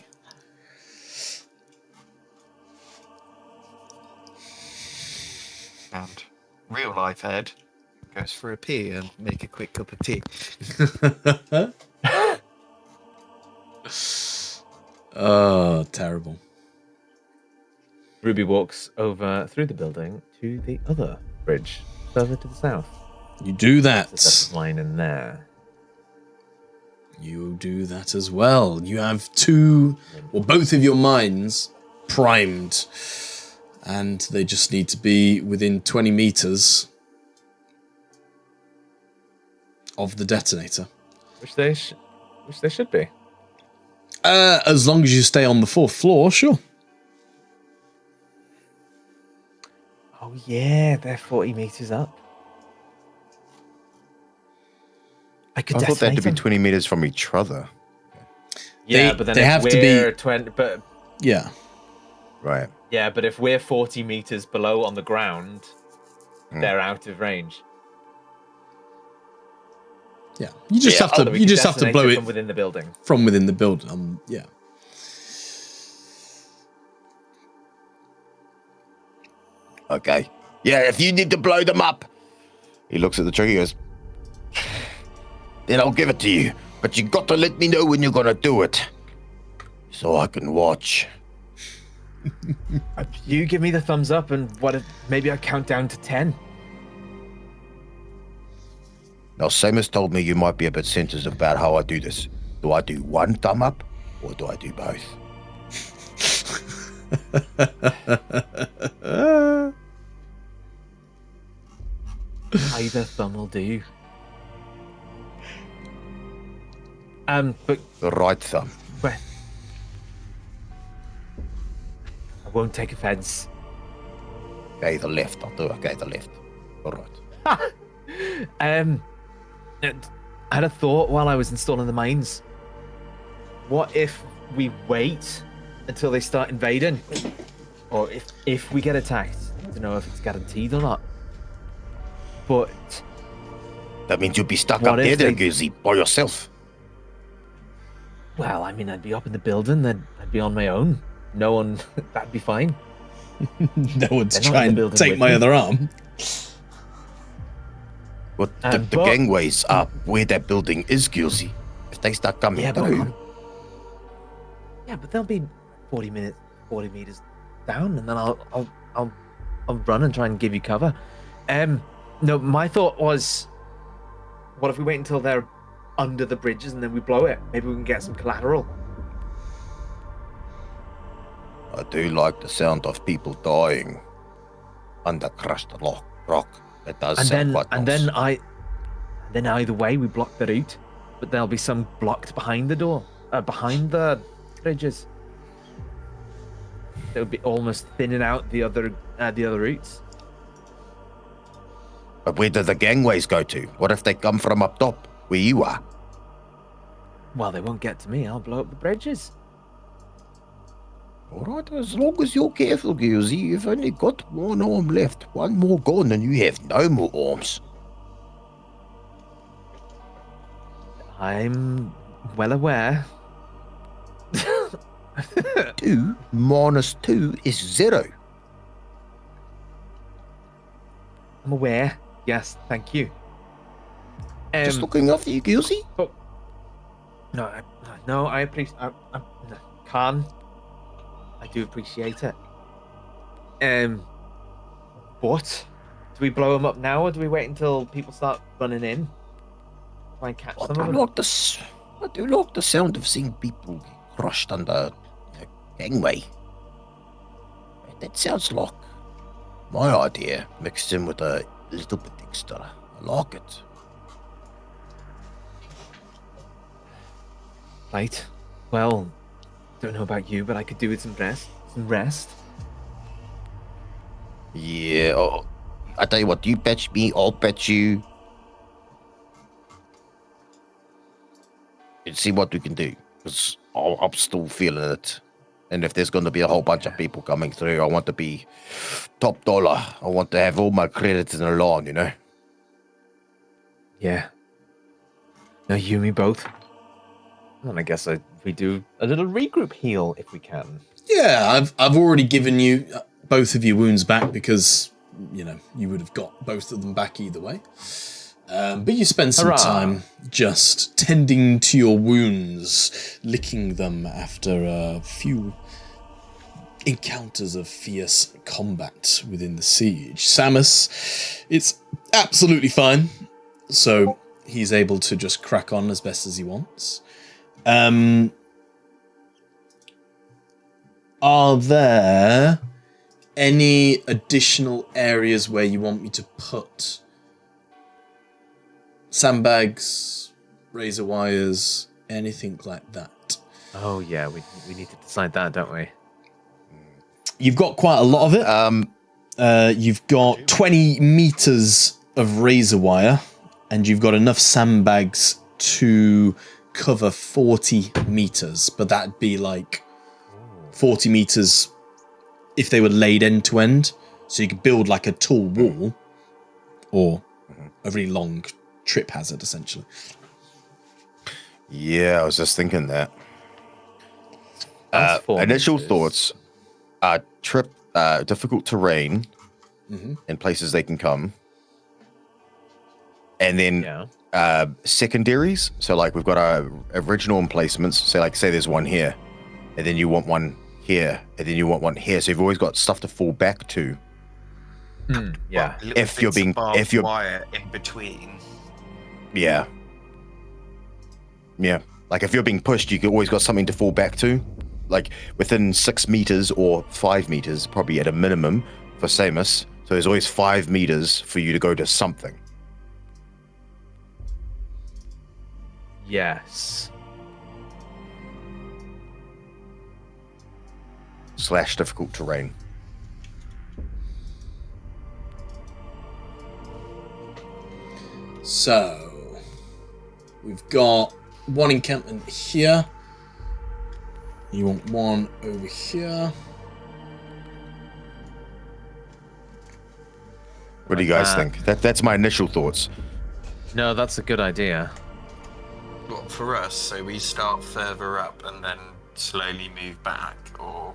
And real life Ed goes for a pee and make a quick cup of tea. Oh, terrible. Ruby walks over through the building to the other bridge, further to the south. You do that. There's a line in there. You do that as well. You have both of your mines primed, and they just need to be within 20 meters of the detonator. Which they should be. As long as you stay on the 4th floor, sure. Oh yeah, they're 40 meters up. I thought they had to be 20 meters from each other. Yeah, but then they if have to we're be 20, but yeah. Right. yeah, but if we're 40 meters below on the ground, they're out of range. Yeah. You just have to blow it from within the building. From within the building. Yeah. Okay. Yeah, if you need to blow them up. He looks at the trigger, he goes, then I'll give it to you. But you got to let me know when you're gonna do it. So I can watch. You give me the thumbs up and maybe I count down to 10. Now, Samus told me you might be a bit sensitive about how I do this. Do I do 1 thumb up or do I do both? Either thumb will do. But The right thumb. I won't take offense. Okay, the left. I'll do it. Okay, the left. All right. I had a thought while I was installing the mines. What if we wait until they start invading? Or if we get attacked? I don't know if it's guaranteed or not. But That means you'll be stuck What up if there, they- Goosey, by yourself. well, I mean, I'd be up in the building, then I'd be on my own. No one, that'd be fine. No one to They're not try in the and building take with my me. other arm. But the But- gangways are where that building is, Goosey. If they start coming Yeah, but through, yeah, but they'll be 40 meters down, and then I'll run and try and give you cover. No, my thought was, what if we wait until they're under the bridges and then we blow it? Maybe we can get some collateral. I do like the sound of people dying under crushed rock. It does sound quite nice. Then either way we block the route, but there'll be some blocked behind the door, behind the bridges. It would be almost thinning out the other routes. But where do the gangways go to? What if they come from up top, where you are? Well, they won't get to me. I'll blow up the bridges. All right, as long as you're careful, Goosey. You've only got one arm left. One more gone and you have no more arms. I'm well aware. 2 minus 2 is 0. I'm aware. Yes, thank you. Just looking after you, Goosey. No, I appreciate. Khan, I do appreciate it. But do we blow them up now, or do we wait until people start running in? Try and catch I some do of them. like the sound of seeing people get crushed under a gangway. That sounds like my idea mixed in with a little bit extra. I like it. Right. Well, don't know about you, but I could do with some rest. Yeah, I tell you what, you patch me, I'll patch you. And see what we can do. Because I'm still feeling it. And if there's going to be a whole bunch of people coming through, I want to be top dollar. I want to have all my credits in a line, you know? Yeah. No, you and me both. And I guess we do a little regroup heal if we can. Yeah, I've already given you both of your wounds back because, you know, you would have got both of them back either way. But you spend some Hurrah. time just tending to your wounds, licking them after a few encounters of fierce combat within the siege. Samus, it's absolutely fine. So he's able to just crack on as best as he wants. Are there any additional areas where you want me to put sandbags, razor wires, anything like that? Oh yeah, we need to decide that, don't we? You've got quite a lot of it. You've got 20 meters of razor wire, and you've got enough sandbags to cover 40 meters, but that'd be like 40 meters if they were laid end to end. So you could build like a tall wall or a really long trip hazard, essentially. Yeah, I was just thinking that. That's 4 Initial meters. thoughts are difficult terrain in places they can come. And then secondaries. So like we've got our original emplacements. So say there's one here, and then you want one here, and then you want one here. So you've always got stuff to fall back to. Yeah. Little If you're bits of being- barbed if you're- wire in between. Yeah. Yeah. Like if you're being pushed, you always got something to fall back to. Like within 6 meters or 5 meters, probably at a minimum for Samus. So there's always 5 meters for you to go to something. Yes. / difficult terrain. So, we've got one encampment here. You want one over here. What do you guys think? That's my initial thoughts. No, that's a good idea. What, for us? So we start further up and then slowly move back, or?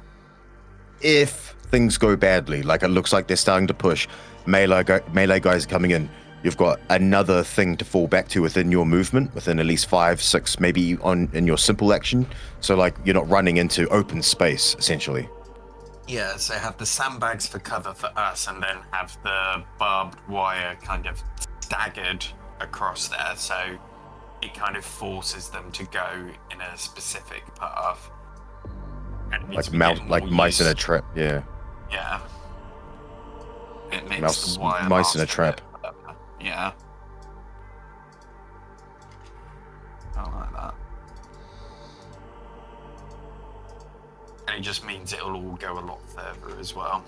If things go badly, like it looks like they're starting to push, melee guys are coming in, you've got another thing to fall back to within your movement, within at least 5, 6, maybe in your simple action. So like you're not running into open space, essentially. Yeah, so have the sandbags for cover for us, and then have the barbed wire kind of staggered across there, so it kind of forces them to go in a specific path. And Like mice in a trap, yeah. Yeah. It makes the wire mice in a last trap. bit better. Yeah. I like that. And it just means it'll all go a lot further as well.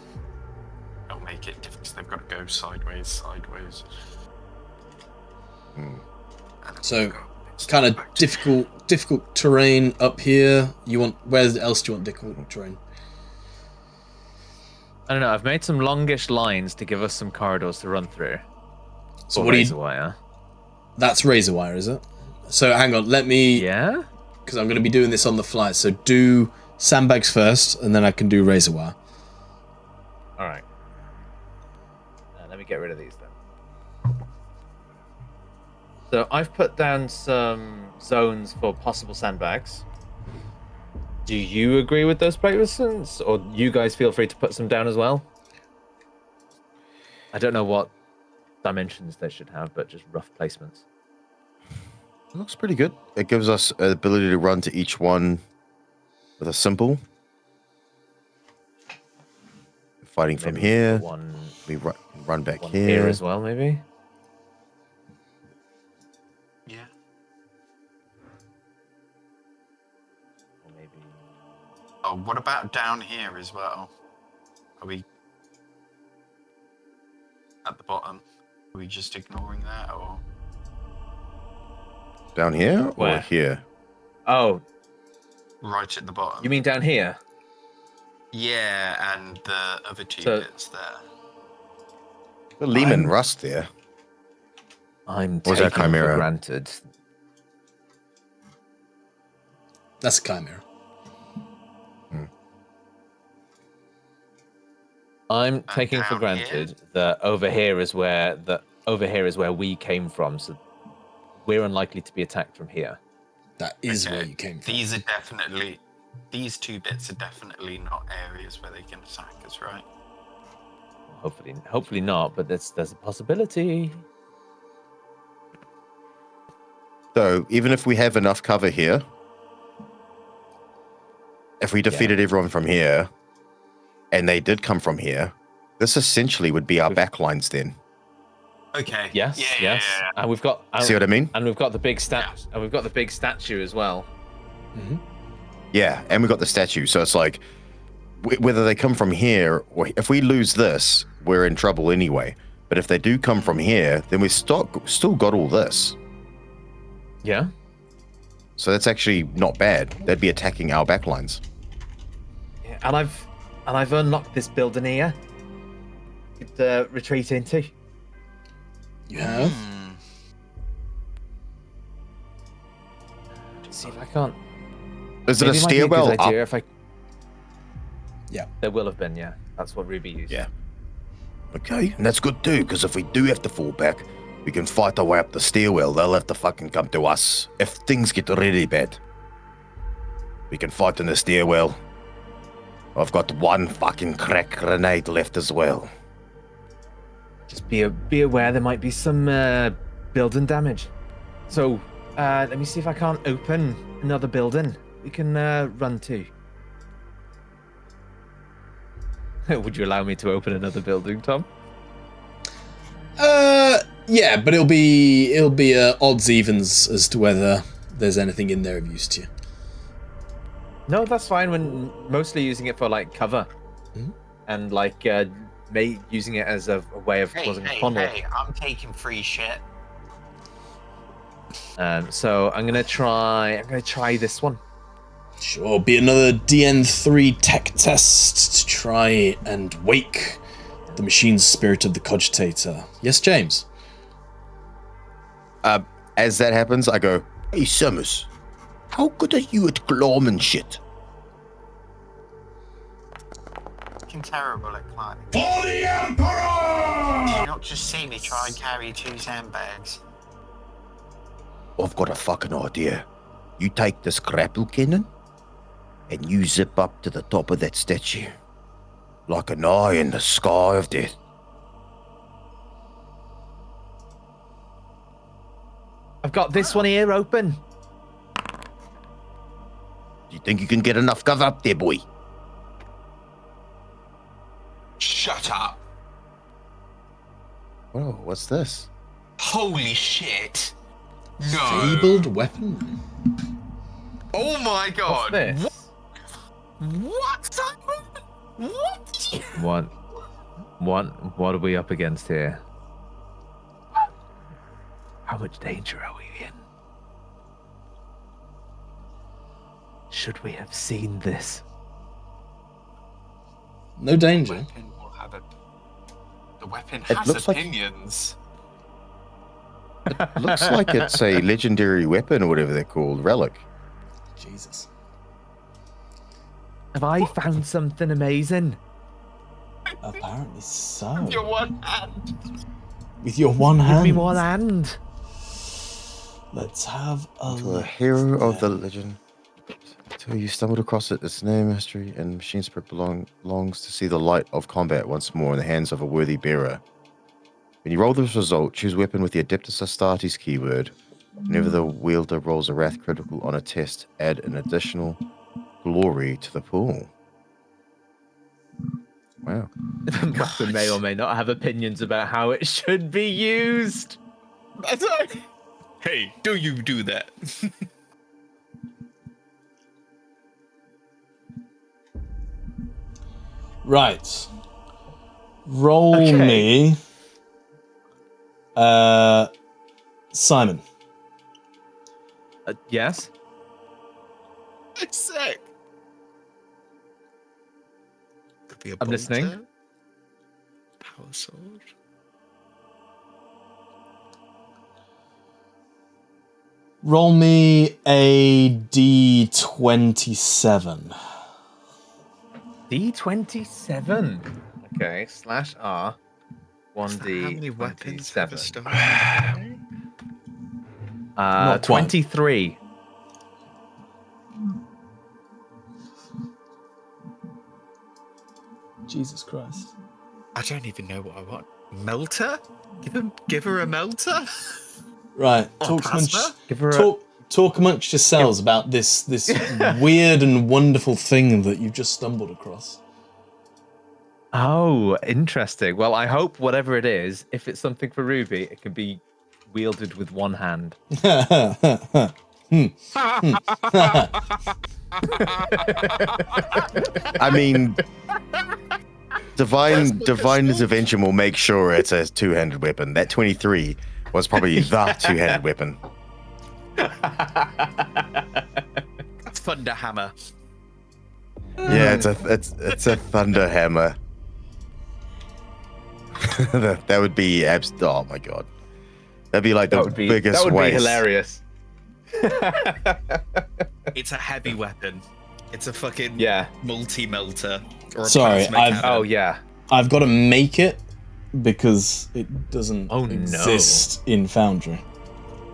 It'll make it difficult because they've got to go sideways. So, kind of difficult terrain up here. Where else do you want difficult terrain? I don't know. I've made some longish lines to give us some corridors to run through. So what do you? Wire. That's razor wire, is it? So hang on, let me. Yeah. Because I'm going to be doing this on the fly. So do sandbags first, and then I can do razor wire. All right. Let me get rid of these then. So I've put down some zones for possible sandbags. Do you agree with those placements, or you guys feel free to put some down as well? I don't know what dimensions they should have, but just rough placements. It looks pretty good. It gives us an ability to run to each one with a simple. Fighting from here. We run back one here. Here as well, maybe. Yeah. Or maybe. Oh, what about down here as well? Are we at the bottom? Are we just ignoring that, or? Down here or Where? here? Oh, Right at the bottom. you mean down here? Yeah, and the other two So- bits there. The Lehman Rust there. I'm Was that taking for Chimera? granted. That's a chimera. I'm taking for down here? granted that over here is where we came from, so we're unlikely to be attacked from here. That is Okay, where you came from. These two bits are definitely not areas where they can attack us, right? Hopefully not, but there's a possibility. So even if we have enough cover here, if we defeated everyone from here, and they did come from here, this essentially would be our backlines then. Okay. Yes, Yeah. and we've got. See what I mean? And we've got the big and we've got the big statue as well. Mm-hmm. Yeah, and we got the statue. So it's like, whether they come from here, or if we lose this, we're in trouble anyway. But if they do come from here, then we've still got all this. Yeah. So that's actually not bad. They'd be attacking our backlines. Yeah, and I've unlocked this building here. Could retreat into. You have? See if I can't. Is it a Maybe it might be stairwell good up? idea if I. Yeah. There will have been, yeah. That's what Ruby used. Yeah. Okay, and that's good too, because if we do have to fall back, we can fight our way up the stairwell. They'll have to fucking come to us. If things get really bad, we can fight in the stairwell. I've got one fucking crack grenade left as well. Just be aware there might be some building damage. So let me see if I can't open another building we can run to. Would you allow me to open another building, Tom? Yeah, but it'll be odds evens as to whether there's anything in there of use to you. No, that's fine. When mostly using it for like cover, and like using it as a way of causing funnel. Hey, I'm taking free shit. So I'm gonna try this one. Sure, be another DN3 tech test to try and wake the machine's spirit of the cogitator. Yes, James? As that happens, I go, Hey, Summers, how good are you at shit? Fucking terrible at climbing. For the Emperor! You not just see me try and carry 2 sandbags. I've got a fucking idea. You take this grapple cannon, and you zip up to the top of that statue, like an eye in the sky of death. I've got this one here open. Do you think you can get enough cover up there, boy? Shut up. "Whoa, what's this?" Holy shit. No. Fabled weapon. Oh my god. What's this? What? What are we up against here? How much danger are we in? Should we have seen this? No danger. The weapon It has looks like- opinions. Looks like it's a legendary weapon or whatever they're called, relic. Jesus. Have I found something amazing? Apparently so. Your one hand. With your one Give hand. me one hand. Let's have a To a look. hero of the legend. So you stumbled across it. Its name, history, and machine spirit belongs to see the light of combat once more in the hands of a worthy bearer. When you roll this result, choose weapon with the Adeptus Astartes keyword. Whenever the wielder rolls a wrath critical on a test, add an additional glory to the pool. Wow. The weapon may or may not have opinions about how it should be used. Hey, do you do that? Right. Roll Okay. me. Simon. Yes. It's sick. Could be a I'm listening. bolter, Power sword. Roll me a D27. D27. Okay. /R. How 1D. many weapons have a 27. starting? Not quite. 23. Jesus Christ. I don't even know what I want. Melter? Give her a melter? Right. Or Talk amongst, plasma? Give her talk amongst yourselves about this weird and wonderful thing that you've just stumbled across. Oh, interesting. Well, I hope whatever it is, if it's something for Ruby, it can be wielded with one hand. I mean, Divine Intervention will make sure it's a two-handed weapon. That 23 was probably the two-handed weapon. Thunder hammer. Yeah, it's a thunder hammer. that would be oh my god, that'd be like the biggest That would waste. be hilarious. It's a heavy weapon. It's a fucking Yeah. multi-melter. Or a Sorry, plasma I've- cannon. Oh yeah. I've got to make it because it doesn't Oh, no. exist in Foundry.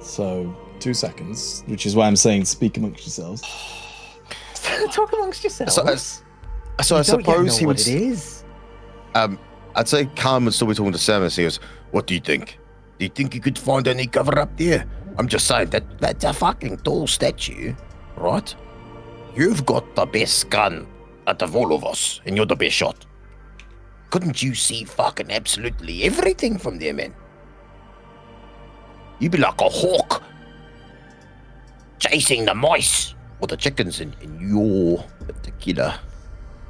So 2 seconds, which is why I'm saying speak amongst yourselves. Talk amongst yourselves. So I You don't yet suppose know he would. what it is. I'd say Khan would still be talking to Samus. He goes, "What do you think? Do you think you could find any cover up there? I'm just saying that's a fucking tall statue, right? You've got the best gun out of all of us, and you're the best shot. Couldn't you see fucking absolutely everything from there, man? You'd be like a hawk. chasing the mice or the chickens in your particular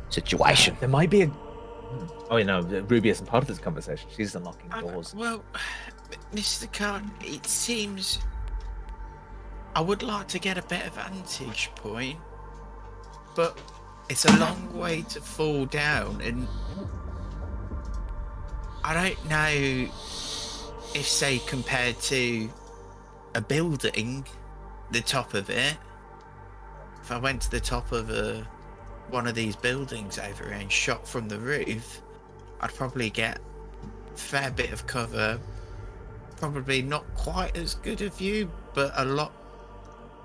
situation. There might be a. Oh, Ruby isn't part of this conversation. She's unlocking doors. Well, Mr. Khan, it seems I would like to get a better vantage point, but it's a long way to fall down, and I don't know if, say, compared to a building, the top of it, if I went to the top of one of these buildings over here and shot from the roof, I'd probably get a fair bit of cover. Probably not quite as good a view, but a lot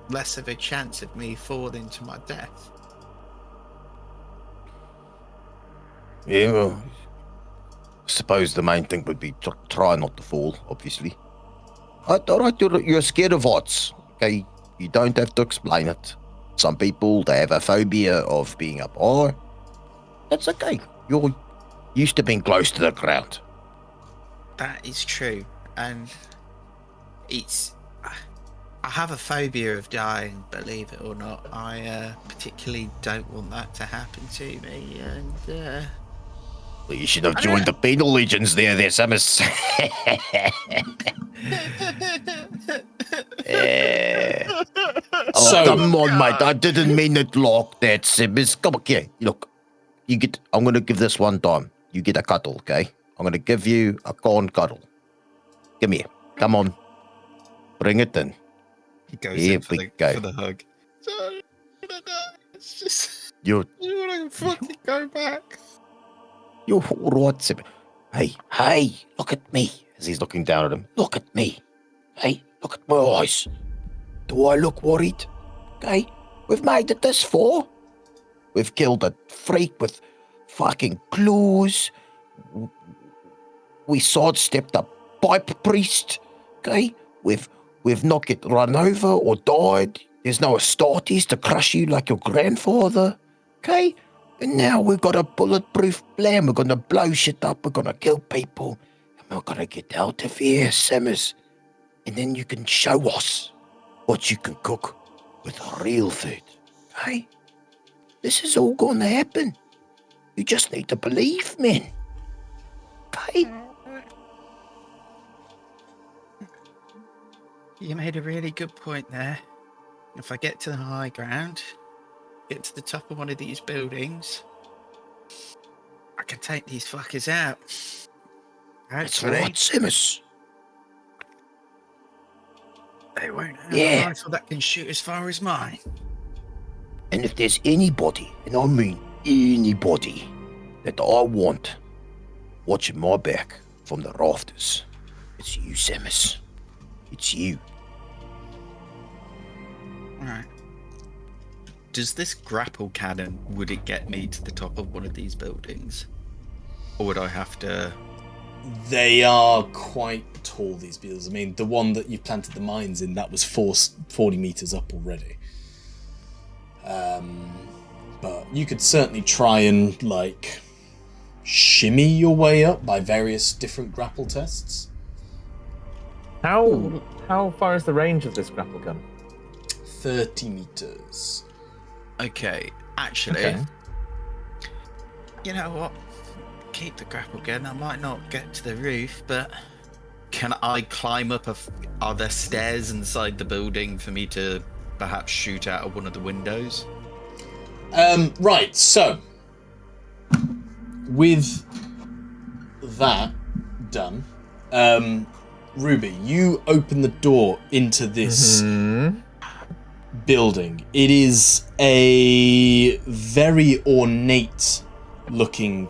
less of a chance of me falling to my death. Yeah, well, I suppose the main thing would be try not to fall, obviously. Alright, you're scared of heights, okay? You don't have to explain it. Some people, they have a phobia of being up high. That's okay. You're used to being close to the ground. That is true, and I have a phobia of dying, believe it or not. I particularly don't want that to happen to me, and Well, you should have joined the penal legions there, Samus. So- come on, mate. I didn't mean it like that, Samus. Come on, here. Look, I'm going to give this one time. You get a cuddle, okay? I'm going to give you a corn cuddle. Give me it. Come on. Bring it in. He goes Here in for we go. the hug. it's just You're you want to fucking go back. all right, Samus. Hey, look at me. As he's looking down at him. Look at me. Hey, look at my eyes. Do I look worried? Okay, we've made it this far. We've killed a freak with fucking claws. We sidestepped a pipe priest. Okay, we've not get run over or died. There's no Astartes to crush you like your grandfather. Okay, and now we've got a bulletproof plan. We're gonna blow shit up. We're gonna kill people, and we're gonna get out of here, Samus. And then you can show us what you can cook with real food. Okay, this is all gonna happen. You just need to believe, man. Okay. You made a really good point there. If I get to the high ground, get to the top of one of these buildings, I can take these fuckers out. That's Hopefully, right, Samus. they won't have Yeah. a rifle that can shoot as far as mine. And if there's anybody, and I mean anybody, that I want watching my back from the rafters, it's you, Samus. It's you. Alright. Does this grapple cannon, would it get me to the top of one of these buildings? Or would I have to... They are quite tall, these buildings. I mean, the one that you planted the mines in, that was 40 meters up already. But you could certainly try and, shimmy your way up by various different grapple tests. How far is the range of this grapple gun? 30 meters. Okay, actually, Okay. you know what? Keep the grapple gun. I might not get to the roof, but can I climb up? Are there stairs inside the building for me to perhaps shoot out of one of the windows? Right, so with that done, Ruby, you open the door into this building. It is a very ornate looking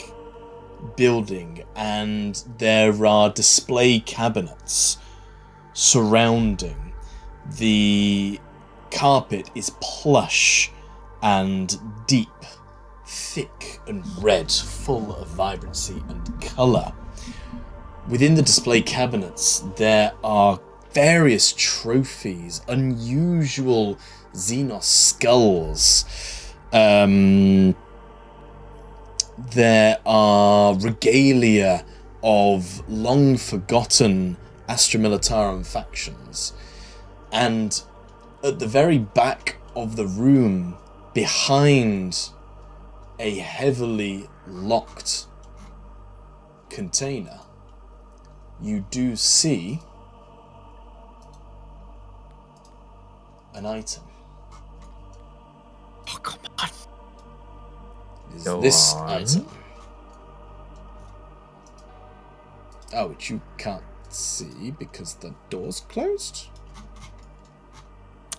building, and there are display cabinets surrounding. The carpet is plush and deep, thick and red, full of vibrancy and colour. Within the display cabinets, there are various trophies, unusual Xenos skulls. There are regalia of long forgotten Astra Militarum factions. And at the very back of the room, behind a heavily locked container, you do see an item. Oh, come on. Is Go this on. item? Oh, which you can't see because the door's closed?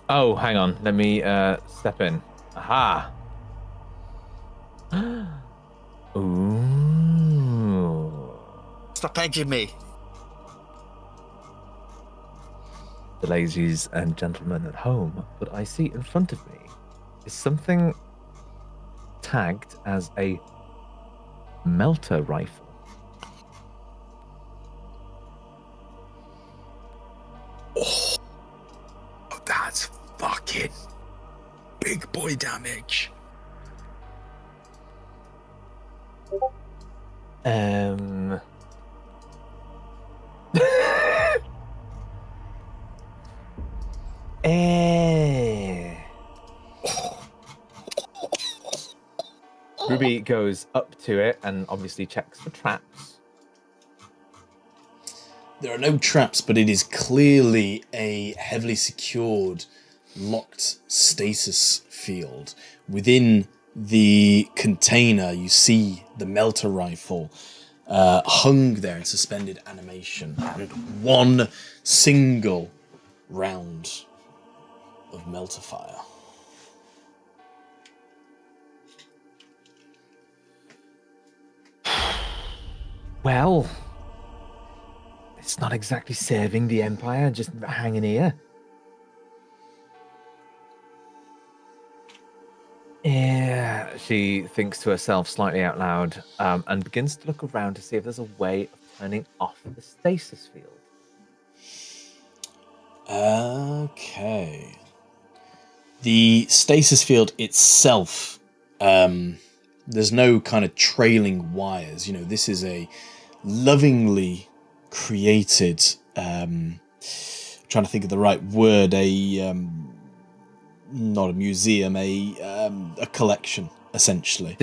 Oh, hang on. Let me step in. Aha. Ooh. Stop edging me. The ladies and gentlemen at home, what I see in front of me is something tagged as a melter rifle. Oh, that's fucking big boy damage. Ruby goes up to it and obviously checks for traps. There are no traps, but it is clearly a heavily secured, locked stasis field. Within the container, you see the melter rifle hung there in suspended animation, and one single round of melter fire. Well, it's not exactly serving the Empire, just hanging here. Yeah, she thinks to herself slightly out loud and begins to look around to see if there's a way of turning off the stasis field. Okay. The stasis field itself, there's no kind of trailing wires. You know, this is a lovingly created, trying to think of the right word, not a museum, a collection, essentially.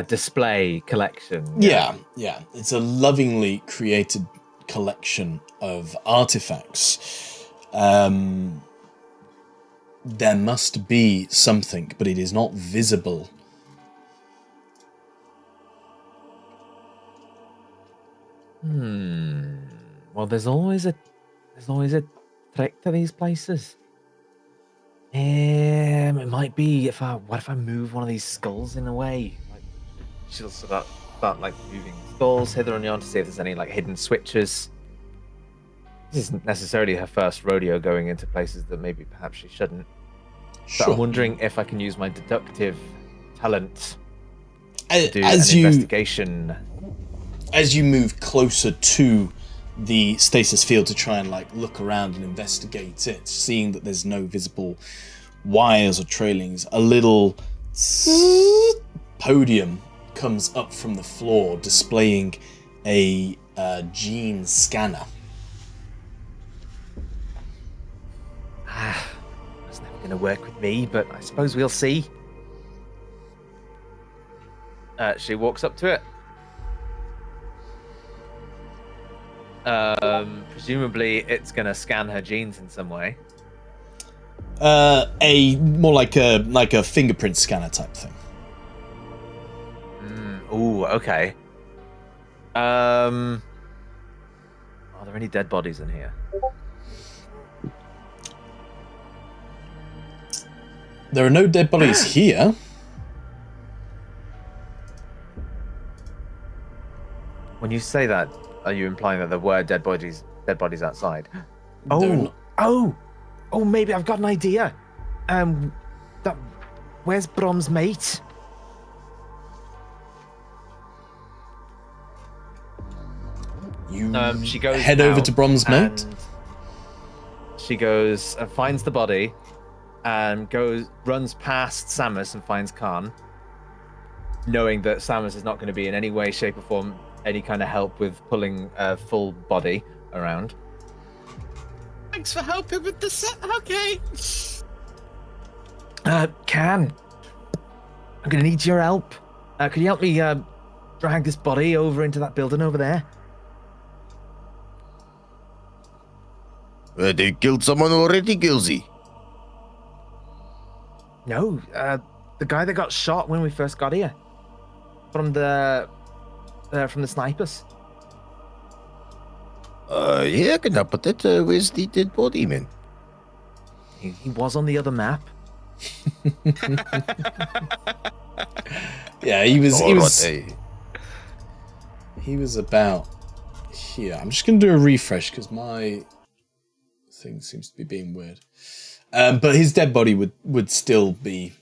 Display collection. Yeah. It's a lovingly created collection of artifacts. There must be something, but it is not visible. Well, there's always a trick to these places. It might be what if I move one of these skulls in a way? Like, she'll start like moving skulls hither and yon to see if there's any like hidden switches. This isn't necessarily her first rodeo going into places that maybe perhaps she shouldn't. Sure. But I'm wondering if I can use my deductive talent to do As an you- investigation. As you move closer to the stasis field to try and like look around and investigate it, seeing that there's no visible wires or trailings, a little podium comes up from the floor displaying a gene scanner. That's never going to work with me, but I suppose we'll see. She walks up to it. Presumably it's going to scan her genes in some way. More like a fingerprint scanner type thing. Ooh, okay. Are there any dead bodies in here? There are no dead bodies here. When you say that, are you implying that there were dead bodies outside? They're not- Oh, maybe I've got an idea. Where's Brom's mate? You She goes head over out to Brom's mate. and She goes and finds the body, and runs past Samus and finds Khan, knowing that Samus is not going to be in any way, shape, or form any kind of help with pulling a full body around. Thanks for helping with the set. Okay. Can. I'm gonna need your help. Could you help me drag this body over into that building over there? They killed someone already, Gilsey. No, the guy that got shot when we first got here. From the snipers. Yeah, can I put that? Where's the dead body, man? He was on the other map. Yeah, he was Right, he was about here. I'm just gonna do a refresh because my thing seems to be being weird. But his dead body would still be,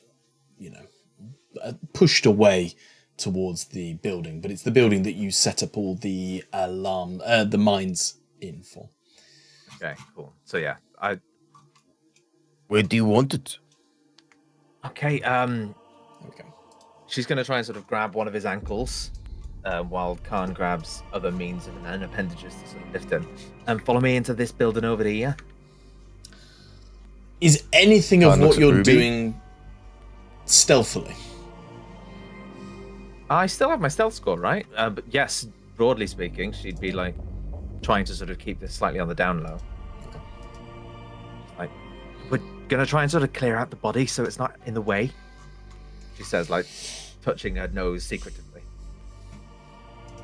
pushed away towards the building. But it's the building that you set up all the the mines in for. Okay, cool. So yeah, Where do you want it? Okay, Okay. she's gonna try and sort of grab one of his ankles, while Khan grabs other means of an appendages to sort of lift him. And follow me into this building over here. Is anything of Khan what looks at you're Ruby. doing stealthily? I still have my stealth score, right? But yes, broadly speaking, she'd be like trying to sort of keep this slightly on the down low. Like, we're gonna try and sort of clear out the body so it's not in the way. She says, like, touching her nose secretively.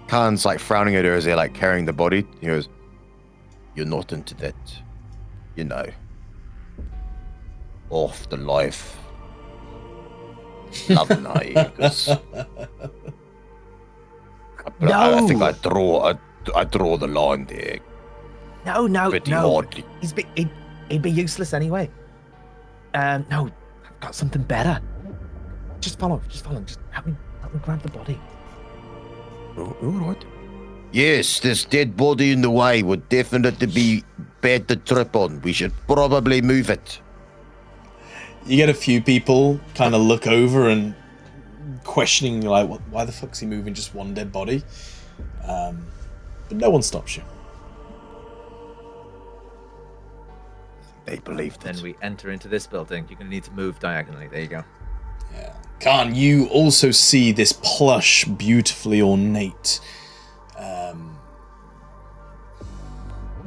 Khan's like frowning at her as they're like carrying the body. He goes, "You're not into that, you know. Off the life. Love night. I think I draw the line there. No, Pretty no. hardly. He'd be useless anyway. No, I've got something better. Just follow. Just help me grab the body. All right. Yes, this dead body in the way would definitely be bad to trip on. We should probably move it. You get a few people kind of look over and questioning, like, why the fuck's he moving just one dead body? But no one stops you. They believed Then it. we enter into this building. You're going to need to move diagonally. There you go. Yeah. Khan, you also see this plush, beautifully ornate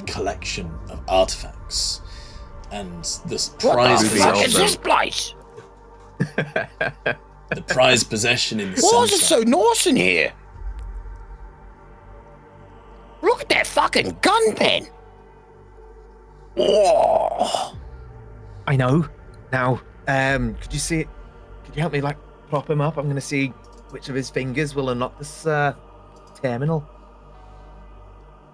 collection of artifacts. And this prize What the fuck is possession, this place? the prize possession in the Why is it center. so nice in here? Look at that fucking gun, man. Oh, I know. Now, could you see it? Could you help me, like, prop him up? I'm going to see which of his fingers will unlock this terminal.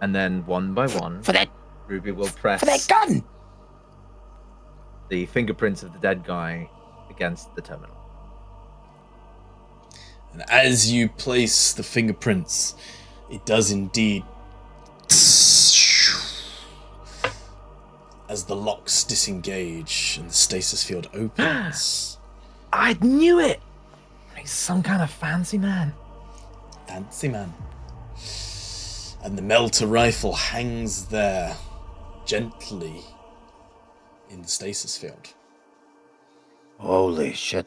And then, one by one, for that Ruby will press gun. the fingerprints of the dead guy against the terminal. And as you place the fingerprints, it does indeed, as the locks disengage and the stasis field opens. I knew it! He's some kind of fancy man. Fancy man. And the melter rifle hangs there, gently, in the stasis field. Holy shit.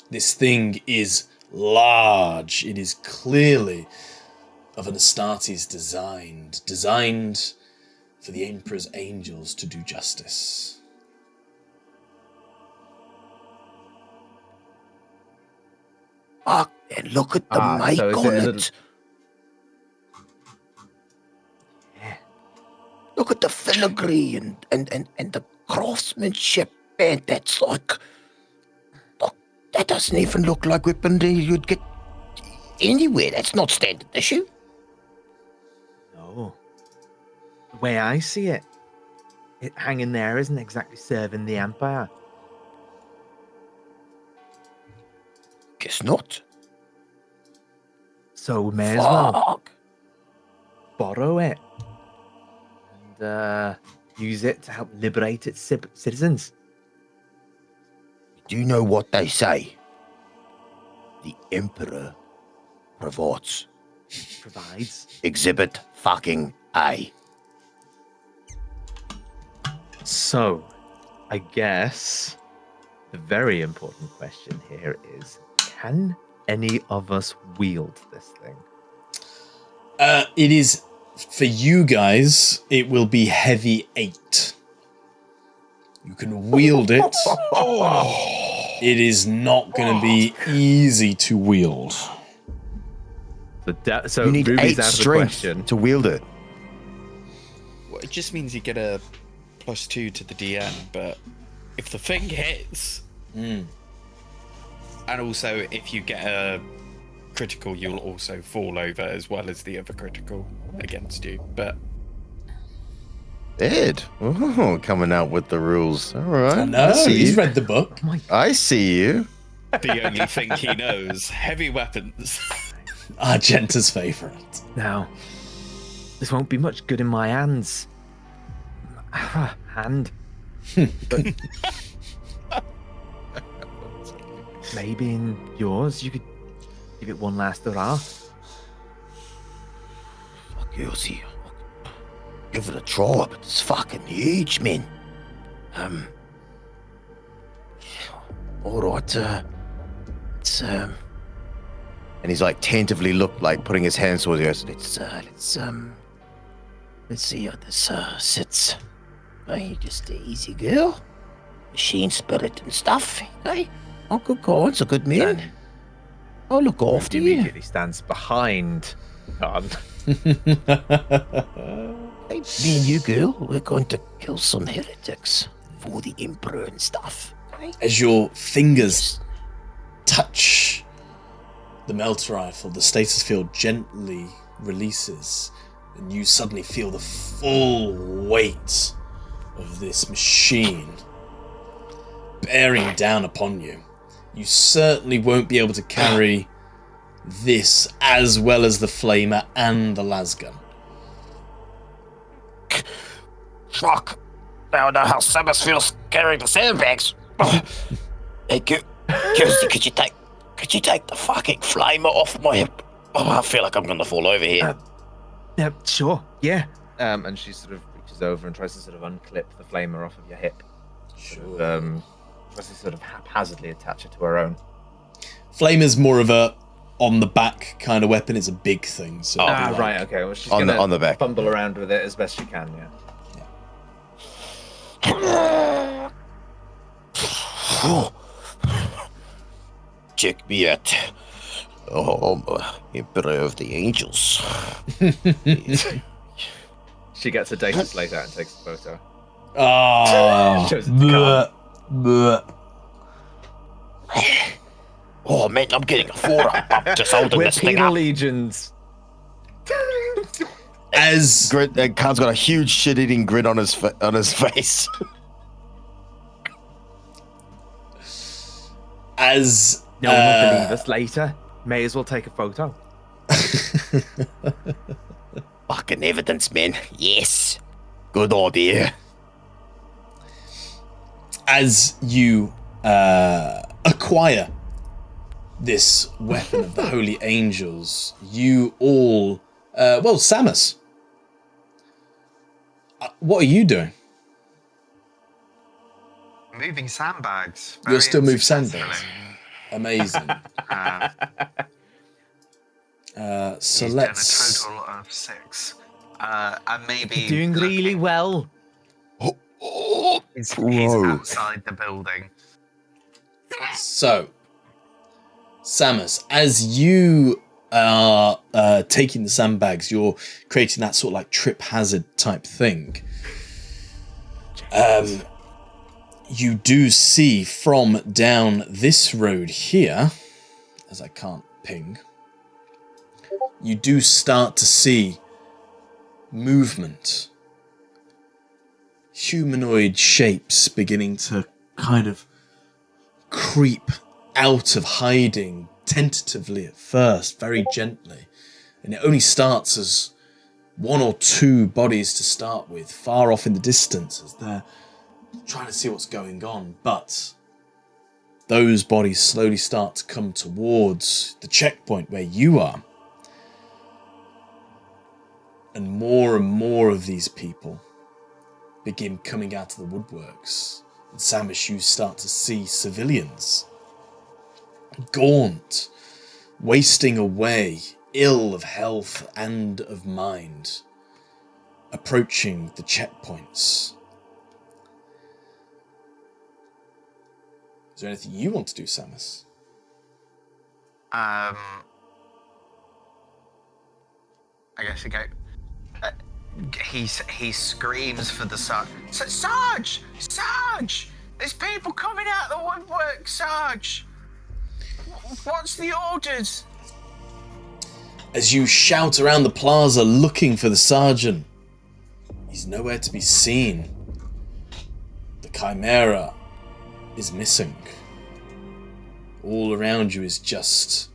This thing is large. It is clearly of an Astartes designed for the Emperor's angels to do justice. Fuck, and look at the make so is on it a it. little- Look at the filigree and the craftsmanship, man. That's like, look, that doesn't even look like weaponry you'd get anywhere. That's not standard issue. No. The way I see it, it hanging there isn't exactly serving the Empire. Guess not. So we may as well Fuck. borrow it and use it to help liberate its citizens. Do you know what they say? The Emperor provides. Provides. Exhibit fucking A. So, I guess The very important question here is, can any of us wield this thing? It is, for you guys, it will be heavy 8. You can wield it. It is not going to be easy to wield. So You need Ruby's 8 out of the strength question. to wield it. Well, it just means you get a +2 to the DM, but if the thing hits, and also if you get a critical, you'll also fall over as well as the other critical against you. But Ed, oh, coming out with the rules. All right. I know, see he's you. read the book. I see you. the only thing he knows, heavy weapons. Argenta's favourite. Now, this won't be much good in my hands. Hand. But maybe in yours, you could give it one last hurrah. Fuck you, see. Give it a try, but it's fucking huge, man. Alright, It's and he's like tentatively putting his hands towards you. let's see how this sits. Hey, just an easy girl. Machine spirit and stuff. Hey, oh, good cards, a good man. I'll look after He you. immediately stands behind Khan. Hey, me and you, girl, we're going to kill some heretics for the Emperor and stuff. Okay? As your fingers touch the melt rifle, the stasis field gently releases, and you suddenly feel the full weight of this machine bearing down upon you. You certainly won't be able to carry this as well as the flamer and the lasgun. Fuck. Now I know how Samus feels carrying the sandbags. Hey, Kirsty, could you take the fucking flamer off my hip? Oh, I feel like I'm gonna fall over here. Yeah, sure. Yeah. And she sort of reaches over and tries to sort of unclip the flamer off of your hip. Sure. Tries to sort of haphazardly attach it to her own. Flamer's more of a on the back kind of weapon. It's a big thing. So it'll be like- Right, okay. Well, she's On gonna the back. fumble around with it as best she can, yeah. Check me out. Oh, I'm Emperor of the Angels. She gets a data slate out and takes a photo. Oh, Shows it to Khan. bleh. Oh man, I'm getting a 4 up. I'm just holding We're this thing penal up. legions. As Khan's got a huge shit-eating grin on his face. as No one will believe us later. May as well take a photo. Fucking evidence, man. Yes. Good idea. as you acquire this weapon of the holy angels, you all, Samus, what are you doing? Moving sandbags. You're very still moving unsuccessfully. sandbags. Amazing. So He's let's. done a total of 6. And maybe You're doing really well. He's Bro. outside the building. So, Samus, as you are taking the sandbags, you're creating that sort of like trip hazard type thing. You do see from down this road here, as I can't ping, you do start to see movement. Humanoid shapes beginning to kind of creep out of hiding, tentatively at first, very gently. And it only starts as 1 or 2 bodies to start with, far off in the distance as they're trying to see what's going on. But those bodies slowly start to come towards the checkpoint where you are. And more of these people begin coming out of the woodworks. And Samus, you start to see civilians, gaunt, wasting away, ill of health and of mind, approaching the checkpoints. Is there anything you want to do, Samus? I guess you go. He screams for the Sarge. Sarge! Sarge! There's people coming out of the woodwork, Sarge! What's the orders? As you shout around the plaza looking for the sergeant, he's nowhere to be seen. The Chimera is missing. All around you is just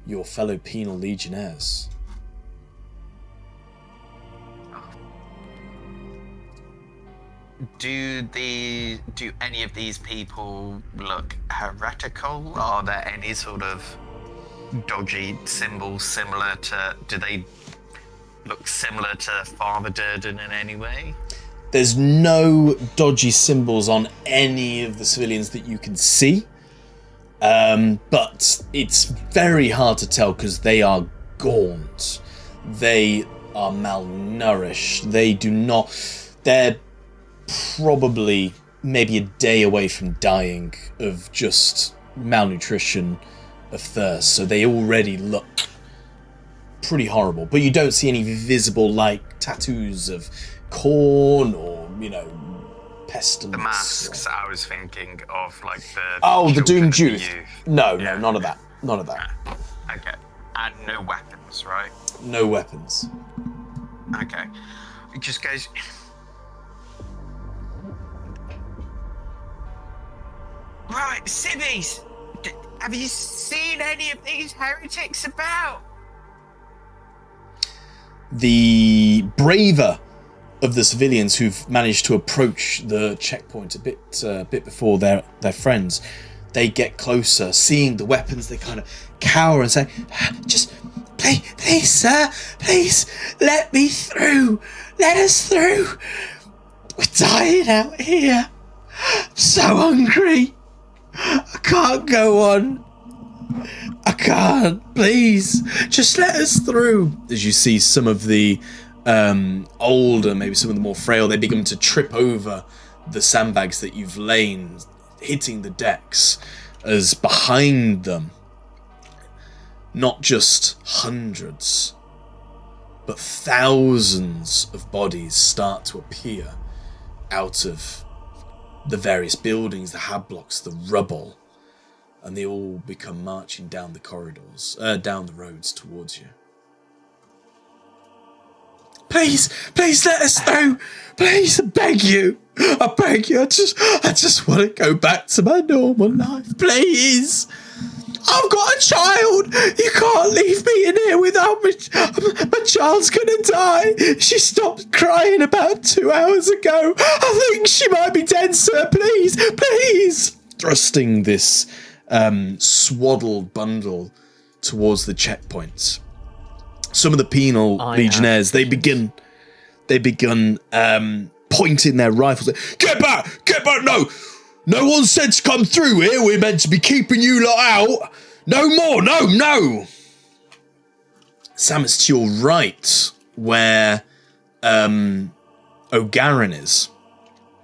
your fellow penal legionnaires. Do any of these people look heretical? Are there any sort of dodgy symbols similar to... Do they look similar to Father Durden in any way? There's no dodgy symbols on any of the civilians that you can see. But it's very hard to tell because they are gaunt. They are malnourished. They're probably maybe a day away from dying of just malnutrition, of thirst. So they already look pretty horrible. But you don't see any visible, like, tattoos of corn or, pestilence. The masks, I was thinking of, like, the... Oh, the children doomed and the youth. No, none of that. None of that. Okay. And no weapons, right? No weapons. Okay. It just goes... Right, civvies! Have you seen any of these heretics about? The braver of the civilians who've managed to approach the checkpoint a bit before their friends, they get closer, seeing the weapons, they kind of cower and say, just, please, sir, please, let me through, let us through. We're dying out here. I'm so hungry. I can't go on. I can't. Please, just let us through. As you see some of the older, maybe some of the more frail, they begin to trip over the sandbags that you've lain, hitting the decks, as behind them, not just hundreds, but thousands of bodies start to appear out of the various buildings, the hab blocks, the rubble, and they all become marching down the corridors, down the roads towards you. Please let us through. Please, I beg you. I just want to go back to my normal life. Please. I've got a child. You can't leave me in here without me. My child's gonna die. She stopped crying about 2 hours ago. I think she might be dead, sir. Please. Thrusting this swaddled bundle towards the checkpoints. Some of the penal legionnaires, they begun pointing their rifles. Get back! No one said to come through here. We're meant to be keeping you lot out. No more. No. Samus, to your right, where O'Garin is,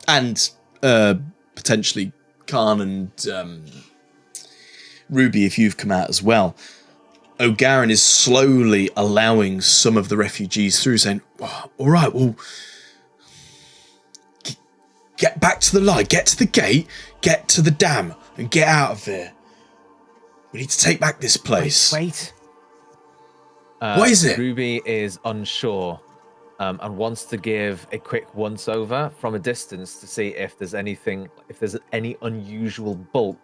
and potentially Khan and Ruby, if you've come out as well. O'Garin is slowly allowing some of the refugees through, saying, oh, all right, well, get back to the line, get to the gate, get to the dam, and get out of here. We need to take back this place. Wait. What is it? Ruby is unsure and wants to give a quick once-over from a distance to see if there's any unusual bulk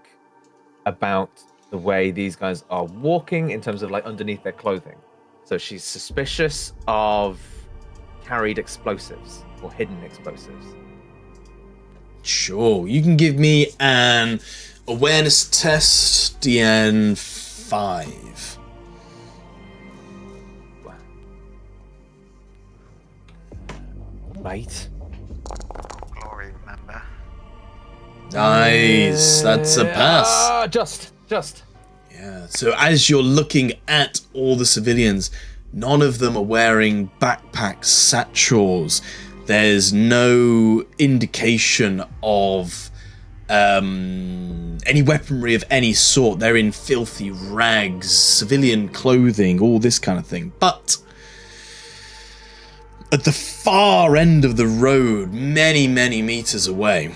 about the way these guys are walking in terms of like underneath their clothing. So she's suspicious of carried explosives or hidden explosives. Sure, you can give me an awareness test, DN 5. Right. Glory, remember. Nice. That's a pass. Just. Yeah. So as you're looking at all the civilians, none of them are wearing backpacks, satchels. There's no indication of any weaponry of any sort. They're in filthy rags, civilian clothing, all this kind of thing. But at the far end of the road, many, many meters away,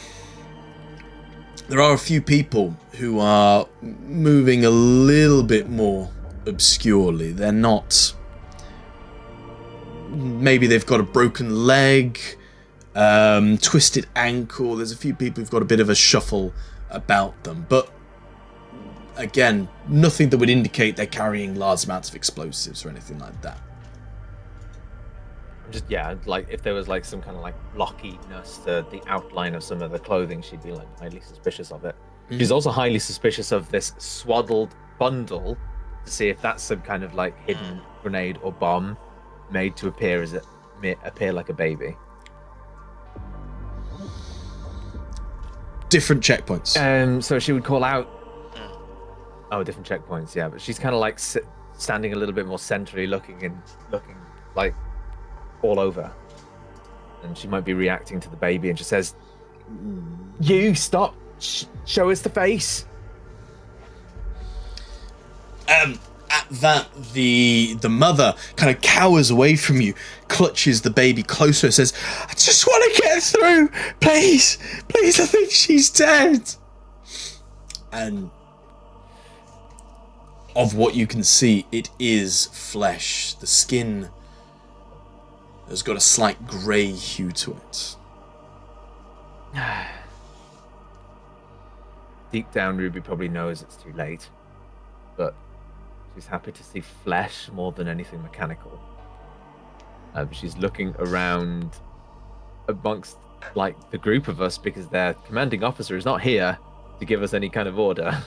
there are a few people who are moving a little bit more obscurely. They're not... Maybe they've got a broken leg, twisted ankle. There's a few people who've got a bit of a shuffle about them. But, again, nothing that would indicate they're carrying large amounts of explosives or anything like that. Just, yeah, like if there was like some kind of like blockiness to the outline of some of the clothing, she'd be like highly suspicious of it. She's also highly suspicious of this swaddled bundle to see if that's some kind of like hidden grenade or bomb made to appear like a baby. Different checkpoints. So she would call out. Oh, different checkpoints. Yeah, but she's kind of like standing a little bit more centrally, looking like all over, and she might be reacting to the baby, and she says, "You stop! Show us the face." At that, the mother kind of cowers away from you, clutches the baby closer, and says, "I just want to get through, please, I think she's dead." And of what you can see, it is flesh. The skin has got a slight grey hue to it. Deep down, Ruby probably knows it's too late, but she's happy to see flesh more than anything mechanical. She's looking around amongst like the group of us because their commanding officer is not here to give us any kind of order.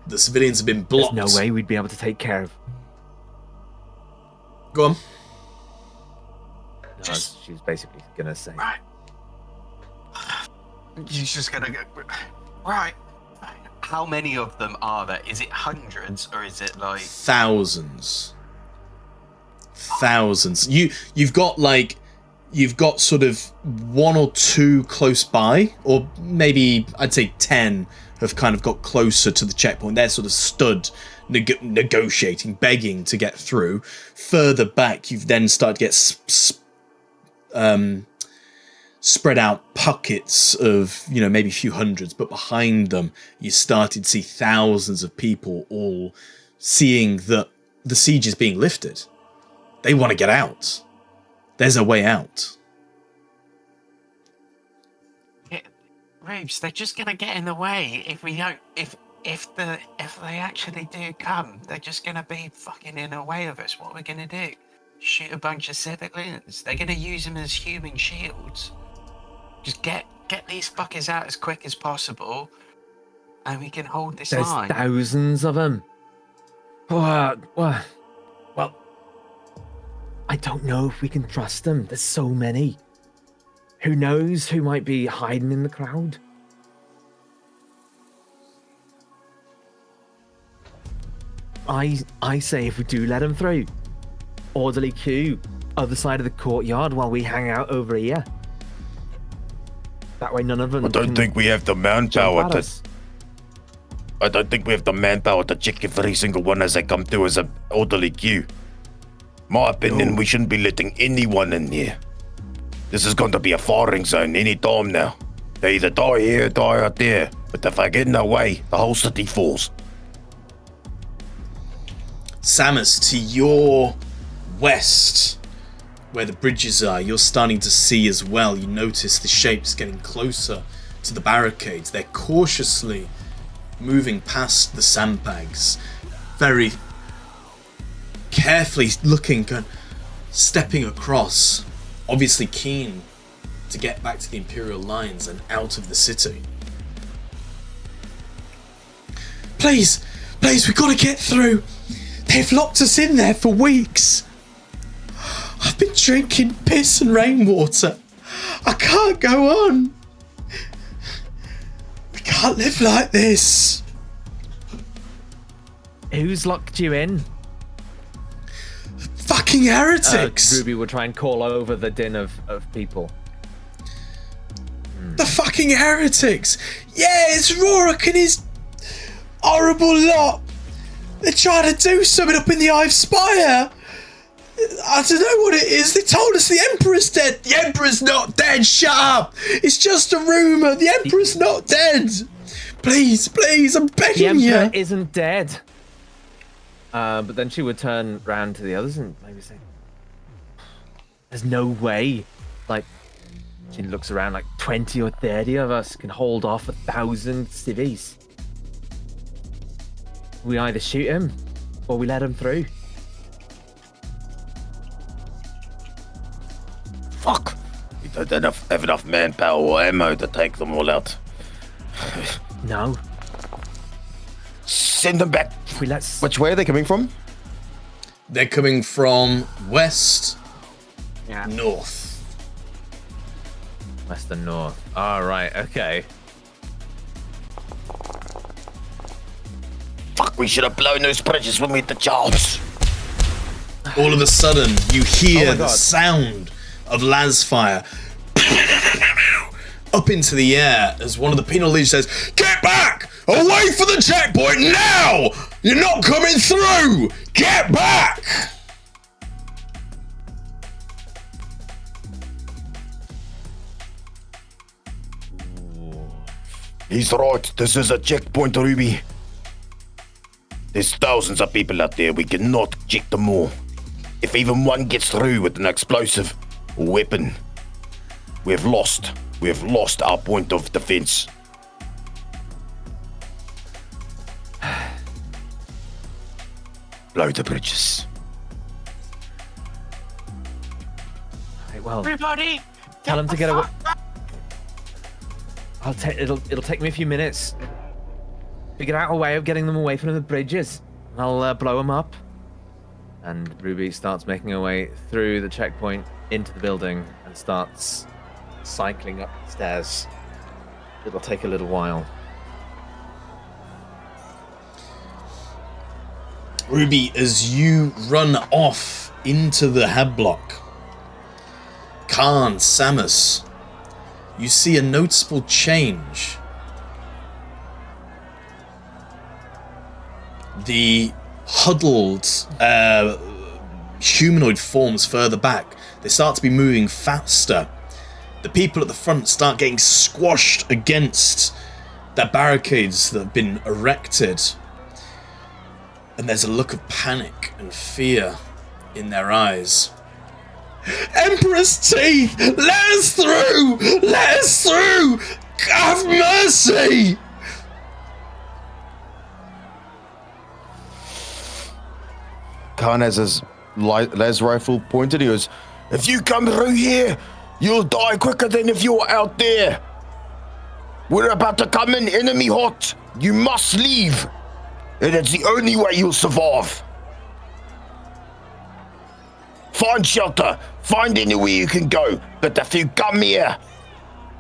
The civilians have been blocked. There's no way we'd be able to take care of. Go on. No, she's basically gonna say. Right. She's just gonna go. Right. How many of them are there? Is it hundreds or is it like thousands? You've got sort of one or two close by, or maybe I'd say 10 have kind of got closer to the checkpoint. They're sort of stood negotiating, begging to get through. Further back, you've then started to get spread out pockets of, maybe a few hundreds, but behind them, you started to see thousands of people all seeing that the siege is being lifted. They want to get out. There's a way out. Rubes, they're just gonna get in the way if we don't. If they actually do come, they're just gonna be fucking in the way of us. What are we gonna do? Shoot a bunch of civilians? They're gonna use them as human shields. Just get these fuckers out as quick as possible, and we can hold this line. There's thousands of them. Well, I don't know if we can trust them. There's so many. Who knows who might be hiding in the crowd? I say if we do let them through, orderly queue, other side of the courtyard while we hang out over here. That way none of them I don't think we have the manpower to... us. I don't think we have the manpower to check every single one as they come through as an orderly queue. My opinion, we shouldn't be letting anyone in here. This is going to be a firing zone any time now. They either die here or die out there. But if I get in their way, the whole city falls. Samus, to your west, where the bridges are, you're starting to see as well. You notice the shapes getting closer to the barricades. They're cautiously moving past the sandbags, very carefully looking, stepping across, obviously keen to get back to the Imperial lines and out of the city. Please, we've got to get through. They've locked us in there for weeks. I've been drinking piss and rainwater. I can't go on. We can't live like this. Who's locked you in? Fucking heretics. Ruby will try and call over the din of people. The fucking heretics. Yeah, it's Rorik and his horrible lot. They're trying to do something up in the Hive Spire. I don't know what it is. They told us the Emperor's dead. The Emperor's not dead. Shut up. It's just a rumour. The Emperor's not dead. Please, please, I'm begging you. The Emperor isn't dead. But then she would turn round to the others and maybe say, there's no way. Like, she looks around, like 20 or 30 of us can hold off 1,000 civvies. We either shoot him or we let him through. Fuck! We don't have enough manpower or ammo to take them all out. No. Send them back. Which way are they coming from? They're coming from west, Yeah. north. West and north. All right, okay. Fuck, we should have blown those bridges when we had the chance. All of a sudden, you hear Oh my the God. sound of lasfire up into the air as one of the penal leaders says, "Get back! Away from the checkpoint now! You're not coming through! Get back!" He's right. This is a checkpoint, Ruby. There's thousands of people out there. We cannot check them all. If even one gets through with an explosive or weapon, we've lost. We've lost our point of defense. Blow the bridges. Right, well, Everybody, tell him to get away. It'll take me a few minutes. Figure out a way of getting them away from the bridges. I'll blow them up. And Ruby starts making her way through the checkpoint into the building and starts cycling up the stairs. It'll take a little while. Ruby, as you run off into the head block, Khan, Samus, you see a noticeable change. The huddled humanoid forms further back, they start to be moving faster. The people at the front start getting squashed against the barricades that have been erected. And there's a look of panic and fear in their eyes. Emperor's teeth! Let us through! Let us through! Have mercy! Khan has his las rifle pointed. He goes, If you come through here, you'll die quicker than if you're out there. We're about to come in enemy hot. You must leave. And it's the only way you'll survive. Find shelter. Find anywhere you can go. But if you come here,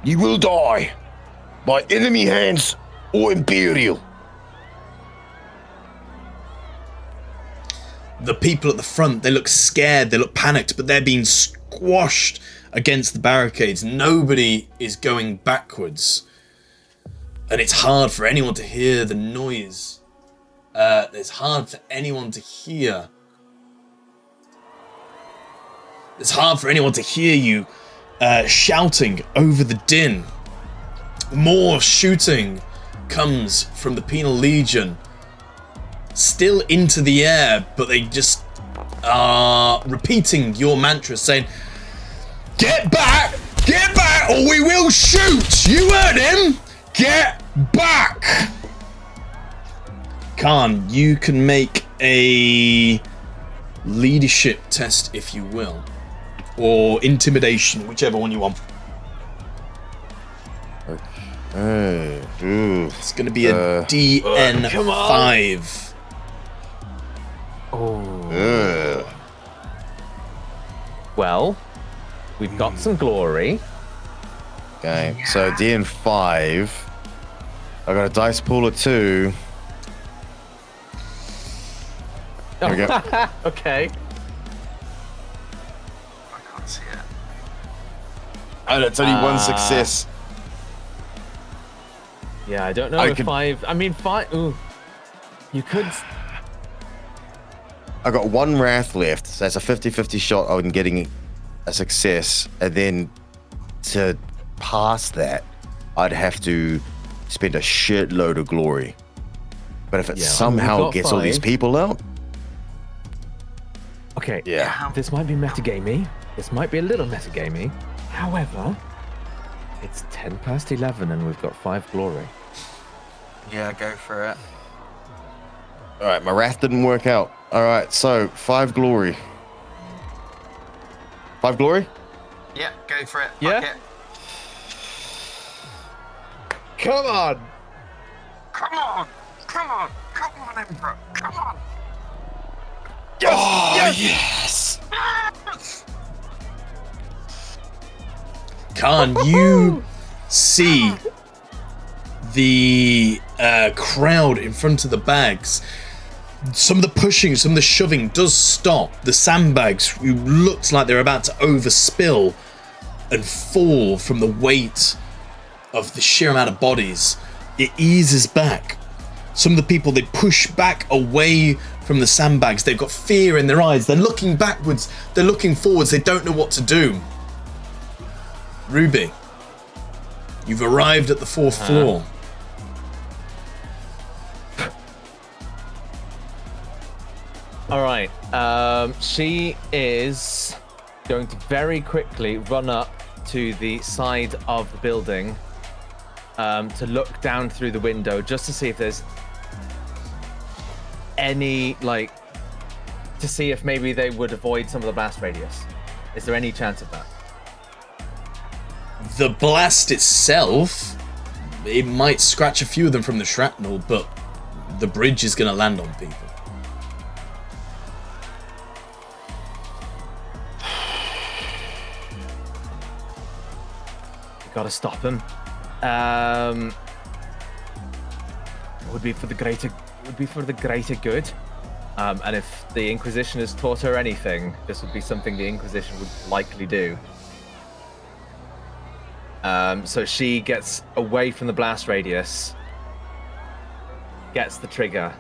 you will die. By enemy hands or Imperial. The people at the front, they look scared, they look panicked, but they're being squashed against the barricades. Nobody is going backwards. And it's hard for anyone to hear the noise. It's hard for anyone to hear. It's hard for anyone to hear you shouting over the din. More shooting comes from the Penal Legion. Still into the air, but they just are repeating your mantra saying, get back, or we will shoot. You heard him. Get back. Khan, you can make a leadership test if you will, or intimidation, whichever one you want. It's going to be a DN 5. Well, we've got some glory. Okay, so DN5. I got a dice pool of 2. Here we go. Okay. I can't see it. Oh, that's only one success. Yeah, I don't know I if could- 5. I mean, 5. Ooh. You could. I got 1 wrath left, so that's a 50-50 shot on getting a success, and then to pass that, I'd have to spend a shitload of glory. But if it Yeah, I mean, somehow we've got gets all these 5. people out, Okay. yeah. This might be metagamey. This might be a little metagamey. However, it's 10 past 11 and we've got 5 glory. Yeah, go for it. All right, my wrath didn't work out. All right, so 5 glory. 5 glory? Yeah, go for it. Yeah? Fuck it. Come on! Come on! Come on! Come on, Emperor! Come on! Yes! Khan, you see the crowd in front of the bags. Some of the pushing, some of the shoving does stop. The sandbags looks like they're about to overspill and fall from the weight of the sheer amount of bodies. It eases back. Some of the people, they push back away from the sandbags. They've got fear in their eyes. They're looking backwards. They're looking forwards. They don't know what to do. Ruby, you've arrived at the 4th floor. All right. She is going to very quickly run up to the side of the building to look down through the window just to see if there's any, like, to see if maybe they would avoid some of the blast radius. Is there any chance of that? The blast itself, it might scratch a few of them from the shrapnel, but the bridge is going to land on people. Gotta stop him. Would be for the greater good. And if the Inquisition has taught her anything, this would be something the Inquisition would likely do. So she gets away from the blast radius, gets the trigger,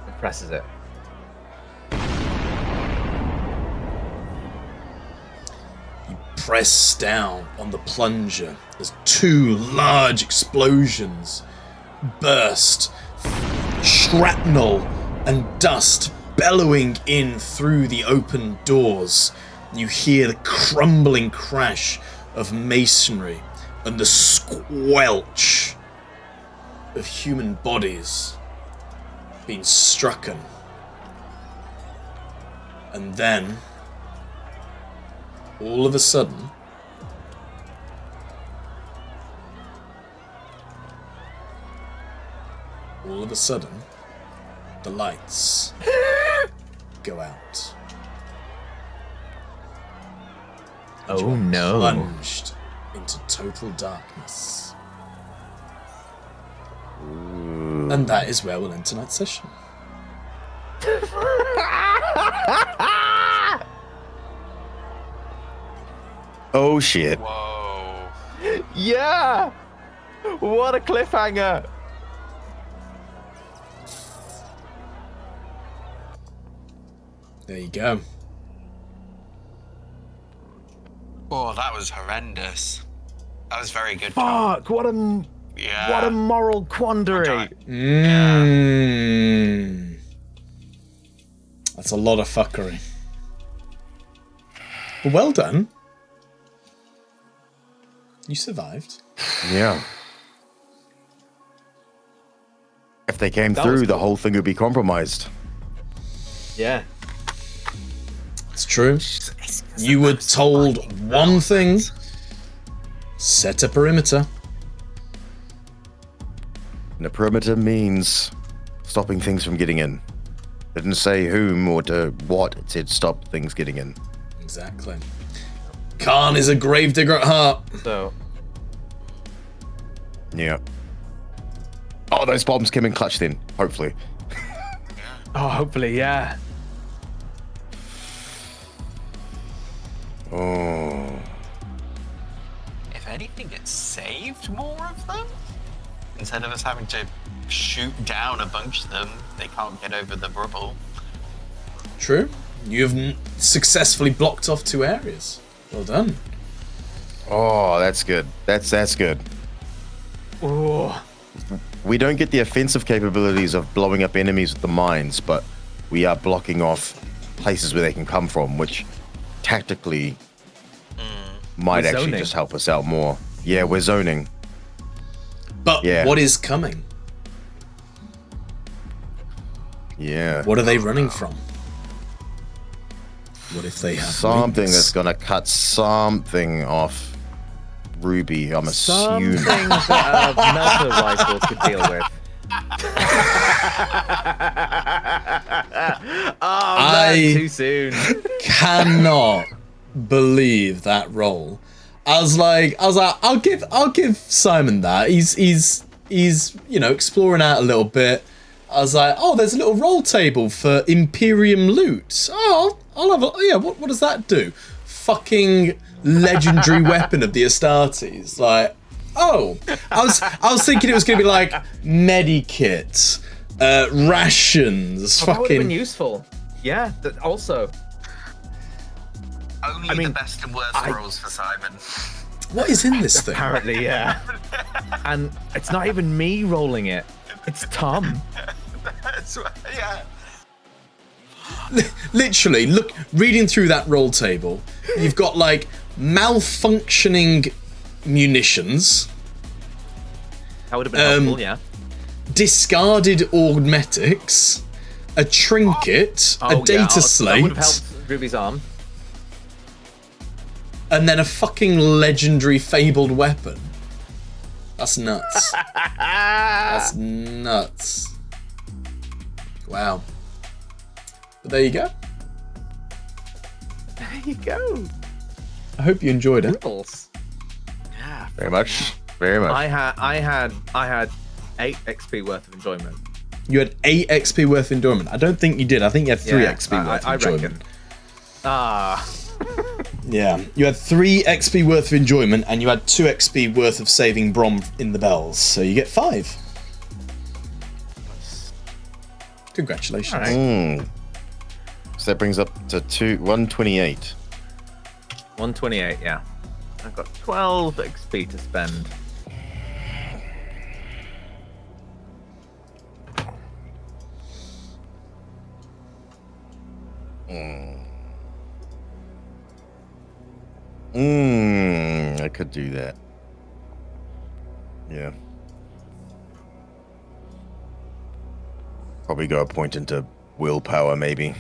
and presses it. Press down on the plunger as 2 large explosions burst, shrapnel and dust bellowing in through the open doors. You hear the crumbling crash of masonry and the squelch of human bodies being strucken. And then all of a sudden, the lights go out. And you Oh are no. plunged into total darkness. And that is where we'll end tonight's session. Oh shit. Whoa. Yeah! What a cliffhanger! There you go. Oh, that was horrendous. That was very good. Tom. Fuck! What a Yeah. moral quandary! That's a lot of fuckery. But well done. You survived. Yeah. If they came That through, was the cool. whole thing would be compromised. Yeah. It's true. You were told one thing. Set a perimeter. And a perimeter means stopping things from getting in. Didn't say whom or to what, it said stop things getting in. Exactly. Khan is a gravedigger at heart. So, Yeah. Oh, those bombs came in clutch then, hopefully. oh, hopefully, yeah. Oh. If anything, it saved more of them. Instead of us having to shoot down a bunch of them, they can't get over the rubble. True. You have successfully blocked off 2 areas. Well done. Oh, that's good. That's good. Oh, We don't get the offensive capabilities of blowing up enemies with the mines, but we are blocking off places where they can come from, which tactically might We're actually zoning. just help us out more. Yeah, we're zoning. But Yeah. what is coming? Yeah. What are they running from? What if they have Something wings? that's gonna cut something off Ruby, I'm some assuming. things that a melter rifle could deal with. Oh, man, too soon. Cannot believe that roll. I was like, I'll give Simon that. He's exploring out a little bit. I was like, oh, there's a little roll table for Imperium loot. Oh, I'll have a yeah. What does that do? Fucking legendary weapon of the Astartes. Like, oh, I was thinking it was gonna be like medikit, rations, That would have been fucking. useful. Yeah, also. Only mean, the best and worst rolls for Simon. What is in this thing? Apparently, yeah. And it's not even me rolling it. It's Tom. That's right, yeah. Literally, look, reading through that roll table, you've got like malfunctioning munitions, That would have been helpful, yeah. discarded augmetics, a trinket, a data That would slate, have helped Ruby's arm. and then a fucking legendary fabled weapon. That's nuts. That's nuts. Wow. But there you go. There you go. I hope you enjoyed it. Ripples. Yeah. Very much. Very much. I had 8 XP worth of enjoyment. You had 8 XP worth of enjoyment. I don't think you did. I think you had 3 Yeah, XP worth of I enjoyment. reckon. Ah. Yeah, you had 3 XP worth of enjoyment, and you had 2 XP worth of saving Brom in the bells, so you get 5. Congratulations. All right. So that brings up to 128. 128, yeah. I've got 12 XP to spend. I could do that. Yeah. Probably go a point into willpower, maybe.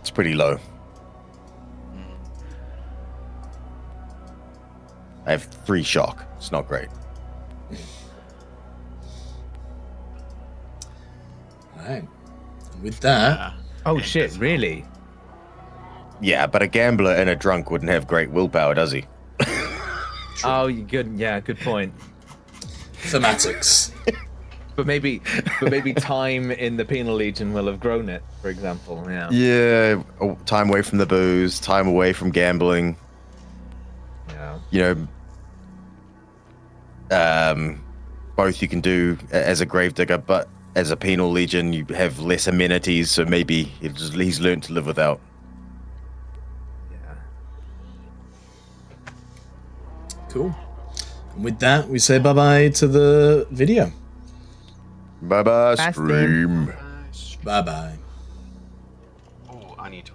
It's pretty low. I have 3 shock. It's not great. Alright. And with that, Oh shit, really? Yeah, but a gambler and a drunk wouldn't have great willpower, does he? Oh, you good. Yeah, good point. thematics. But maybe time in the Penal Legion will have grown it, for example. Yeah. Yeah, time away from the booze, time away from gambling. Yeah. You know, both you can do as a gravedigger, but as a Penal Legion, you have less amenities, so maybe he's learned to live without. Yeah. Cool. And with that, we say bye-bye to the video. Bye-bye, Bye, stream. Bye-bye. Oh, I need to